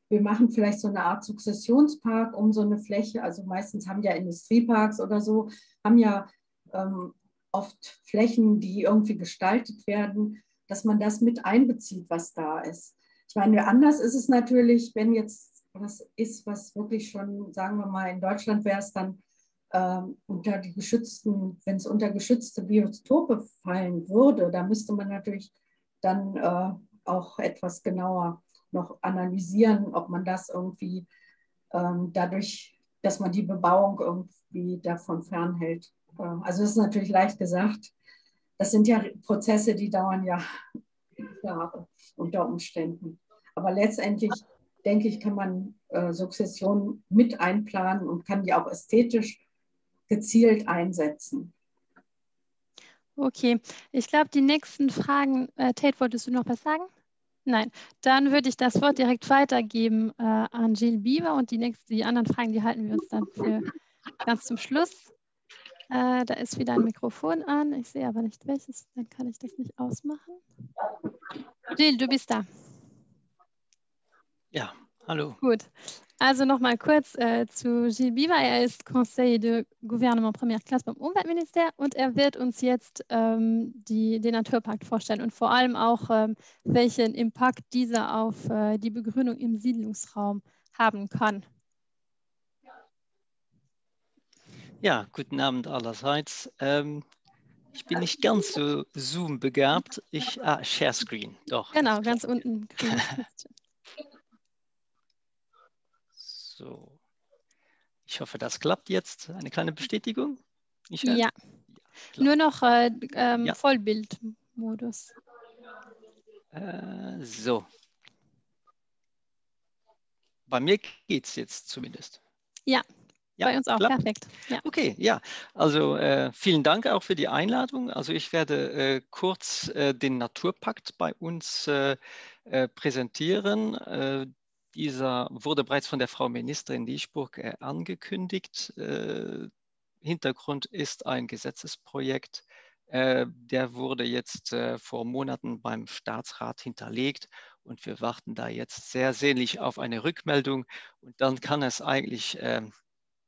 S5: wir machen vielleicht so eine Art Sukzessionspark um so eine Fläche. Also meistens haben ja Industrieparks oder so, haben ja oft Flächen, die irgendwie gestaltet werden, dass man das mit einbezieht, was da ist. Ich meine, anders ist es natürlich, wenn jetzt was ist, was wirklich schon, sagen wir mal, in Deutschland wäre es dann unter die geschützten, wenn es unter geschützte Biotope fallen würde, da müsste man natürlich dann auch etwas genauer noch analysieren, ob man das irgendwie dadurch, dass man die Bebauung irgendwie davon fernhält. Also das ist natürlich leicht gesagt. Das sind ja Prozesse, die dauern ja Jahre unter Umständen. Aber letztendlich, denke ich, kann man Sukzession mit einplanen und kann die auch ästhetisch gezielt einsetzen.
S3: Okay, ich glaube, die nächsten Fragen, Tate, wolltest du noch was sagen? Nein, dann würde ich das Wort direkt weitergeben an Gilles Bieber und die anderen Fragen, die halten wir uns dann für ganz zum Schluss. Da ist wieder ein Mikrofon an, ich sehe aber nicht welches, dann kann ich das nicht ausmachen. Gilles, du bist da.
S6: Ja, hallo.
S3: Gut, also nochmal kurz zu Gilles Bieber. Er ist Conseiller de Gouvernement Première Classe beim Umweltministerium und er wird uns jetzt den Naturpakt vorstellen und vor allem auch, welchen Impact dieser auf die Begrünung im Siedlungsraum haben kann.
S6: Ja, guten Abend allerseits. Ich bin nicht ganz so Zoom-begabt. Share Screen, doch.
S3: Genau, ganz unten.
S6: So. Ich hoffe, das klappt jetzt. Eine kleine Bestätigung, Michael?
S3: Ja,
S6: ja
S3: nur noch
S6: ja.
S3: Vollbildmodus.
S6: So. Bei mir geht es jetzt zumindest.
S3: Ja,
S6: ja,
S3: bei uns auch,
S6: klappt.
S3: perfekt. Ja.
S6: Okay, ja, also vielen Dank auch für die Einladung. Also ich werde kurz den Naturpakt bei uns präsentieren. Dieser wurde bereits von der Frau Ministerin Liesburg angekündigt. Hintergrund ist ein Gesetzesprojekt, der wurde jetzt vor Monaten beim Staatsrat hinterlegt und wir warten da jetzt sehr sehnlich auf eine Rückmeldung und dann kann es eigentlich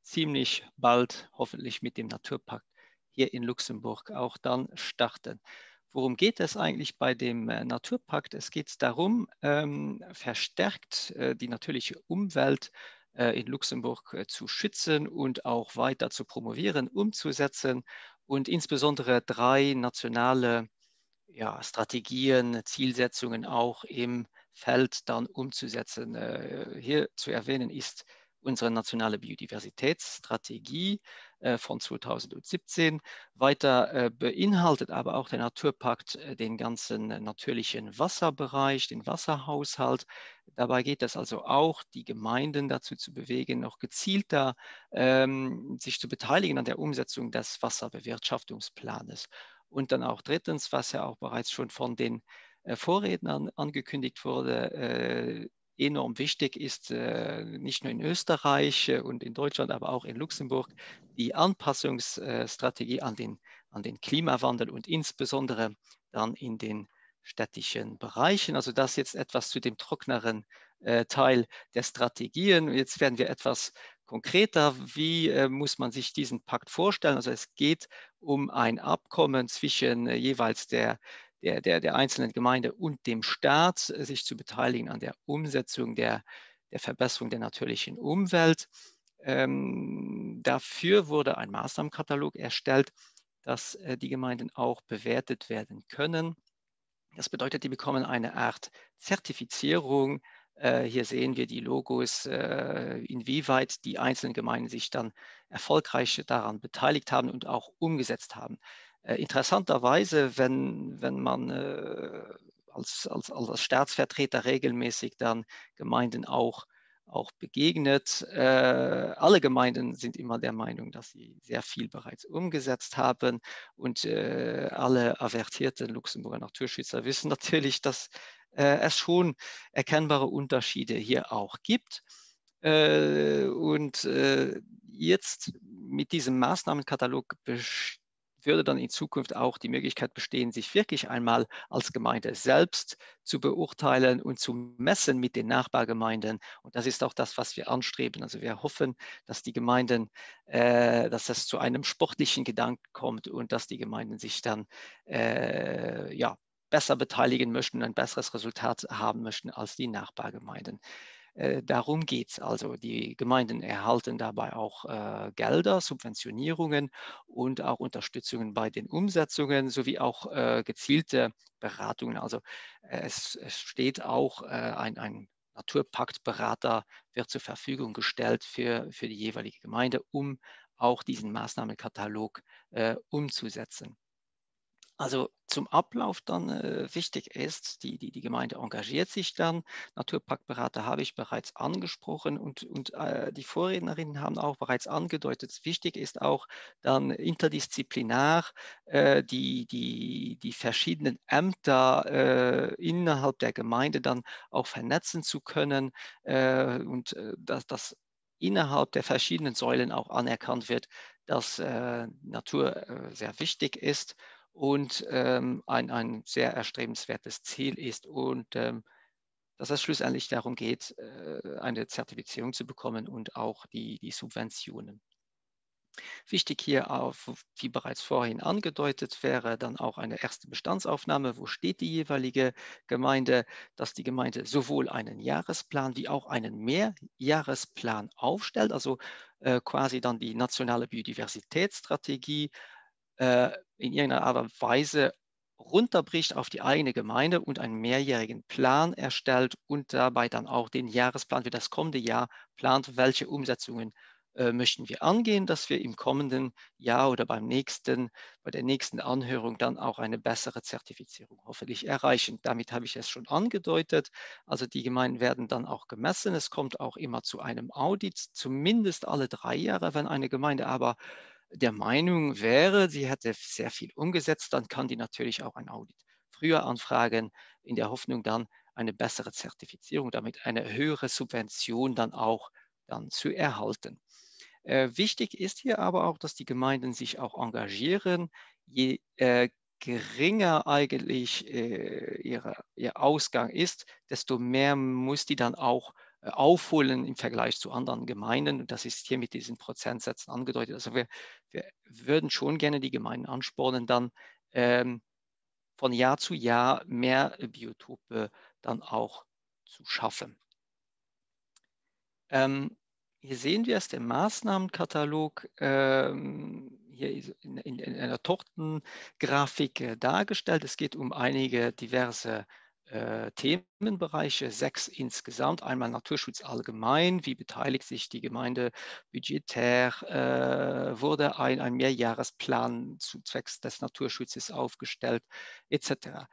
S6: ziemlich bald hoffentlich mit dem Naturpakt hier in Luxemburg auch dann starten. Worum geht es eigentlich bei dem Naturpakt? Es geht darum, verstärkt die natürliche Umwelt in Luxemburg zu schützen und auch weiter zu promovieren, umzusetzen und insbesondere 3 nationale Strategien, Zielsetzungen auch im Feld dann umzusetzen. Hier zu erwähnen ist unsere nationale Biodiversitätsstrategie von 2017. Weiter beinhaltet aber auch der Naturpakt den ganzen natürlichen Wasserbereich, den Wasserhaushalt. Dabei geht es also auch, die Gemeinden dazu zu bewegen, noch gezielter sich zu beteiligen an der Umsetzung des Wasserbewirtschaftungsplanes. Und dann auch drittens, was ja auch bereits schon von den Vorrednern angekündigt wurde, enorm wichtig ist, nicht nur in Österreich und in Deutschland, aber auch in Luxemburg, die Anpassungsstrategie an den Klimawandel und insbesondere dann in den städtischen Bereichen. Also das jetzt etwas zu dem trockneren Teil der Strategien. Jetzt werden wir etwas konkreter. Wie muss man sich diesen Pakt vorstellen? Also es geht um ein Abkommen zwischen jeweils der einzelnen Gemeinde und dem Staat, sich zu beteiligen an der Umsetzung der Verbesserung der natürlichen Umwelt. Dafür wurde ein Maßnahmenkatalog erstellt, dass die Gemeinden auch bewertet werden können. Das bedeutet, die bekommen eine Art Zertifizierung. Hier sehen wir die Logos, inwieweit die einzelnen Gemeinden sich dann erfolgreich daran beteiligt haben und auch umgesetzt haben. Interessanterweise, wenn man als Staatsvertreter regelmäßig dann Gemeinden auch begegnet. Alle Gemeinden sind immer der Meinung, dass sie sehr viel bereits umgesetzt haben und alle avertierten Luxemburger Naturschützer wissen natürlich, dass es schon erkennbare Unterschiede hier auch gibt. Jetzt mit diesem Maßnahmenkatalog würde dann in Zukunft auch die Möglichkeit bestehen, sich wirklich einmal als Gemeinde selbst zu beurteilen und zu messen mit den Nachbargemeinden. Und das ist auch das, was wir anstreben. Also wir hoffen, dass die Gemeinden, dass es zu einem sportlichen Gedanken kommt und dass die Gemeinden sich dann besser beteiligen möchten, ein besseres Resultat haben möchten als die Nachbargemeinden. Darum geht es. Also die Gemeinden erhalten dabei auch Gelder, Subventionierungen und auch Unterstützungen bei den Umsetzungen sowie auch gezielte Beratungen. Also es steht auch ein Naturpaktberater wird zur Verfügung gestellt für die jeweilige Gemeinde, um auch diesen Maßnahmenkatalog umzusetzen. Also zum Ablauf dann wichtig ist, die Gemeinde engagiert sich dann. Naturparkberater habe ich bereits angesprochen und die Vorrednerinnen haben auch bereits angedeutet. Wichtig ist auch dann interdisziplinar die verschiedenen Ämter innerhalb der Gemeinde dann auch vernetzen zu können und dass innerhalb der verschiedenen Säulen auch anerkannt wird, dass Natur sehr wichtig ist und ein sehr erstrebenswertes Ziel ist und dass es schlussendlich darum geht, eine Zertifizierung zu bekommen und auch die Subventionen. Wichtig hier auch, wie bereits vorhin angedeutet, wäre dann auch eine erste Bestandsaufnahme. Wo steht die jeweilige Gemeinde, dass die Gemeinde sowohl einen Jahresplan wie auch einen Mehrjahresplan aufstellt, also quasi dann die nationale Biodiversitätsstrategie in irgendeiner Art und Weise runterbricht auf die eigene Gemeinde und einen mehrjährigen Plan erstellt und dabei dann auch den Jahresplan für das kommende Jahr plant, welche Umsetzungen möchten wir angehen, dass wir im kommenden Jahr oder bei der nächsten Anhörung dann auch eine bessere Zertifizierung hoffentlich erreichen. Damit habe ich es schon angedeutet. Also die Gemeinden werden dann auch gemessen. Es kommt auch immer zu einem Audit, zumindest alle 3 Jahre. Wenn eine Gemeinde aber der Meinung wäre, sie hätte sehr viel umgesetzt, dann kann die natürlich auch ein Audit früher anfragen, in der Hoffnung dann eine bessere Zertifizierung, damit eine höhere Subvention dann auch dann zu erhalten. Wichtig ist hier aber auch, dass die Gemeinden sich auch engagieren. Je geringer eigentlich ihr Ausgang ist, desto mehr muss die dann auch aufholen im Vergleich zu anderen Gemeinden. Und das ist hier mit diesen Prozentsätzen angedeutet. Also wir würden schon gerne die Gemeinden anspornen, dann von Jahr zu Jahr mehr Biotope dann auch zu schaffen. Hier sehen wir es, der Maßnahmenkatalog, hier in einer Tortengrafik dargestellt. Es geht um einige diverse Themenbereiche, 6 insgesamt. Einmal Naturschutz allgemein, wie beteiligt sich die Gemeinde budgetär, wurde ein Mehrjahresplan zwecks des Naturschutzes aufgestellt, etc.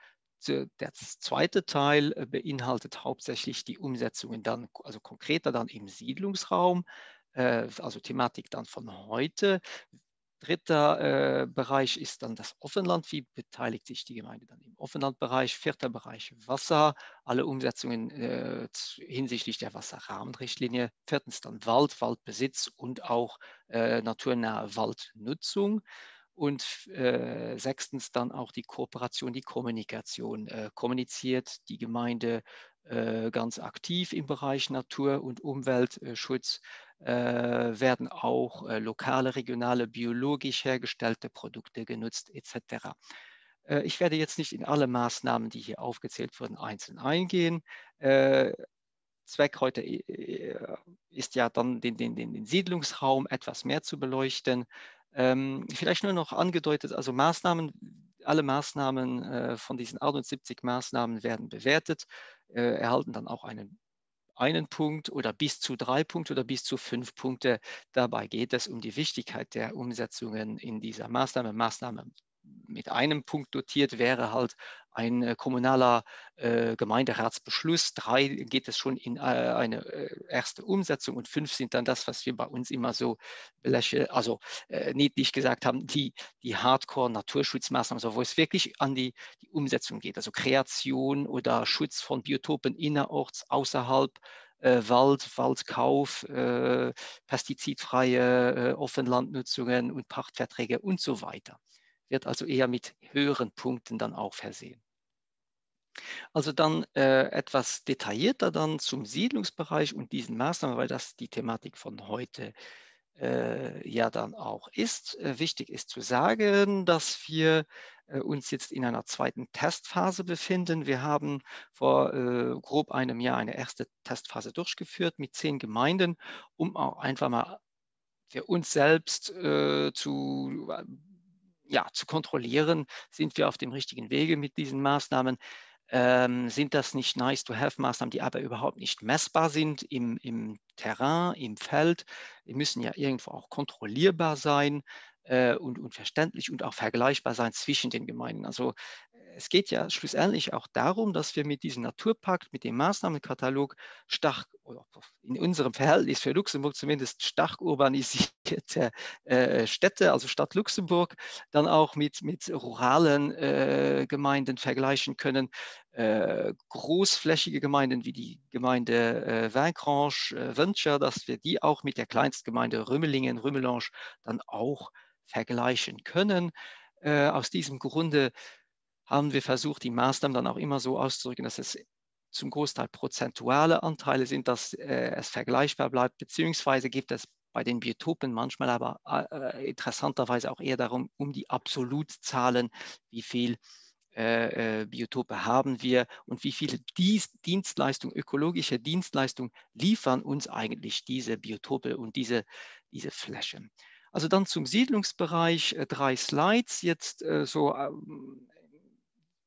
S6: Der zweite Teil beinhaltet hauptsächlich die Umsetzungen dann, also konkreter dann im Siedlungsraum, also Thematik dann von heute. Dritter Bereich ist dann das Offenland. Wie beteiligt sich die Gemeinde dann im Offenlandbereich? Vierter Bereich Wasser, alle Umsetzungen hinsichtlich der Wasserrahmenrichtlinie. Viertens dann Wald, Waldbesitz und auch naturnahe Waldnutzung. Und sechstens dann auch die Kooperation, die Kommunikation. Kommuniziert die Gemeinde ganz aktiv im Bereich Natur- und Umweltschutz, werden auch lokale, regionale, biologisch hergestellte Produkte genutzt etc. Ich werde jetzt nicht in alle Maßnahmen, die hier aufgezählt wurden, einzeln eingehen. Zweck heute ist ja dann den Siedlungsraum etwas mehr zu beleuchten. Vielleicht nur noch angedeutet, also alle Maßnahmen von diesen 78 Maßnahmen werden bewertet, erhalten dann auch einen Punkt oder bis zu 3 Punkte oder bis zu 5 Punkte. Dabei geht es um die Wichtigkeit der Umsetzungen in dieser Maßnahme. Maßnahme mit einem Punkt dotiert wäre halt ein kommunaler Gemeinderatsbeschluss. 3 geht es schon in eine erste Umsetzung und 5 sind dann das, was wir bei uns immer so niedlich gesagt haben, die Hardcore-Naturschutzmaßnahmen, also wo es wirklich an die Umsetzung geht, also Kreation oder Schutz von Biotopen innerorts, außerhalb, Waldkauf, pestizidfreie Offenlandnutzungen und Pachtverträge und so weiter. Wird also eher mit höheren Punkten dann auch versehen. Also dann etwas detaillierter dann zum Siedlungsbereich und diesen Maßnahmen, weil das die Thematik von heute ja dann auch ist. Wichtig ist zu sagen, dass wir uns jetzt in einer zweiten Testphase befinden. Wir haben vor grob einem Jahr eine erste Testphase durchgeführt mit 10 Gemeinden, um auch einfach mal für uns selbst zu kontrollieren, sind wir auf dem richtigen Wege mit diesen Maßnahmen. Sind das nicht Nice-to-have-Maßnahmen, die aber überhaupt nicht messbar sind im Terrain, im Feld. Die müssen ja irgendwo auch kontrollierbar sein und verständlich und auch vergleichbar sein zwischen den Gemeinden. Also es geht ja schlussendlich auch darum, dass wir mit diesem Naturpakt, mit dem Maßnahmenkatalog in unserem Verhältnis für Luxemburg zumindest stark urbanisierte Städte, also Stadt Luxemburg, dann auch mit ruralen Gemeinden vergleichen können. Großflächige Gemeinden wie die Gemeinde Vaincranche, Wönscher, dass wir die auch mit der Kleinstgemeinde Rümmelange dann auch vergleichen können. Aus diesem Grunde haben wir versucht, die Maßnahmen dann auch immer so auszudrücken, dass es zum Großteil prozentuale Anteile sind, dass es vergleichbar bleibt, beziehungsweise gibt es bei den Biotopen manchmal aber interessanterweise auch eher darum, um die Absolutzahlen, wie viel Biotope haben wir und wie viele Dienstleistungen, ökologische Dienstleistungen liefern uns eigentlich diese Biotope und diese Flächen. Also dann zum Siedlungsbereich 3 Slides jetzt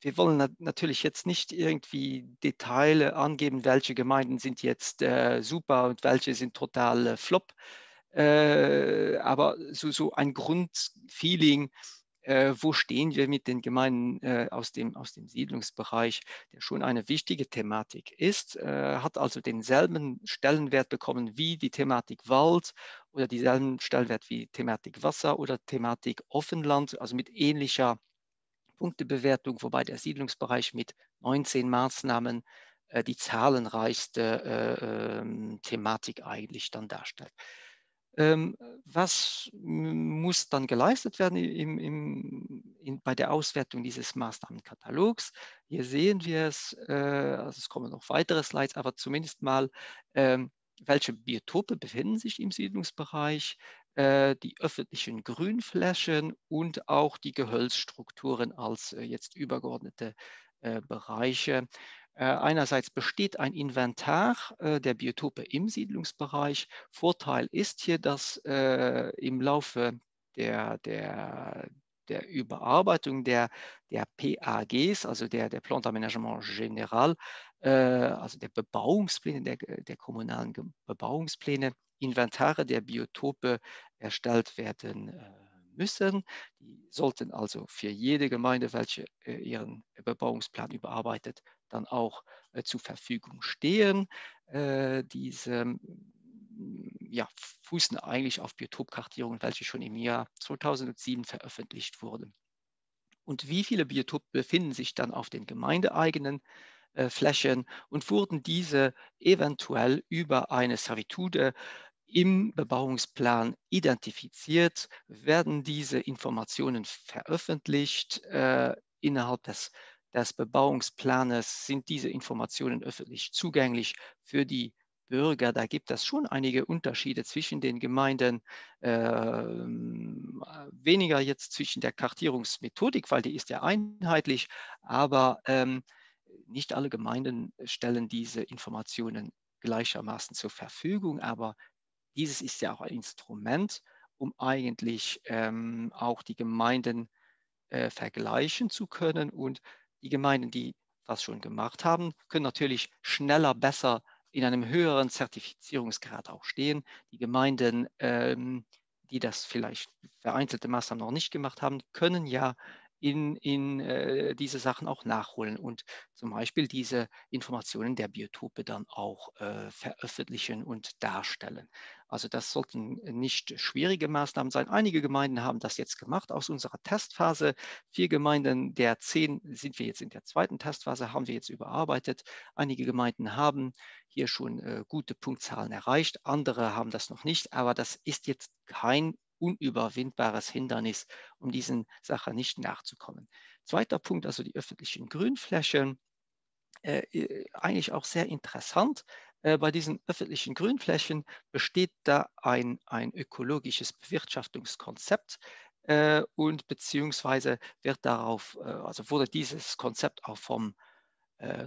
S6: wir wollen natürlich jetzt nicht irgendwie Details angeben, welche Gemeinden sind jetzt super und welche sind total flop. Aber so ein Grundfeeling, wo stehen wir mit den Gemeinden aus dem Siedlungsbereich, der schon eine wichtige Thematik ist, hat also denselben Stellenwert bekommen wie die Thematik Wald oder denselben Stellenwert wie Thematik Wasser oder Thematik Offenland, also mit ähnlicher Punktebewertung, wobei der Siedlungsbereich mit 19 Maßnahmen die zahlenreichste Thematik eigentlich dann darstellt. Was muss dann geleistet werden bei der Auswertung dieses Maßnahmenkatalogs? Hier sehen wir es, also es kommen noch weitere Slides, aber zumindest mal, welche Biotope befinden sich im Siedlungsbereich, die öffentlichen Grünflächen und auch die Gehölzstrukturen als jetzt übergeordnete Bereiche. Einerseits besteht ein Inventar der Biotope im Siedlungsbereich. Vorteil ist hier, dass im Laufe der Überarbeitung der PAGs, also der Plan d'Aménagement Général, also der Bebauungspläne, der kommunalen Bebauungspläne, Inventare der Biotope erstellt werden müssen. Die sollten also für jede Gemeinde, welche ihren Bebauungsplan überarbeitet, dann auch zur Verfügung stehen. Diese fußen eigentlich auf Biotopkartierungen, welche schon im Jahr 2007 veröffentlicht wurden. Und wie viele Biotope befinden sich dann auf den gemeindeeigenen Flächen und wurden diese eventuell über eine Servitude im Bebauungsplan identifiziert, werden diese Informationen veröffentlicht. Innerhalb des Bebauungsplanes sind diese Informationen öffentlich zugänglich für die Bürger. Da gibt es schon einige Unterschiede zwischen den Gemeinden, weniger jetzt zwischen der Kartierungsmethodik, weil die ist ja einheitlich, aber nicht alle Gemeinden stellen diese Informationen gleichermaßen zur Verfügung, aber dieses ist ja auch ein Instrument, um eigentlich auch die Gemeinden vergleichen zu können, und die Gemeinden, die das schon gemacht haben, können natürlich schneller, besser in einem höheren Zertifizierungsgrad auch stehen. Die Gemeinden, die das vielleicht vereinzelte Maßnahmen noch nicht gemacht haben, können ja in diese Sachen auch nachholen und zum Beispiel diese Informationen der Biotope dann auch veröffentlichen und darstellen. Also das sollten nicht schwierige Maßnahmen sein. Einige Gemeinden haben das jetzt gemacht aus unserer Testphase. 4 Gemeinden der 10 sind wir jetzt in der zweiten Testphase, haben wir jetzt überarbeitet. Einige Gemeinden haben hier schon gute Punktzahlen erreicht, andere haben das noch nicht, aber das ist jetzt kein unüberwindbares Hindernis, um diesen Sachen nicht nachzukommen. Zweiter Punkt, also die öffentlichen Grünflächen. Eigentlich auch sehr interessant. Bei diesen öffentlichen Grünflächen besteht da ein ökologisches Bewirtschaftungskonzept und beziehungsweise wurde dieses Konzept auch vom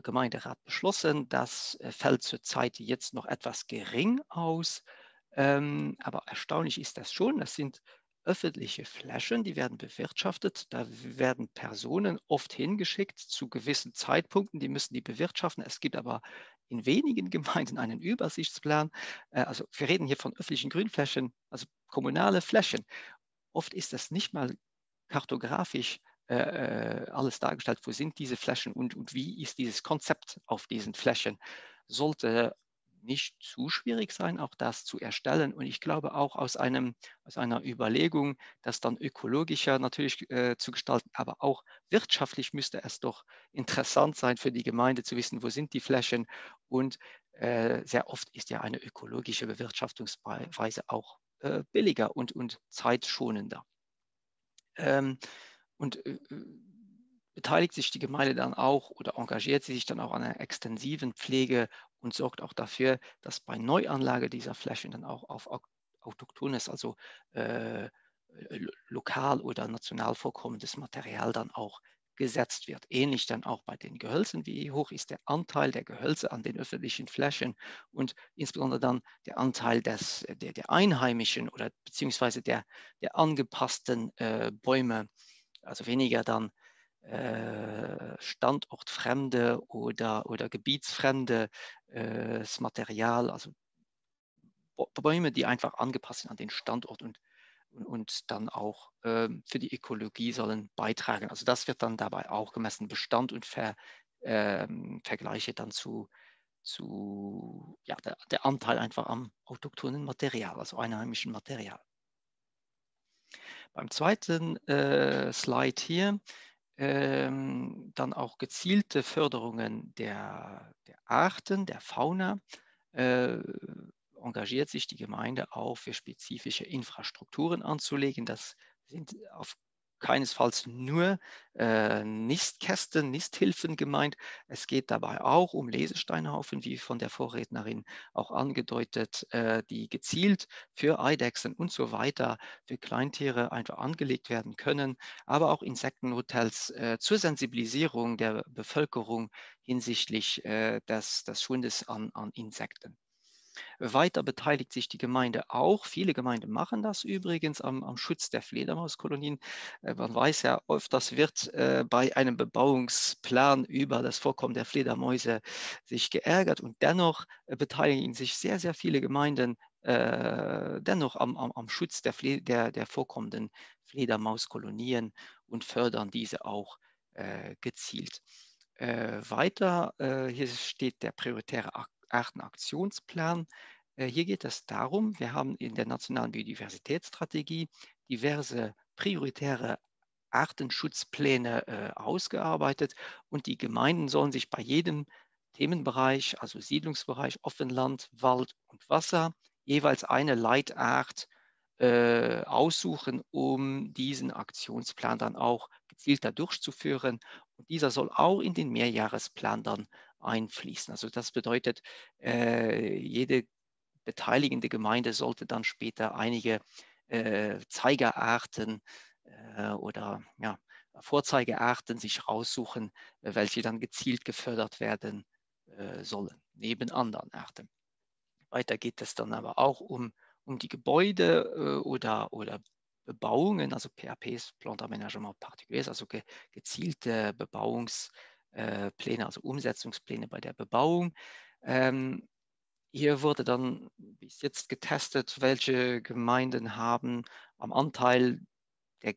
S6: Gemeinderat beschlossen. Das fällt zurzeit jetzt noch etwas gering aus, aber erstaunlich ist das schon. Das sind öffentliche Flächen, die werden bewirtschaftet. Da werden Personen oft hingeschickt zu gewissen Zeitpunkten, die müssen die bewirtschaften. Es gibt aber in wenigen Gemeinden einen Übersichtsplan. Also wir reden hier von öffentlichen Grünflächen, also kommunale Flächen. Oft ist das nicht mal kartografisch alles dargestellt, wo sind diese Flächen und wie ist dieses Konzept auf diesen Flächen. Sollte nicht zu schwierig sein, auch das zu erstellen. Und ich glaube auch aus einer Überlegung, das dann ökologischer natürlich zu gestalten, aber auch wirtschaftlich müsste es doch interessant sein für die Gemeinde zu wissen, wo sind die Flächen. Und sehr oft ist ja eine ökologische Bewirtschaftungsweise auch billiger und zeitschonender. Und beteiligt sich die Gemeinde dann auch oder engagiert sie sich dann auch an einer extensiven Pflege und sorgt auch dafür, dass bei Neuanlage dieser Flächen dann auch auf autochthones, also lokal oder national vorkommendes Material dann auch gesetzt wird. Ähnlich dann auch bei den Gehölzen, wie hoch ist der Anteil der Gehölze an den öffentlichen Flächen und insbesondere dann der Anteil der einheimischen oder beziehungsweise der angepassten Bäume, also weniger dann standortfremde oder gebietsfremde Material, also Bäume, die einfach angepasst sind an den Standort und dann auch für die Ökologie sollen beitragen. Also das wird dann dabei auch gemessen, Bestand und Vergleiche dann zu ja, der Anteil einfach am autochthonen Material, also einheimischen Material. Beim zweiten Slide hier dann auch gezielte Förderungen der Arten, der Fauna. Engagiert sich die Gemeinde auch für spezifische Infrastrukturen anzulegen. Das sind auf keinesfalls nur Nistkästen, Nisthilfen gemeint. Es geht dabei auch um Lesesteinhaufen, wie von der Vorrednerin auch angedeutet, die gezielt für Eidechsen und so weiter, für Kleintiere einfach angelegt werden können, aber auch Insektenhotels zur Sensibilisierung der Bevölkerung hinsichtlich des Schwundes an Insekten. Weiter beteiligt sich die Gemeinde auch. Viele Gemeinden machen das übrigens am Schutz der Fledermauskolonien. Man weiß ja oft, das wird bei einem Bebauungsplan über das Vorkommen der Fledermäuse sich geärgert und dennoch beteiligen sich sehr, sehr viele Gemeinden dennoch am Schutz der vorkommenden Fledermauskolonien und fördern diese auch gezielt. Weiter, hier steht der prioritäre Artenaktionsplan. Hier geht es darum, wir haben in der nationalen Biodiversitätsstrategie diverse prioritäre Artenschutzpläne ausgearbeitet und die Gemeinden sollen sich bei jedem Themenbereich, also Siedlungsbereich, Offenland, Wald und Wasser, jeweils eine Leitart aussuchen, um diesen Aktionsplan dann auch gezielter durchzuführen. Und dieser soll auch in den Mehrjahresplan dann einfließen. Also das bedeutet, jede beteiligende Gemeinde sollte dann später einige Zeigerarten oder ja, Vorzeigearten sich raussuchen, welche dann gezielt gefördert werden sollen, neben anderen Arten. Weiter geht es dann aber auch um die Gebäude oder Bebauungen, also PAPs, Plan d'Aménagement Particulier, also gezielte Bebauungspläne, also Umsetzungspläne bei der Bebauung. Hier wurde dann bis jetzt getestet, welche Gemeinden haben am Anteil der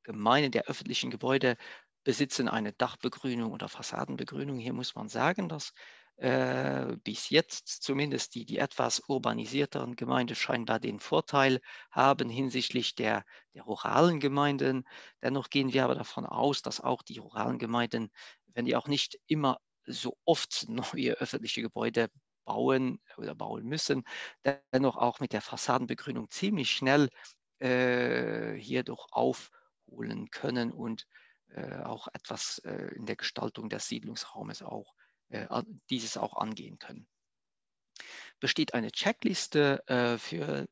S6: Gemeinden, der öffentlichen Gebäude besitzen eine Dachbegrünung oder Fassadenbegrünung. Hier muss man sagen, dass bis jetzt zumindest die etwas urbanisierteren Gemeinden scheinbar den Vorteil haben hinsichtlich der ruralen Gemeinden. Dennoch gehen wir aber davon aus, dass auch die ruralen Gemeinden, wenn die auch nicht immer so oft neue öffentliche Gebäude bauen oder bauen müssen, dennoch auch mit der Fassadenbegrünung ziemlich schnell hierdurch aufholen können und auch etwas in der Gestaltung des Siedlungsraumes auch dieses auch angehen können. Besteht eine Checkliste für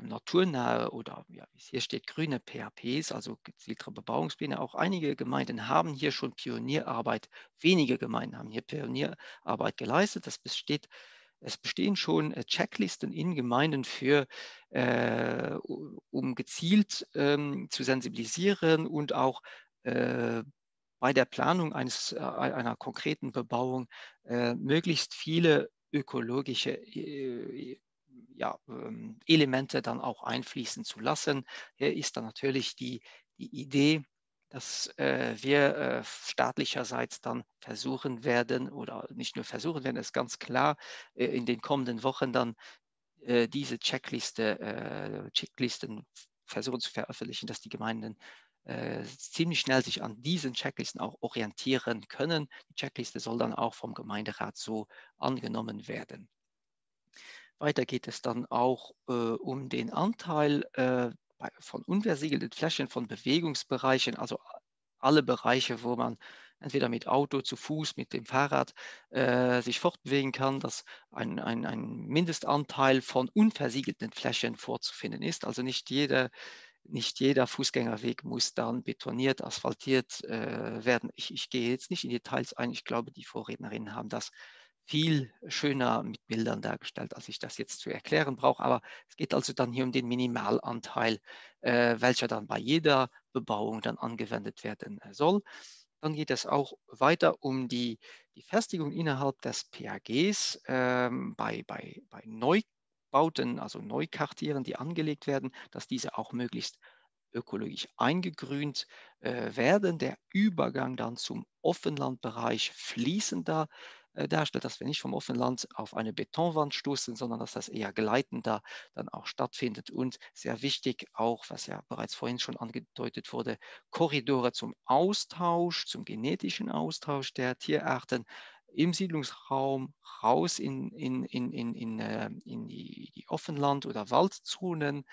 S6: naturnahe oder, ja, wie es hier steht, grüne PAPs, also gezielte Bebauungspläne. Auch einige Gemeinden haben hier schon Pionierarbeit, wenige Gemeinden haben hier Pionierarbeit geleistet. Es bestehen schon Checklisten in Gemeinden um gezielt zu sensibilisieren und auch bei der Planung einer konkreten Bebauung möglichst viele ökologische Elemente dann auch einfließen zu lassen. Hier ist dann natürlich die Idee, dass wir staatlicherseits dann versuchen werden, oder nicht nur versuchen werden, ist ganz klar, in den kommenden Wochen dann diese Checklisten versuchen zu veröffentlichen, dass die Gemeinden ziemlich schnell sich an diesen Checklisten auch orientieren können. Die Checkliste soll dann auch vom Gemeinderat so angenommen werden. Weiter geht es dann auch um den Anteil von unversiegelten Flächen, von Bewegungsbereichen, also alle Bereiche, wo man entweder mit Auto, zu Fuß, mit dem Fahrrad sich fortbewegen kann, dass ein Mindestanteil von unversiegelten Flächen vorzufinden ist. Also nicht jeder Fußgängerweg muss dann betoniert, asphaltiert werden. Ich gehe jetzt nicht in Details ein. Ich glaube, die Vorrednerinnen haben das viel schöner mit Bildern dargestellt, als ich das jetzt zu erklären brauche. Aber es geht also dann hier um den Minimalanteil, welcher dann bei jeder Bebauung dann angewendet werden soll. Dann geht es auch weiter um die Festigung innerhalb des PAGs bei Bauten, also Neukartieren, die angelegt werden, dass diese auch möglichst ökologisch eingegrünt werden. Der Übergang dann zum Offenlandbereich fließender darstellt, dass wir nicht vom Offenland auf eine Betonwand stoßen, sondern dass das eher gleitender dann auch stattfindet. Und sehr wichtig auch, was ja bereits vorhin schon angedeutet wurde, Korridore zum Austausch, zum genetischen Austausch der Tierarten im Siedlungsraum raus in die Offenland- oder Waldzonen,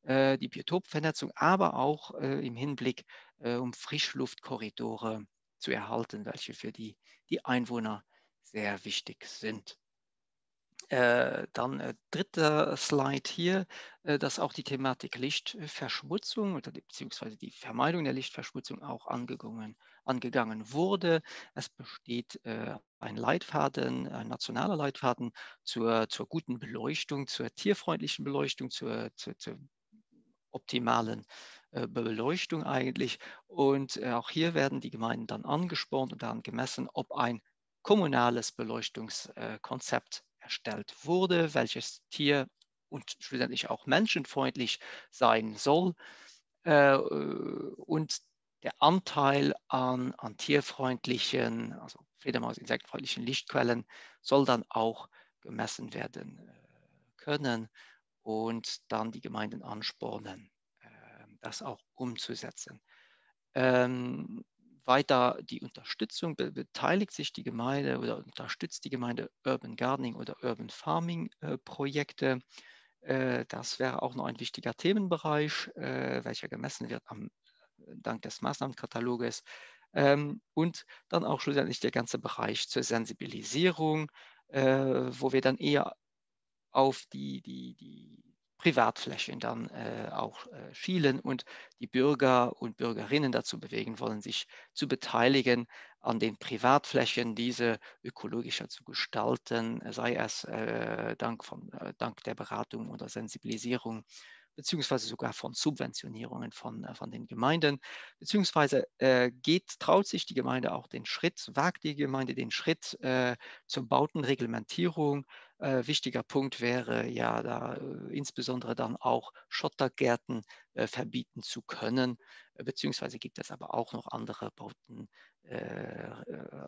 S6: die Biotopvernetzung, aber auch im Hinblick um Frischluftkorridore zu erhalten, welche für die Einwohner sehr wichtig sind. Dann dritter Slide hier, dass auch die Thematik Lichtverschmutzung oder beziehungsweise die Vermeidung der Lichtverschmutzung auch angegangen wurde. Es besteht ein Leitfaden, ein nationaler Leitfaden zur guten Beleuchtung, zur tierfreundlichen Beleuchtung, zur optimalen Beleuchtung eigentlich. Und auch hier werden die Gemeinden dann angespornt und dann gemessen, ob ein kommunales Beleuchtungskonzept erstellt wurde, welches tier- und schlussendlich auch menschenfreundlich sein soll. Und der Anteil an tierfreundlichen, also Fledermaus, insektfreundlichen Lichtquellen soll dann auch gemessen werden können und dann die Gemeinden anspornen, das auch umzusetzen. Weiter die Unterstützung, beteiligt sich die Gemeinde oder unterstützt die Gemeinde Urban Gardening oder Urban Farming Projekte. Das wäre auch noch ein wichtiger Themenbereich, welcher gemessen wird dank des Maßnahmenkataloges. Und dann auch schlussendlich der ganze Bereich zur Sensibilisierung, wo wir dann eher auf die Privatflächen dann auch schielen und die Bürger und Bürgerinnen dazu bewegen wollen, sich zu beteiligen an den Privatflächen, diese ökologischer zu gestalten, sei es dank der Beratung oder Sensibilisierung, beziehungsweise sogar von Subventionierungen von den Gemeinden, beziehungsweise traut sich die Gemeinde auch den Schritt, wagt die Gemeinde den Schritt zur Bautenreglementierung. Wichtiger Punkt wäre ja da insbesondere dann auch Schottergärten verbieten zu können, beziehungsweise gibt es aber auch noch andere Bauten,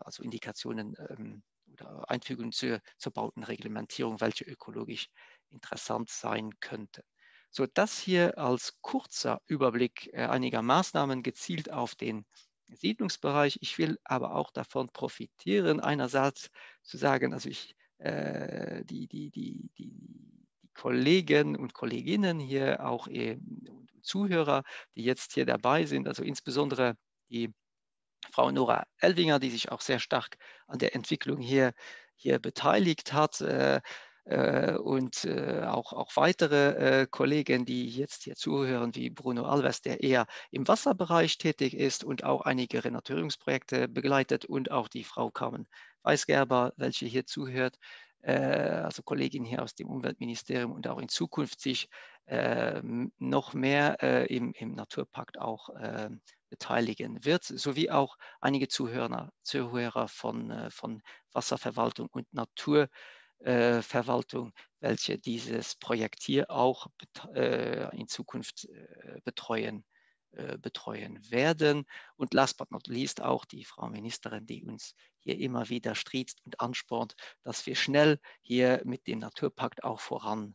S6: also Indikationen oder Einfügungen zur Bautenreglementierung, welche ökologisch interessant sein könnten. So, das hier als kurzer Überblick einiger Maßnahmen gezielt auf den Siedlungsbereich. Ich will aber auch davon profitieren, einerseits zu sagen, also die Kollegen und Kolleginnen hier, auch Zuhörer, die jetzt hier dabei sind, also insbesondere die Frau Nora Elvinger, die sich auch sehr stark an der Entwicklung hier beteiligt hat, und auch weitere Kollegen, die jetzt hier zuhören, wie Bruno Alves, der eher im Wasserbereich tätig ist und auch einige Renaturierungsprojekte begleitet, und auch die Frau Carmen Weisgerber, welche hier zuhört, also Kollegin hier aus dem Umweltministerium und auch in Zukunft sich noch mehr im Naturpakt auch beteiligen wird, sowie auch einige Zuhörer von Wasserverwaltung und Naturverwaltung, welche dieses Projekt hier auch in Zukunft betreuen werden. Und last but not least auch die Frau Ministerin, die uns hier immer wieder stritzt und anspornt, dass wir schnell hier mit dem Naturpakt auch vorankommen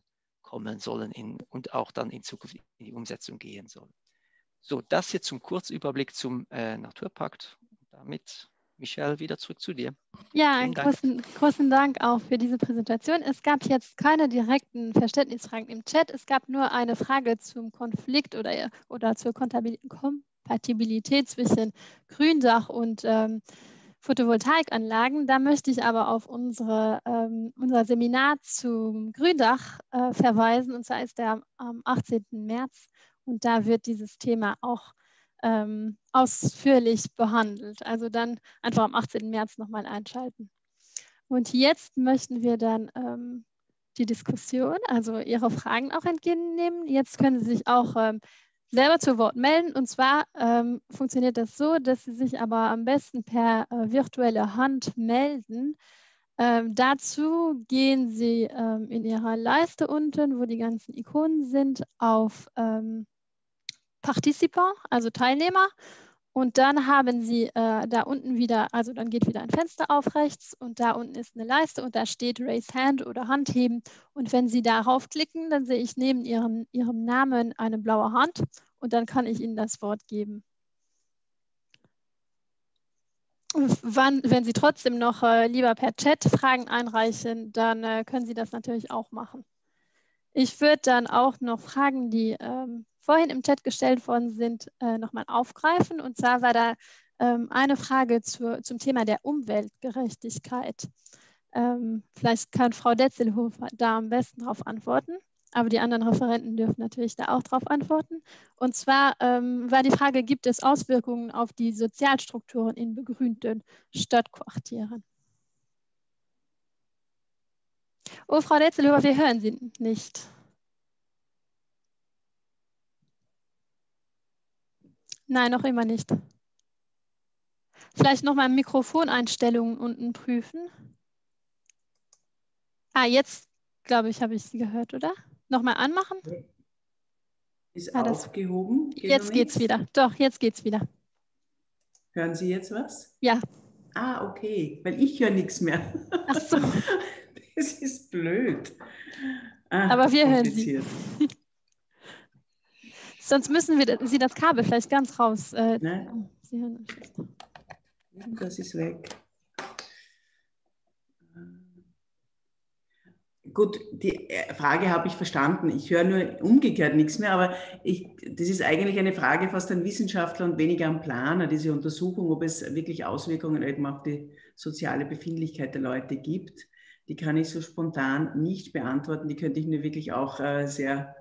S6: sollen und auch dann in Zukunft in die Umsetzung gehen sollen. So, das hier zum Kurzüberblick zum Naturpakt. Damit, Michelle, wieder zurück zu dir.
S3: Ja, einen großen Dank auch für diese Präsentation. Es gab jetzt keine direkten Verständnisfragen im Chat. Es gab nur eine Frage zum Konflikt oder zur Kompatibilität zwischen Gründach und Photovoltaikanlagen. Da möchte ich aber auf unser Seminar zum Gründach verweisen. Und zwar ist der am 18. März. Und da wird dieses Thema auch ausführlich behandelt. Also dann einfach am 18. März nochmal einschalten. Und jetzt möchten wir dann die Diskussion, also Ihre Fragen auch entgegennehmen. Jetzt können Sie sich auch selber zu Wort melden. Und zwar funktioniert das so, dass Sie sich aber am besten per virtuelle Hand melden. Dazu gehen Sie in Ihrer Leiste unten, wo die ganzen Ikonen sind, auf Participant, also Teilnehmer. Und dann haben Sie da unten wieder, also dann geht wieder ein Fenster auf rechts und da unten ist eine Leiste und da steht Raise Hand oder Handheben. Und wenn Sie darauf klicken, dann sehe ich neben Ihrem Namen eine blaue Hand und dann kann ich Ihnen das Wort geben. Wenn Sie trotzdem noch lieber per Chat Fragen einreichen, dann können Sie das natürlich auch machen. Ich würde dann auch noch Fragen, die vorhin im Chat gestellt worden sind, nochmal aufgreifen. Und zwar war da eine Frage zum Thema der Umweltgerechtigkeit. Vielleicht kann Frau Detzelhofer da am besten darauf antworten. Aber die anderen Referenten dürfen natürlich da auch darauf antworten. Und zwar war die Frage, gibt es Auswirkungen auf die Sozialstrukturen in begrünten Stadtquartieren? Oh, Frau Detzelhofer, wir hören Sie nicht. Nein, noch immer nicht. Vielleicht nochmal Mikrofoneinstellungen unten prüfen. Ah, jetzt, glaube ich, habe ich Sie gehört, oder? Nochmal anmachen.
S4: Ist aufgehoben.
S3: Jetzt geht's wieder. Doch, jetzt geht's wieder.
S4: Hören Sie jetzt was?
S3: Ja.
S4: Ah, okay, weil ich höre nichts mehr.
S3: Ach so.
S4: Das ist blöd.
S3: Aber wir hören Sie. Sonst müssen Sie das Kabel vielleicht ganz raus.
S4: Nein.
S3: Sie hören uns.
S4: Das ist weg. Gut, die Frage habe ich verstanden. Ich höre nur umgekehrt nichts mehr, aber das ist eigentlich eine Frage fast an Wissenschaftler und weniger an Planer, diese Untersuchung, ob es wirklich Auswirkungen eben auf die soziale Befindlichkeit der Leute gibt. Die kann ich so spontan nicht beantworten. Die könnte ich nur wirklich auch sehr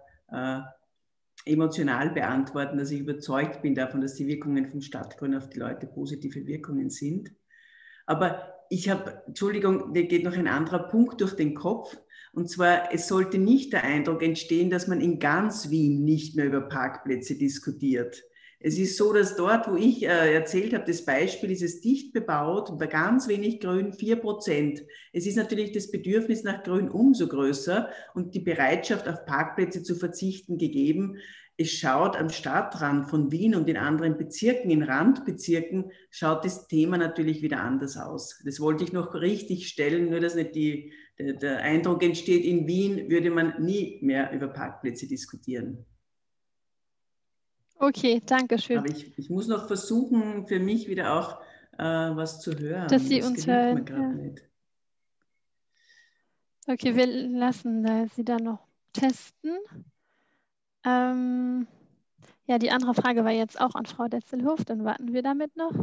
S4: emotional beantworten, dass ich überzeugt bin davon, dass die Wirkungen von Stadtgrün auf die Leute positive Wirkungen sind. Aber Entschuldigung, mir geht noch ein anderer Punkt durch den Kopf. Und zwar, es sollte nicht der Eindruck entstehen, dass man in ganz Wien nicht mehr über Parkplätze diskutiert. Es ist so, dass dort, wo ich erzählt habe, das Beispiel ist es dicht bebaut und bei ganz wenig Grün 4%. Es ist natürlich das Bedürfnis nach Grün umso größer und die Bereitschaft, auf Parkplätze zu verzichten, gegeben. Es schaut am Stadtrand von Wien und in anderen Bezirken, in Randbezirken, schaut das Thema natürlich wieder anders aus. Das wollte ich noch richtig stellen, nur dass nicht der Eindruck entsteht, in Wien würde man nie mehr über Parkplätze diskutieren.
S3: Okay, danke schön.
S4: Aber ich muss noch versuchen, für mich wieder auch was zu hören.
S3: Dass Sie uns hören.
S4: Mir gerade nicht.
S3: Okay, wir lassen Sie dann noch testen. Ja, die andere Frage war jetzt auch an Frau Detzelhof, dann warten wir damit noch.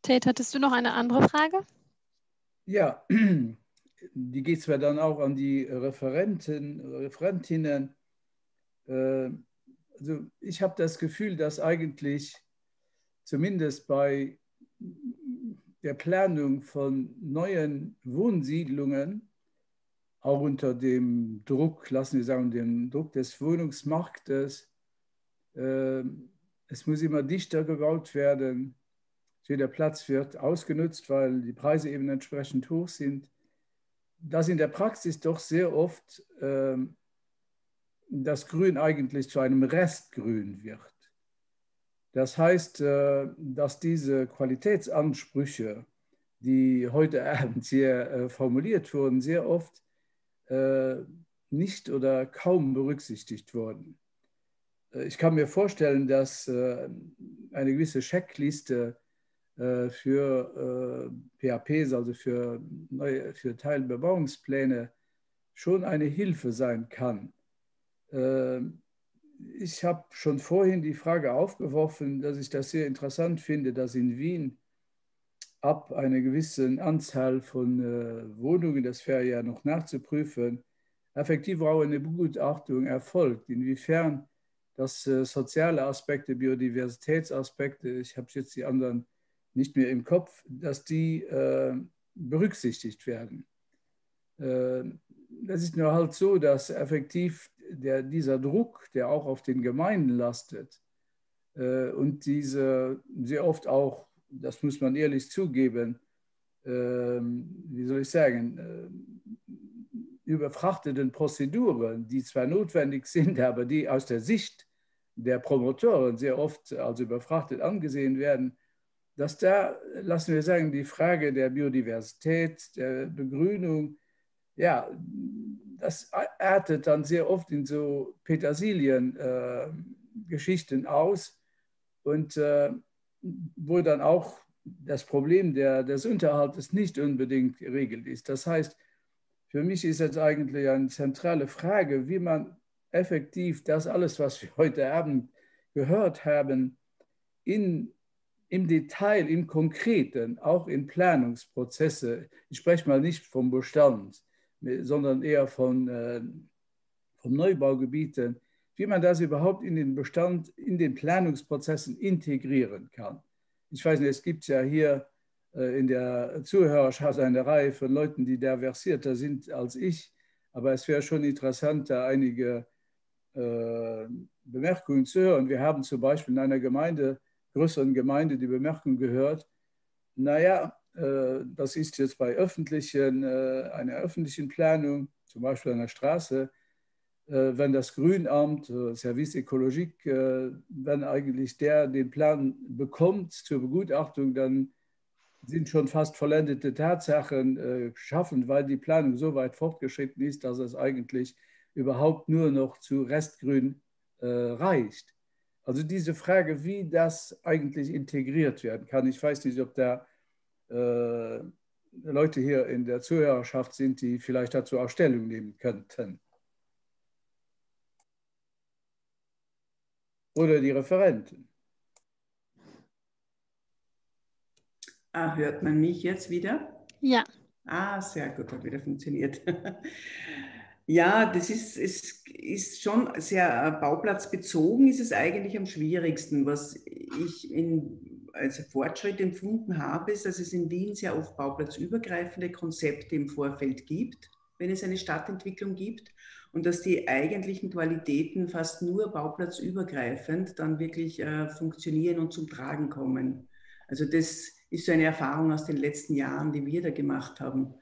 S3: Tate, hattest du noch eine andere Frage?
S1: Ja, die geht zwar dann auch an die Referentinnen. Also ich habe das Gefühl, dass eigentlich zumindest bei der Planung von neuen Wohnsiedlungen auch unter dem Druck, lassen wir sagen, dem Druck des Wohnungsmarktes, es muss immer dichter gebaut werden. Jeder Platz wird ausgenutzt, weil die Preise eben entsprechend hoch sind. Dass in der Praxis doch sehr oft das Grün eigentlich zu einem Restgrün wird. Das heißt, dass diese Qualitätsansprüche, die heute Abend hier formuliert wurden, sehr oft nicht oder kaum berücksichtigt wurden. Ich kann mir vorstellen, dass eine gewisse Checkliste für PAPs, also für Teilbebauungspläne, schon eine Hilfe sein kann. Ich habe schon vorhin die Frage aufgeworfen, dass ich das sehr interessant finde, dass in Wien ab einer gewissen Anzahl von Wohnungen, das wäre ja noch nachzuprüfen, effektiv auch eine Begutachtung erfolgt. Inwiefern das soziale Aspekte, Biodiversitätsaspekte, ich habe jetzt die anderen nicht mehr im Kopf, dass die berücksichtigt werden. Das ist nur halt so, dass effektiv dieser Druck, der auch auf den Gemeinden lastet und diese sehr oft auch, das muss man ehrlich zugeben, wie soll ich sagen, überfrachteten Prozeduren, die zwar notwendig sind, aber die aus der Sicht der Promotoren sehr oft als überfrachtet angesehen werden, dass da, lassen wir sagen, die Frage der Biodiversität, der Begrünung, ja, das artet dann sehr oft in so Petersilien-Geschichten aus und wo dann auch das Problem des Unterhaltes nicht unbedingt geregelt ist. Das heißt, für mich ist jetzt eigentlich eine zentrale Frage, wie man effektiv das alles, was wir heute Abend gehört haben, im Detail, im Konkreten, auch in Planungsprozesse, ich spreche mal nicht vom Bestand, sondern eher von Neubaugebieten, wie man das überhaupt in den Bestand, in den Planungsprozessen integrieren kann. Ich weiß nicht, es gibt ja hier in der Zuhörerschaft eine Reihe von Leuten, die da versierter sind als ich, aber es wäre schon interessant, da einige Bemerkungen zu hören. Wir haben zum Beispiel in einer größeren Gemeinde die Bemerkung gehört, naja, das ist jetzt bei einer öffentlichen Planung, zum Beispiel einer Straße, wenn das Grünamt, Service Ökologique, wenn eigentlich der den Plan bekommt zur Begutachtung, dann sind schon fast vollendete Tatsachen geschaffen, weil die Planung so weit fortgeschritten ist, dass es eigentlich überhaupt nur noch zu Restgrün reicht. Also diese Frage, wie das eigentlich integriert werden kann. Ich weiß nicht, ob da Leute hier in der Zuhörerschaft sind, die vielleicht dazu auch Stellung nehmen könnten. Oder die Referenten.
S4: Ah, hört man mich jetzt wieder?
S3: Ja.
S4: Ah, sehr gut, hat wieder funktioniert. Ja, das ist schon sehr bauplatzbezogen, ist es eigentlich am schwierigsten. Was ich als Fortschritt empfunden habe, ist, dass es in Wien sehr oft bauplatzübergreifende Konzepte im Vorfeld gibt, wenn es eine Stadtentwicklung gibt, und dass die eigentlichen Qualitäten fast nur bauplatzübergreifend dann wirklich funktionieren und zum Tragen kommen. Also das ist so eine Erfahrung aus den letzten Jahren, die wir da gemacht haben,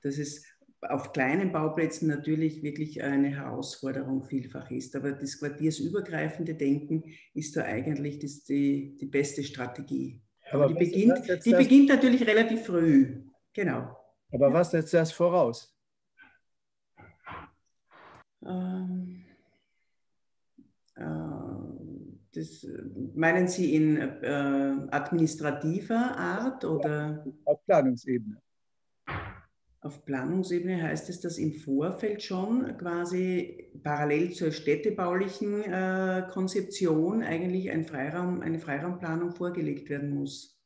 S4: dass es auf kleinen Bauplätzen natürlich wirklich eine Herausforderung vielfach ist. Aber das quartiersübergreifende Denken ist da eigentlich die beste Strategie. Aber die beginnt natürlich relativ früh. Genau.
S1: Aber was setzt das voraus?
S4: Das, meinen Sie in administrativer Art oder?
S1: Auf Planungsebene.
S4: Auf Planungsebene heißt es, dass im Vorfeld schon quasi parallel zur städtebaulichen Konzeption eigentlich eine Freiraumplanung vorgelegt werden muss.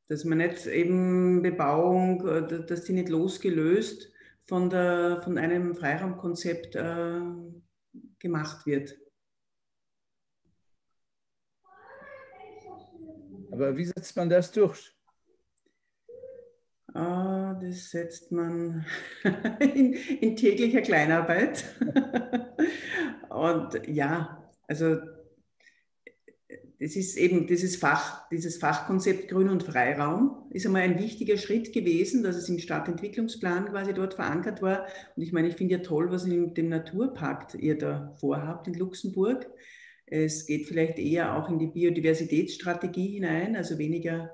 S4: Dass man nicht eben Bebauung, dass die nicht losgelöst von einem Freiraumkonzept gemacht wird.
S1: Aber wie setzt man das durch?
S4: Das setzt man in täglicher Kleinarbeit. Und ja, also das ist eben dieses Fachkonzept Grün und Freiraum ist einmal ein wichtiger Schritt gewesen, dass es im Stadtentwicklungsplan quasi dort verankert war. Und ich meine, ich finde ja toll, was ihr mit dem Naturpakt ihr da vorhabt in Luxemburg. Es geht vielleicht eher auch in die Biodiversitätsstrategie hinein, also weniger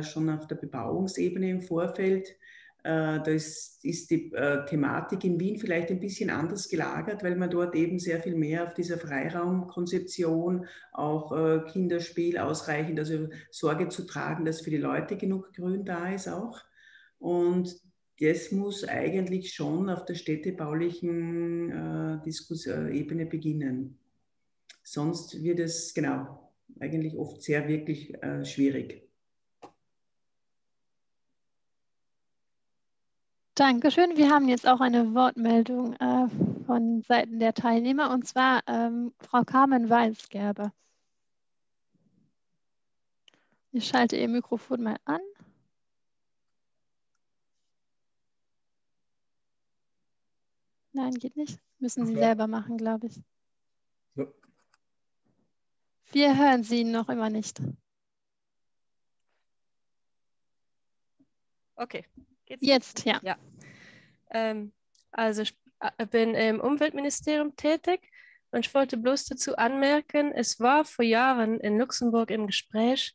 S4: schon auf der Bebauungsebene im Vorfeld. Da ist die Thematik in Wien vielleicht ein bisschen anders gelagert, weil man dort eben sehr viel mehr auf dieser Freiraumkonzeption, auch Kinderspiel ausreichend, also Sorge zu tragen, dass für die Leute genug Grün da ist auch. Und das muss eigentlich schon auf der städtebaulichen Ebene beginnen. Sonst wird es, genau, eigentlich oft sehr wirklich schwierig.
S3: Dankeschön. Wir haben jetzt auch eine Wortmeldung von Seiten der Teilnehmer, und zwar Frau Carmen Weisgerber. Ich schalte Ihr Mikrofon mal an. Nein, geht nicht. Müssen Sie selber machen, glaube ich.
S1: So.
S3: Wir hören Sie noch immer nicht.
S7: Okay. Geht's
S3: Jetzt, ja.
S7: Ja. Also ich bin im Umweltministerium tätig und ich wollte bloß dazu anmerken, es war vor Jahren in Luxemburg im Gespräch,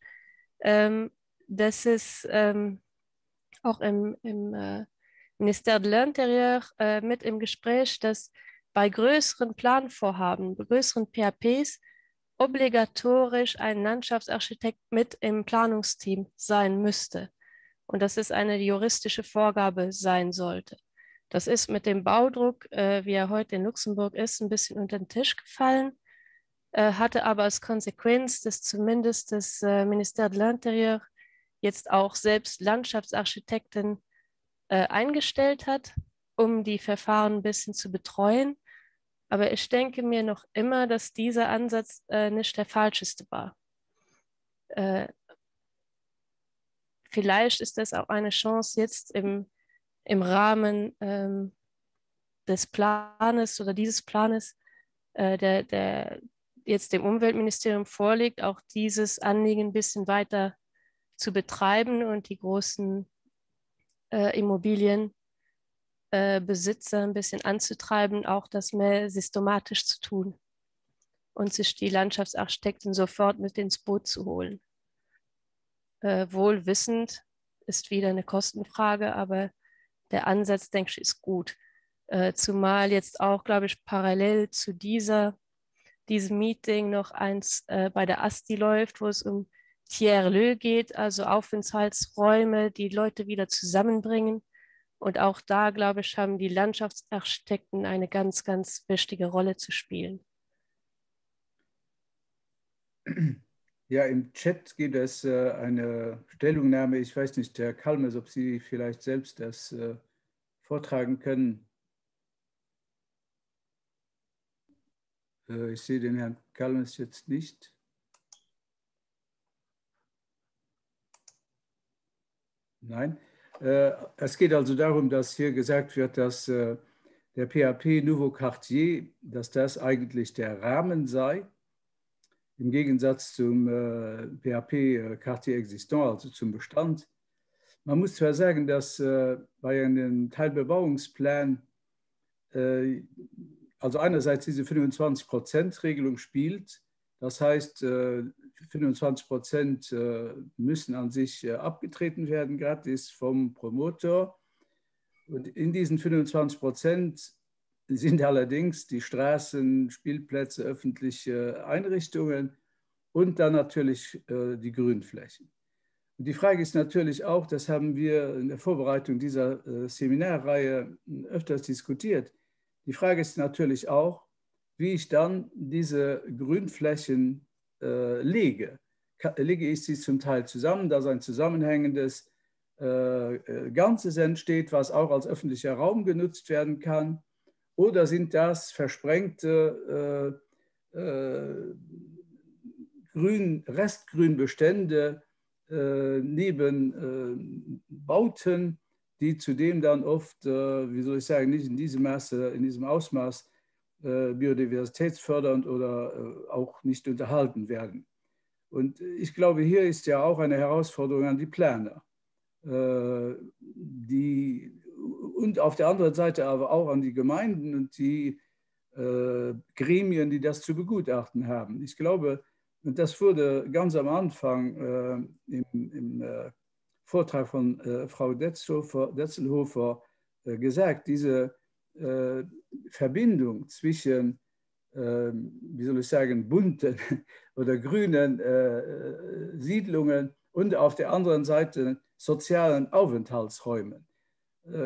S7: dass es auch im Ministère de l'Intérieur mit im Gespräch, dass bei größeren Planvorhaben, bei größeren PAPs obligatorisch ein Landschaftsarchitekt mit im Planungsteam sein müsste und dass es eine juristische Vorgabe sein sollte. Das ist mit dem Baudruck, wie er heute in Luxemburg ist, ein bisschen unter den Tisch gefallen, hatte aber als Konsequenz, dass zumindest das Ministère de l'Intérieur jetzt auch selbst Landschaftsarchitekten eingestellt hat, um die Verfahren ein bisschen zu betreuen. Aber ich denke mir noch immer, dass dieser Ansatz nicht der falscheste war. Vielleicht ist das auch eine Chance jetzt im Rahmen des Planes oder dieses Planes, der jetzt dem Umweltministerium vorliegt, auch dieses Anliegen ein bisschen weiter zu betreiben und die großen Immobilienbesitzer ein bisschen anzutreiben, auch das mehr systematisch zu tun und sich die Landschaftsarchitekten sofort mit ins Boot zu holen. Wohl wissend, ist wieder eine Kostenfrage, aber der Ansatz, denke ich, ist gut. Zumal jetzt auch, glaube ich, parallel zu diesem Meeting noch eins bei der AStI läuft, wo es um Tiers-lieux geht, also Aufenthaltsräume, die Leute wieder zusammenbringen. Und auch da, glaube ich, haben die Landschaftsarchitekten eine ganz, ganz wichtige Rolle zu spielen.
S1: Ja, im Chat gibt es eine Stellungnahme. Ich weiß nicht, Herr Kalmes, ob Sie vielleicht selbst das vortragen können. Ich sehe den Herrn Kalmes jetzt nicht. Nein. Es geht also darum, dass hier gesagt wird, dass der PAP Nouveau Quartier, dass das eigentlich der Rahmen sei, im Gegensatz zum PAP Quartier Existant, also zum Bestand. Man muss zwar sagen, dass bei einem Teilbebauungsplan also einerseits diese 25%-Regelung spielt, das heißt, 25% müssen an sich abgetreten werden, gratis vom Promotor. Und in diesen 25% sind allerdings die Straßen, Spielplätze, öffentliche Einrichtungen und dann natürlich die Grünflächen. Und die Frage ist natürlich auch, das haben wir in der Vorbereitung dieser Seminarreihe öfters diskutiert, die Frage ist natürlich auch, wie ich dann diese Grünflächen lege. Lege ich sie zum Teil zusammen, dass ein zusammenhängendes Ganzes entsteht, was auch als öffentlicher Raum genutzt werden kann, oder sind das versprengte Restgrünbestände neben Bauten, die zudem dann oft, wie soll ich sagen, nicht in diesem Maße, in diesem Ausmaß biodiversitätsfördernd oder auch nicht unterhalten werden. Und ich glaube, hier ist ja auch eine Herausforderung an die Planer. Und auf der anderen Seite aber auch an die Gemeinden und die Gremien, die das zu begutachten haben. Ich glaube, und das wurde ganz am Anfang im Vortrag von Frau Detzelhofer gesagt, diese Verbindung zwischen, wie soll ich sagen, bunten oder grünen Siedlungen und auf der anderen Seite sozialen Aufenthaltsräumen.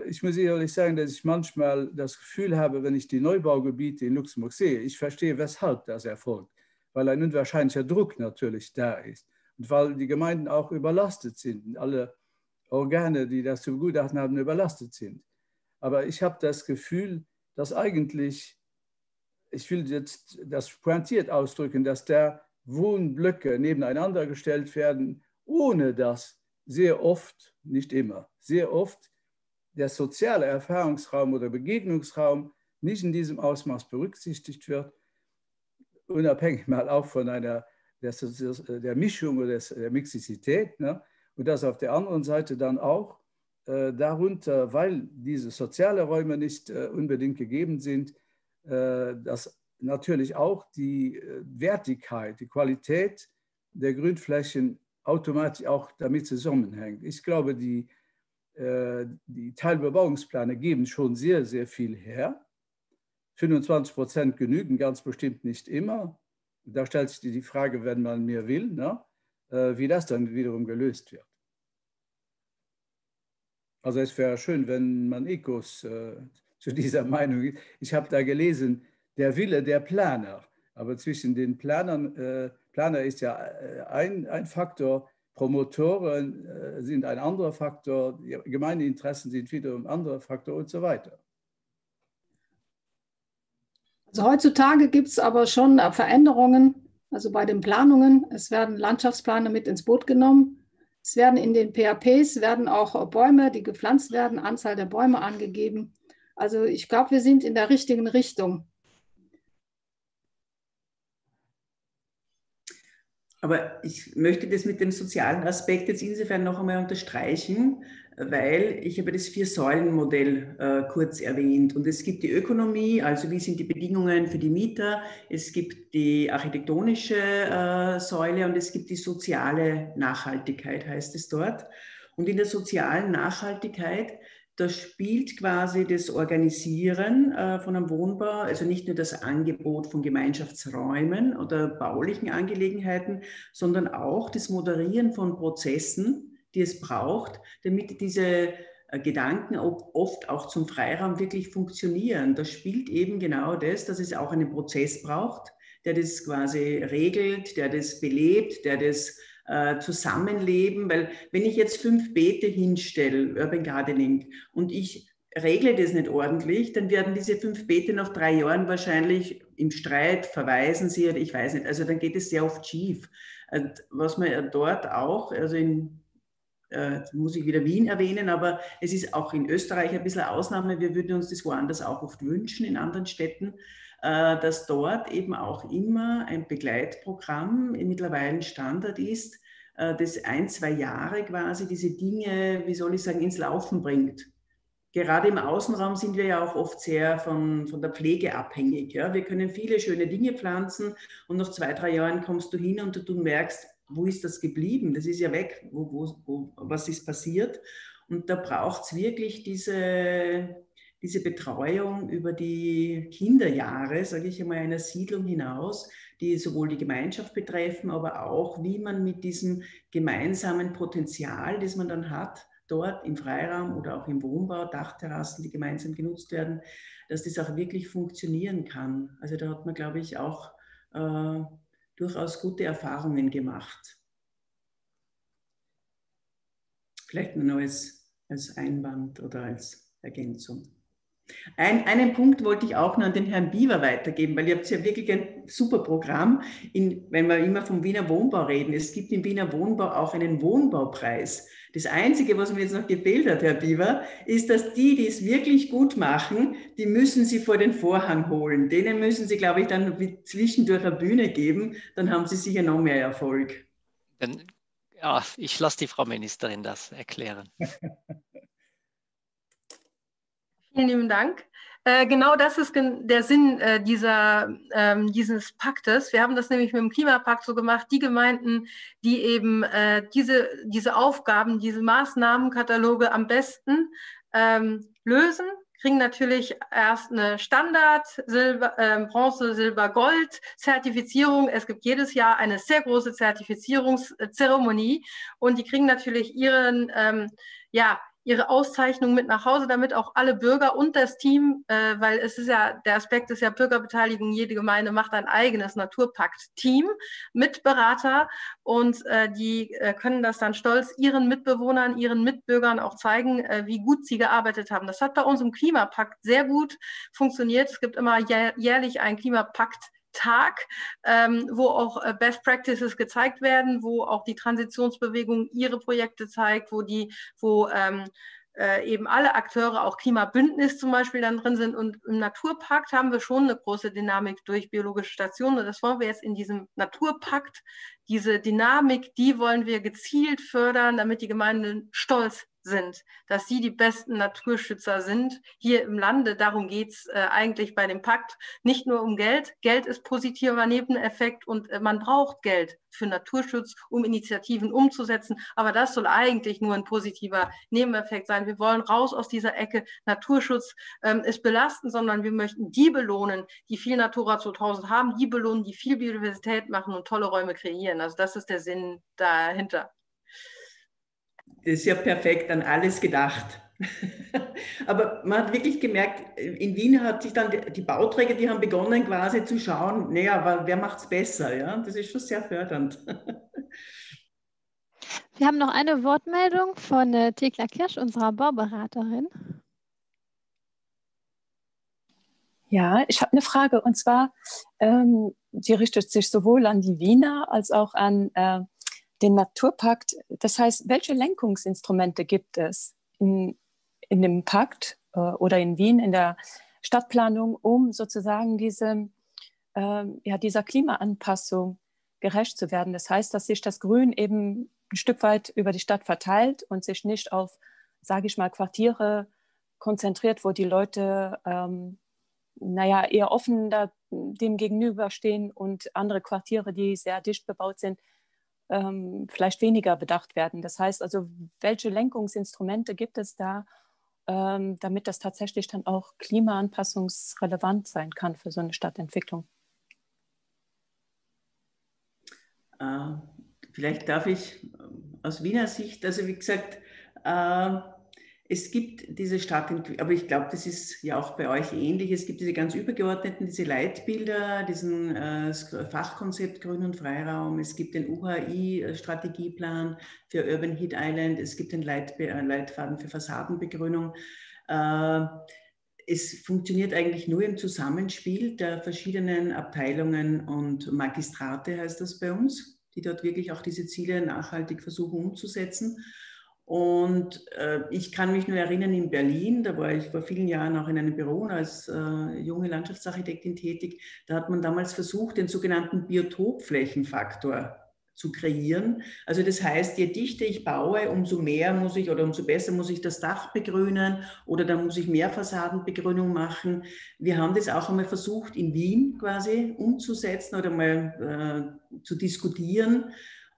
S1: Ich muss ehrlich sagen, dass ich manchmal das Gefühl habe, wenn ich die Neubaugebiete in Luxemburg sehe, ich verstehe, weshalb das erfolgt, weil ein unwahrscheinlicher Druck natürlich da ist und weil die Gemeinden auch überlastet sind, alle Organe, die das zu begutachten haben, überlastet sind. Aber ich habe das Gefühl, dass eigentlich, ich will jetzt das pointiert ausdrücken, dass da Wohnblöcke nebeneinander gestellt werden, ohne dass sehr oft, nicht immer, sehr oft der soziale Erfahrungsraum oder Begegnungsraum nicht in diesem Ausmaß berücksichtigt wird, unabhängig mal auch von der Mischung oder der Mixizität, ne? Und dass auf der anderen Seite dann auch darunter, weil diese sozialen Räume nicht unbedingt gegeben sind, dass natürlich auch die Wertigkeit, die Qualität der Grünflächen automatisch auch damit zusammenhängt. Ich glaube, die Teilbebauungspläne geben schon sehr, sehr viel her. 25% genügen ganz bestimmt nicht immer. Da stellt sich die Frage, wenn man mehr will, ne, wie das dann wiederum gelöst wird. Also es wäre schön, wenn man Ecos zu dieser Meinung ist. Ich habe da gelesen, der Wille der Planer. Aber zwischen den Planern, Planer ist ja ein Faktor, Promotoren sind ein anderer Faktor, Gemeindeinteressen sind wiederum ein anderer Faktor und so weiter.
S8: Also heutzutage gibt es aber schon Veränderungen, also bei den Planungen. Es werden Landschaftspläne mit ins Boot genommen. Es werden in den PAPs werden auch Bäume, die gepflanzt werden, Anzahl der Bäume angegeben. Also ich glaube, wir sind in der richtigen Richtung.
S4: Aber ich möchte das mit dem sozialen Aspekt jetzt insofern noch einmal unterstreichen, weil ich habe das Vier-Säulen-Modell kurz erwähnt. Und es gibt die Ökonomie, also wie sind die Bedingungen für die Mieter, es gibt die architektonische Säule und es gibt die soziale Nachhaltigkeit, heißt es dort. Und in der sozialen Nachhaltigkeit, da spielt quasi das Organisieren von einem Wohnbau, also nicht nur das Angebot von Gemeinschaftsräumen oder baulichen Angelegenheiten, sondern auch das Moderieren von Prozessen, die es braucht, damit diese Gedanken oft auch zum Freiraum wirklich funktionieren. Da spielt eben genau das, dass es auch einen Prozess braucht, der das quasi regelt, der das belebt, der das Zusammenleben, weil wenn ich jetzt 5 Beete hinstelle, Urban Gardening, und ich regle das nicht ordentlich, dann werden diese 5 Beete nach 3 Jahren wahrscheinlich im Streit, verweisen sie oder ich weiß nicht, also dann geht es sehr oft schief. Und was man dort auch, also muss ich wieder Wien erwähnen, aber es ist auch in Österreich ein bisschen Ausnahme, wir würden uns das woanders auch oft wünschen, in anderen Städten, dass dort eben auch immer ein Begleitprogramm mittlerweile Standard ist, das 1, 2 Jahre quasi diese Dinge, wie soll ich sagen, ins Laufen bringt. Gerade im Außenraum sind wir ja auch oft sehr von der Pflege abhängig. Ja? Wir können viele schöne Dinge pflanzen und nach 2, 3 Jahren kommst du hin und du merkst, wo ist das geblieben? Das ist ja weg, was ist passiert? Und da braucht es wirklich diese Betreuung über die Kinderjahre, sage ich einmal, einer Siedlung hinaus, die sowohl die Gemeinschaft betreffen, aber auch, wie man mit diesem gemeinsamen Potenzial, das man dann hat, dort im Freiraum oder auch im Wohnbau, Dachterrassen, die gemeinsam genutzt werden, dass das auch wirklich funktionieren kann. Also da hat man, glaube ich, auch durchaus gute Erfahrungen gemacht. Vielleicht nur als Einwand oder als Ergänzung. Einen Punkt wollte ich auch noch an den Herrn Biewer weitergeben, weil ihr habt ja wirklich ein super Programm, wenn wir immer vom Wiener Wohnbau reden. Es gibt im Wiener Wohnbau auch einen Wohnbaupreis. Das Einzige, was mir jetzt noch gefehlt hat, Herr Biewer, ist, dass die es wirklich gut machen, die müssen Sie vor den Vorhang holen. Denen müssen Sie, glaube ich, dann zwischendurch eine Bühne geben, dann haben Sie sicher noch mehr Erfolg.
S6: Ja, ich lasse die Frau Ministerin das erklären.
S2: Vielen lieben Dank. Genau das ist der Sinn dieses Paktes. Wir haben das nämlich mit dem Klimapakt so gemacht, die Gemeinden, die eben diese Aufgaben, diese Maßnahmenkataloge am besten lösen, kriegen natürlich erst eine Standard, Bronze, Silber, Gold Zertifizierung. Es gibt jedes Jahr eine sehr große Zertifizierungszeremonie und die kriegen natürlich ihre Auszeichnung mit nach Hause, damit auch alle Bürger und das Team, weil es ist ja, der Aspekt ist ja Bürgerbeteiligung, jede Gemeinde macht ein eigenes Naturpakt-Team mit Berater und die können das dann stolz ihren Mitbewohnern, ihren Mitbürgern auch zeigen, wie gut sie gearbeitet haben. Das hat bei uns im Klimapakt sehr gut funktioniert. Es gibt immer jährlich einen Klimapakt-Tag, wo auch Best Practices gezeigt werden, wo auch die Transitionsbewegung ihre Projekte zeigt, wo eben alle Akteure, auch Klimabündnis zum Beispiel dann drin sind. Und im Naturpakt haben wir schon eine große Dynamik durch biologische Stationen. Und das wollen wir jetzt in diesem Naturpakt, diese Dynamik, die wollen wir gezielt fördern, damit die Gemeinden stolz sind, dass sie die besten Naturschützer sind hier im Lande. Darum geht es eigentlich bei dem Pakt. Nicht nur um Geld. Geld ist positiver Nebeneffekt und man braucht Geld für Naturschutz, um Initiativen umzusetzen. Aber das soll eigentlich nur ein positiver Nebeneffekt sein. Wir wollen raus aus dieser Ecke. Naturschutz ist belastend, sondern wir möchten die belohnen, die viel Natura 2000 haben, die belohnen, die viel Biodiversität machen und tolle Räume kreieren. Also das ist der Sinn dahinter.
S4: Das ist ja perfekt, an alles gedacht. Aber man hat wirklich gemerkt, in Wien hat sich dann die Bauträger, die haben begonnen quasi zu schauen, naja, wer macht es besser? Ja? Das ist schon sehr fördernd.
S3: Wir haben noch eine Wortmeldung von Thekla Kirsch, unserer Bauberaterin.
S9: Ja, ich habe eine Frage und zwar, die richtet sich sowohl an die Wiener als auch an den Naturpakt. Das heißt, welche Lenkungsinstrumente gibt es in dem Pakt oder in Wien in der Stadtplanung, um sozusagen dieser Klimaanpassung gerecht zu werden? Das heißt, dass sich das Grün eben ein Stück weit über die Stadt verteilt und sich nicht auf, sage ich mal, Quartiere konzentriert, wo die Leute eher offen dem gegenüberstehen und andere Quartiere, die sehr dicht bebaut sind, vielleicht weniger bedacht werden. Das heißt also, welche Lenkungsinstrumente gibt es da, damit das tatsächlich dann auch klimaanpassungsrelevant sein kann für so eine Stadtentwicklung?
S4: Vielleicht darf ich aus Wiener Sicht, also wie gesagt, es gibt diese Stadtentwicklung, aber ich glaube, das ist ja auch bei euch ähnlich. Es gibt diese ganz übergeordneten, diese Leitbilder, diesen Fachkonzept Grün und Freiraum. Es gibt den UHI-Strategieplan für Urban Heat Island. Es gibt den Leitfaden für Fassadenbegrünung. Es funktioniert eigentlich nur im Zusammenspiel der verschiedenen Abteilungen und Magistrate, heißt das bei uns, die dort wirklich auch diese Ziele nachhaltig versuchen umzusetzen. Und ich kann mich nur erinnern, in Berlin, da war ich vor vielen Jahren auch in einem Büro als junge Landschaftsarchitektin tätig, da hat man damals versucht, den sogenannten Biotopflächenfaktor zu kreieren. Also das heißt, je dichter ich baue, umso mehr muss ich oder umso besser muss ich das Dach begrünen oder dann muss ich mehr Fassadenbegrünung machen. Wir haben das auch einmal versucht, in Wien quasi umzusetzen oder mal zu diskutieren.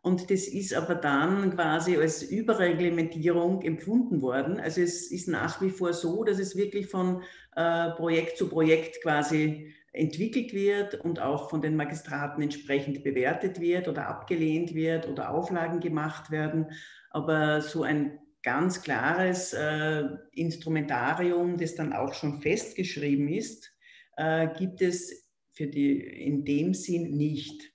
S4: Und das ist aber dann quasi als Überreglementierung empfunden worden. Also es ist nach wie vor so, dass es wirklich von Projekt zu Projekt quasi entwickelt wird und auch von den Magistraten entsprechend bewertet wird oder abgelehnt wird oder Auflagen gemacht werden. Aber so ein ganz klares Instrumentarium, das dann auch schon festgeschrieben ist, gibt es in dem Sinn nicht.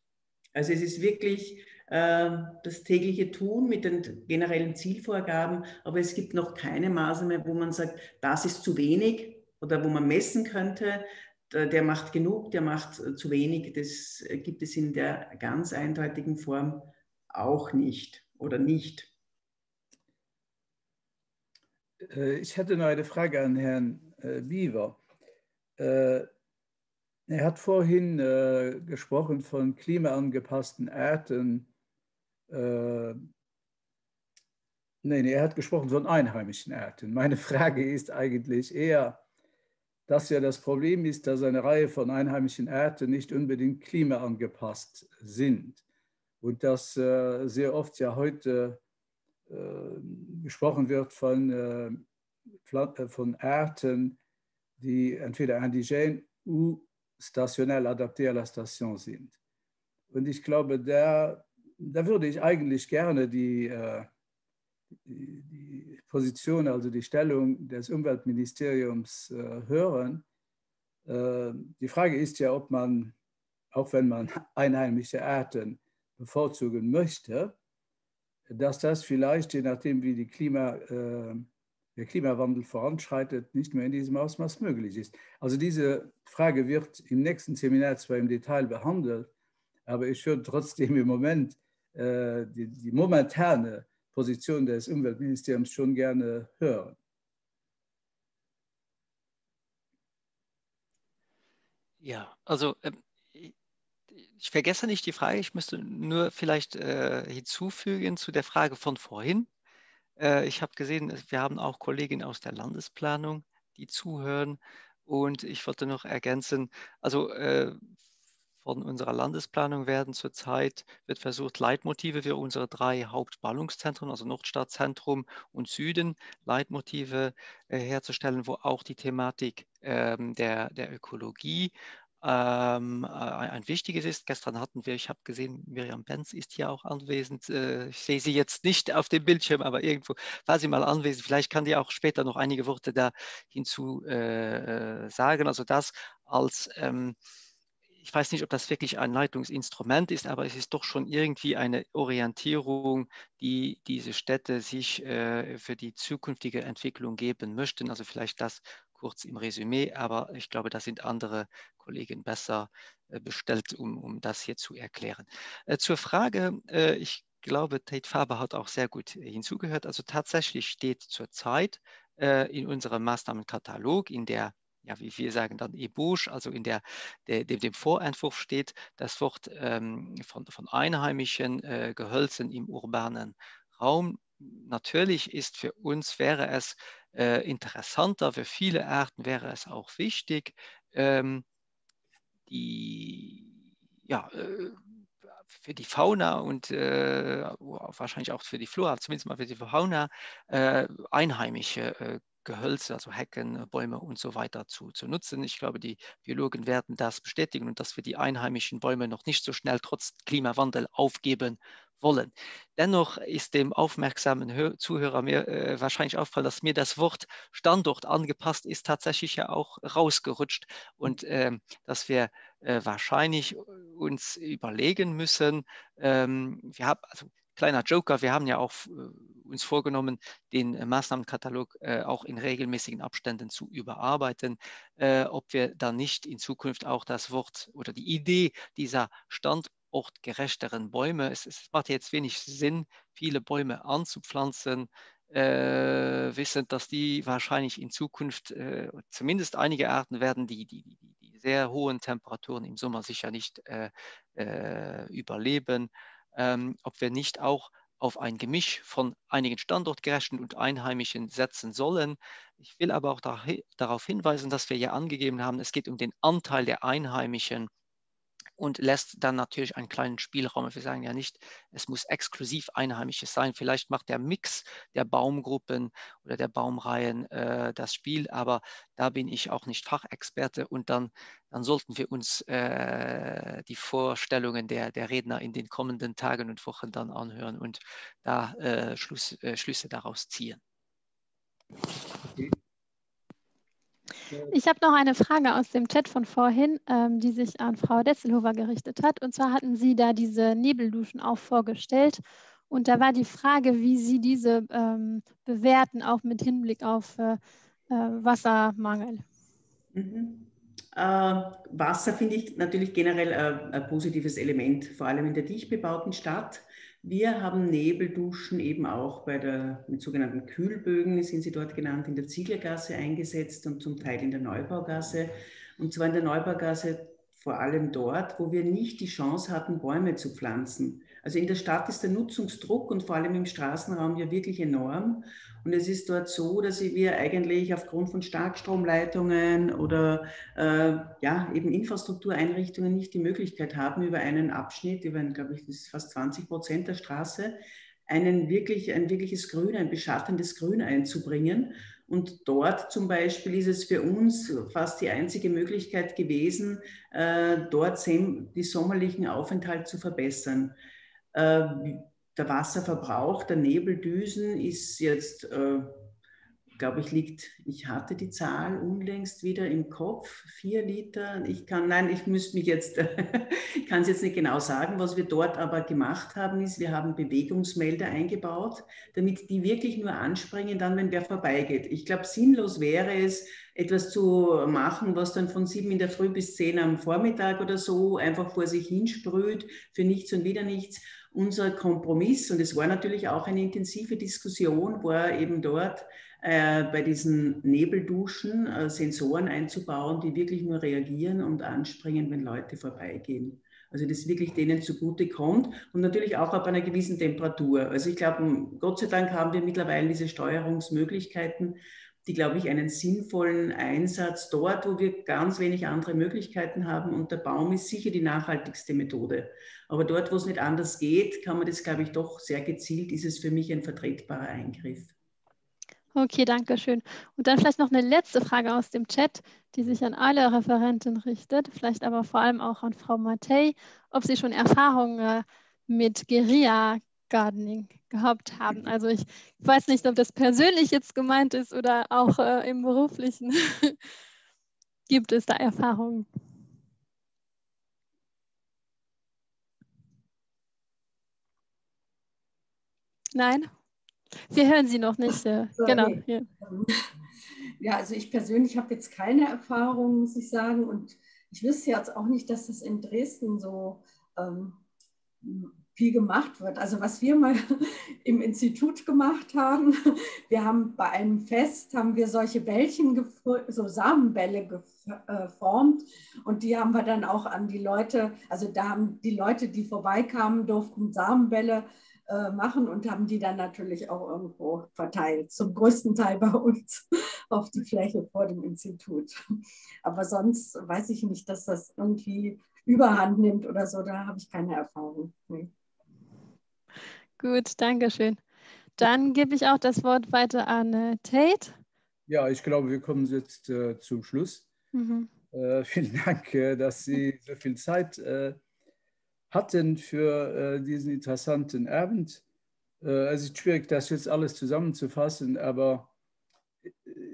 S4: Also es ist wirklich das tägliche Tun mit den generellen Zielvorgaben, aber es gibt noch keine Maßnahme, wo man sagt, das ist zu wenig oder wo man messen könnte, der macht genug, der macht zu wenig. Das gibt es in der ganz eindeutigen Form auch nicht oder nicht.
S1: Ich hätte noch eine Frage an Herrn Biewer. Er hat vorhin gesprochen von klimaangepassten Arten. Er hat gesprochen von einheimischen Arten. Meine Frage ist eigentlich eher, dass ja das Problem ist, dass eine Reihe von einheimischen Arten nicht unbedingt klimaangepasst sind und dass sehr oft ja heute gesprochen wird von Arten, die entweder indigene oder stationell adaptiert à la Station sind. Und ich glaube, da würde ich eigentlich gerne die Position, also die Stellung des Umweltministeriums hören. Die Frage ist ja, ob man, auch wenn man einheimische Arten bevorzugen möchte, dass das vielleicht, je nachdem wie der Klimawandel voranschreitet, nicht mehr in diesem Ausmaß möglich ist. Also diese Frage wird im nächsten Seminar zwar im Detail behandelt, aber ich würde trotzdem im Moment die momentane Position des Umweltministeriums schon gerne hören.
S6: Ja, also ich vergesse nicht die Frage, ich müsste nur vielleicht hinzufügen zu der Frage von vorhin. Ich habe gesehen, wir haben auch Kolleginnen aus der Landesplanung, die zuhören. Und ich wollte noch ergänzen, also von unserer Landesplanung wird versucht, Leitmotive für unsere 3 Hauptballungszentren, also Nordstadtzentrum und Süden, Leitmotive herzustellen, wo auch die Thematik der Ökologie ein wichtiges ist. Gestern hatten wir, ich habe gesehen, Miriam Benz ist hier auch anwesend. Ich sehe sie jetzt nicht auf dem Bildschirm, aber irgendwo war sie mal anwesend. Vielleicht kann die auch später noch einige Worte da hinzu sagen. Also das als ich weiß nicht, ob das wirklich ein Leitungsinstrument ist, aber es ist doch schon irgendwie eine Orientierung, die diese Städte sich für die zukünftige Entwicklung geben möchten. Also vielleicht das kurz im Resümee, aber ich glaube, da sind andere Kollegen besser bestellt, um das hier zu erklären. Zur Frage, ich glaube, Tate Faber hat auch sehr gut hinzugehört. Also tatsächlich steht zurzeit in unserem Maßnahmenkatalog, in der, ja, wie wir sagen dann Ébauche, also in dem Vorentwurf steht das Wort von einheimischen Gehölzen im urbanen Raum. Natürlich ist für uns, wäre es interessanter, für viele Arten wäre es auch wichtig, für die Fauna und wahrscheinlich auch für die Flora, zumindest mal für die Fauna, einheimische Gehölze, also Hecken, Bäume und so weiter zu nutzen. Ich glaube, die Biologen werden das bestätigen und dass wir die einheimischen Bäume noch nicht so schnell trotz Klimawandel aufgeben wollen. Dennoch ist dem aufmerksamen Zuhörer mir wahrscheinlich auffallen, dass mir das Wort Standort angepasst ist tatsächlich ja auch rausgerutscht und dass wir wahrscheinlich uns überlegen müssen, wir haben, also kleiner Joker, wir haben ja auch uns vorgenommen, den Maßnahmenkatalog auch in regelmäßigen Abständen zu überarbeiten, ob wir dann nicht in Zukunft auch das Wort oder die Idee dieser standortgerechteren Bäume, es macht jetzt wenig Sinn, viele Bäume anzupflanzen, wissend, dass die wahrscheinlich in Zukunft zumindest einige Arten werden, die sehr hohen Temperaturen im Sommer sicher nicht überleben, ob wir nicht auch auf ein Gemisch von einigen standortgerechten und einheimischen setzen sollen. Ich will aber auch darauf hinweisen, dass wir ja angegeben haben, es geht um den Anteil der Einheimischen und lässt dann natürlich einen kleinen Spielraum. Wir sagen ja nicht, es muss exklusiv Einheimisches sein. Vielleicht macht der Mix der Baumgruppen oder der Baumreihen das Spiel, aber da bin ich auch nicht Fachexperte und dann sollten wir uns die Vorstellungen der Redner in den kommenden Tagen und Wochen dann anhören und da Schlüsse daraus ziehen.
S1: Okay.
S3: Ich habe noch eine Frage aus dem Chat von vorhin, die sich an Frau Detzelhofer gerichtet hat. Und zwar hatten Sie da diese Nebelduschen auch vorgestellt. Und da war die Frage, wie Sie diese bewerten, auch mit Hinblick auf Wassermangel.
S4: Wasser finde ich natürlich generell ein positives Element, vor allem in der dicht bebauten Stadt. Wir haben Nebelduschen eben auch mit sogenannten Kühlbögen, sind sie dort genannt, in der Zieglergasse eingesetzt und zum Teil in der Neubaugasse. Und zwar in der Neubaugasse vor allem dort, wo wir nicht die Chance hatten, Bäume zu pflanzen. Also in der Stadt ist der Nutzungsdruck und vor allem im Straßenraum ja wirklich enorm. Und es ist dort so, dass wir eigentlich aufgrund von Starkstromleitungen oder eben Infrastruktureinrichtungen nicht die Möglichkeit haben, über einen Abschnitt, glaube ich, das ist fast 20% der Straße, ein wirkliches Grün, ein beschattendes Grün einzubringen. Und dort zum Beispiel ist es für uns fast die einzige Möglichkeit gewesen, dort die sommerlichen Aufenthalt zu verbessern. Der Wasserverbrauch der Nebeldüsen ist jetzt, glaube ich hatte die Zahl unlängst wieder im Kopf, 4 Liter. Ich kann es jetzt nicht genau sagen. Was wir dort aber gemacht haben, ist, wir haben Bewegungsmelder eingebaut, damit die wirklich nur anspringen, dann, wenn wer vorbeigeht. Ich glaube, sinnlos wäre es, etwas zu machen, was dann von 7 in der Früh bis 10 am Vormittag oder so einfach vor sich hinsprüht, für nichts und wieder nichts. Unser Kompromiss, und es war natürlich auch eine intensive Diskussion, war eben dort bei diesen Nebelduschen Sensoren einzubauen, die wirklich nur reagieren und anspringen, wenn Leute vorbeigehen. Also das wirklich denen zugute kommt und natürlich auch ab einer gewissen Temperatur. Also ich glaube, Gott sei Dank haben wir mittlerweile diese Steuerungsmöglichkeiten, die, glaube ich, einen sinnvollen Einsatz dort, wo wir ganz wenig andere Möglichkeiten haben. Und der Baum ist sicher die nachhaltigste Methode. Aber dort, wo es nicht anders geht, kann man das, glaube ich, doch sehr gezielt, ist es für mich ein vertretbarer Eingriff.
S3: Okay, danke schön. Und dann vielleicht noch eine letzte Frage aus dem Chat, die sich an alle Referenten richtet, vielleicht aber vor allem auch an Frau Mattei, ob Sie schon Erfahrungen mit Guerilla-Gardening gehabt haben. Also ich weiß nicht, ob das persönlich jetzt gemeint ist oder auch im Beruflichen. Gibt es da Erfahrungen? Nein? Wir hören Sie noch nicht. Genau.
S5: Nee. Ja, also ich persönlich habe jetzt keine Erfahrung, muss ich sagen. Und ich wüsste jetzt auch nicht, dass das in Dresden so viel gemacht wird. Also was wir mal im Institut gemacht haben, wir haben bei einem Fest, haben wir solche Bällchen, so Samenbälle geformt und die haben wir dann auch an die Leute, also da haben die Leute, die vorbeikamen, durften Samenbälle machen und haben die dann natürlich auch irgendwo verteilt, zum größten Teil bei uns auf die Fläche vor dem Institut. Aber sonst weiß ich nicht, dass das irgendwie Überhand nimmt oder so, da habe ich keine Erfahrung. Nee.
S3: Gut, danke schön. Dann gebe ich auch das Wort weiter an Tate.
S1: Ja, ich glaube, wir kommen jetzt zum Schluss. Vielen Dank, dass Sie so viel Zeit hatten für diesen interessanten Abend. Es ist schwierig, das jetzt alles zusammenzufassen, aber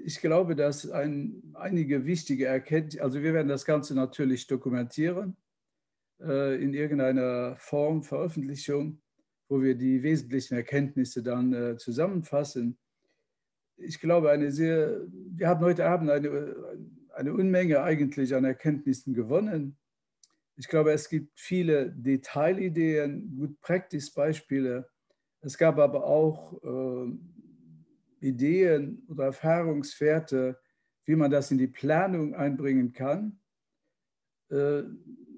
S1: ich glaube, dass einige wichtige Erkenntnisse, also wir werden das Ganze natürlich dokumentieren, in irgendeiner Form, Veröffentlichung, wo wir die wesentlichen Erkenntnisse dann zusammenfassen. Ich glaube, wir haben heute Abend eine Unmenge eigentlich an Erkenntnissen gewonnen. Ich glaube, es gibt viele Detailideen, Good Practice-Beispiele. Es gab aber auch Ideen oder Erfahrungswerte, wie man das in die Planung einbringen kann.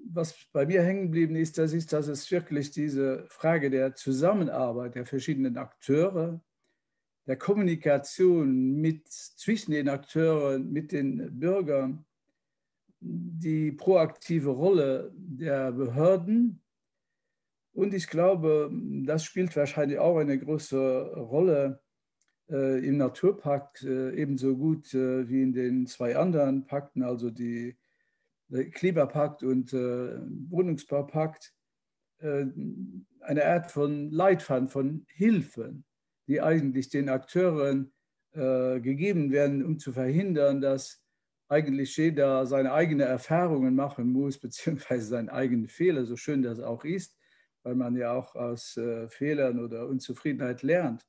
S1: Was bei mir hängen geblieben ist, dass es wirklich diese Frage der Zusammenarbeit der verschiedenen Akteure, der Kommunikation zwischen den Akteuren, mit den Bürgern, die proaktive Rolle der Behörden. Und ich glaube, das spielt wahrscheinlich auch eine große Rolle im Naturpakt, ebenso gut wie in den zwei anderen Pakten, also der Klimapakt und Wohnungsbaupakt, eine Art von Leitfaden, von Hilfen, die eigentlich den Akteuren gegeben werden, um zu verhindern, dass eigentlich jeder seine eigenen Erfahrungen machen muss, beziehungsweise seinen eigenen Fehler, so schön das auch ist, weil man ja auch aus Fehlern oder Unzufriedenheit lernt.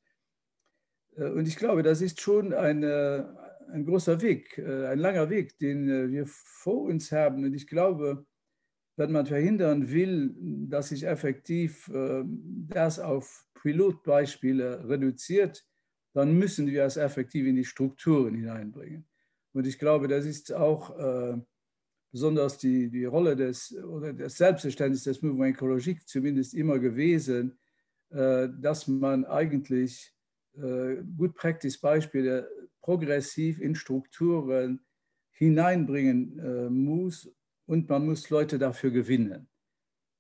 S1: Und ich glaube, das ist schon ein großer Weg, ein langer Weg, den wir vor uns haben. Und ich glaube, wenn man verhindern will, dass sich effektiv das auf Pilotbeispiele reduziert, dann müssen wir es effektiv in die Strukturen hineinbringen. Und ich glaube, das ist auch besonders die Rolle des Selbstverständnisses des Mouvement Ecologique zumindest immer gewesen, dass man eigentlich Good Practice Beispiele progressiv in Strukturen hineinbringen muss und man muss Leute dafür gewinnen.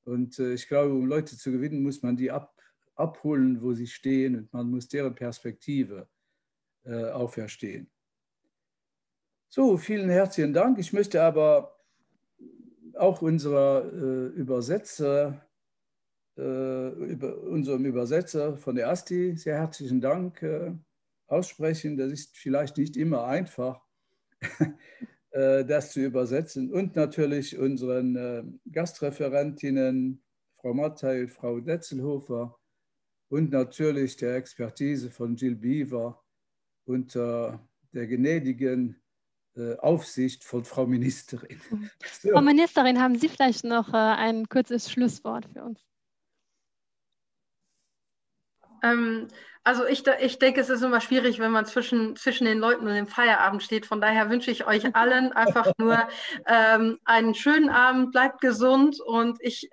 S1: Und ich glaube, um Leute zu gewinnen, muss man die abholen, wo sie stehen und man muss deren Perspektive auferstehen. So, vielen herzlichen Dank. Ich möchte aber auch unserem Übersetzer von der AStI sehr herzlichen Dank aussprechen. Das ist vielleicht nicht immer einfach, das zu übersetzen. Und natürlich unseren Gastreferentinnen, Frau Mattei, Frau Detzelhofer und natürlich der Expertise von Jill Beaver unter der gnädigen Aufsicht von Frau Ministerin.
S3: So. Frau Ministerin, haben Sie vielleicht noch ein kurzes Schlusswort für uns?
S2: Also ich denke, es ist immer schwierig, wenn man zwischen den Leuten und dem Feierabend steht. Von daher wünsche ich euch allen einfach nur einen schönen Abend, bleibt gesund und ich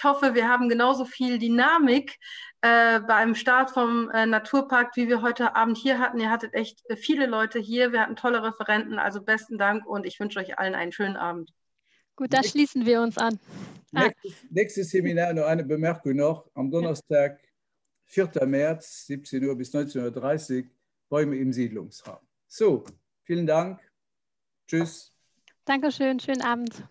S2: hoffe, wir haben genauso viel Dynamik beim Start vom Naturpark, wie wir heute Abend hier hatten. Ihr hattet echt viele Leute hier, wir hatten tolle Referenten, also besten Dank und ich wünsche euch allen einen schönen Abend.
S3: Gut, da schließen wir uns an.
S1: Nächstes Seminar, noch eine Bemerkung noch, am Donnerstag, 4. März, 17 Uhr bis 19:30 Uhr, Bäume im Siedlungsraum. So, vielen Dank. Tschüss.
S3: Dankeschön, schönen Abend.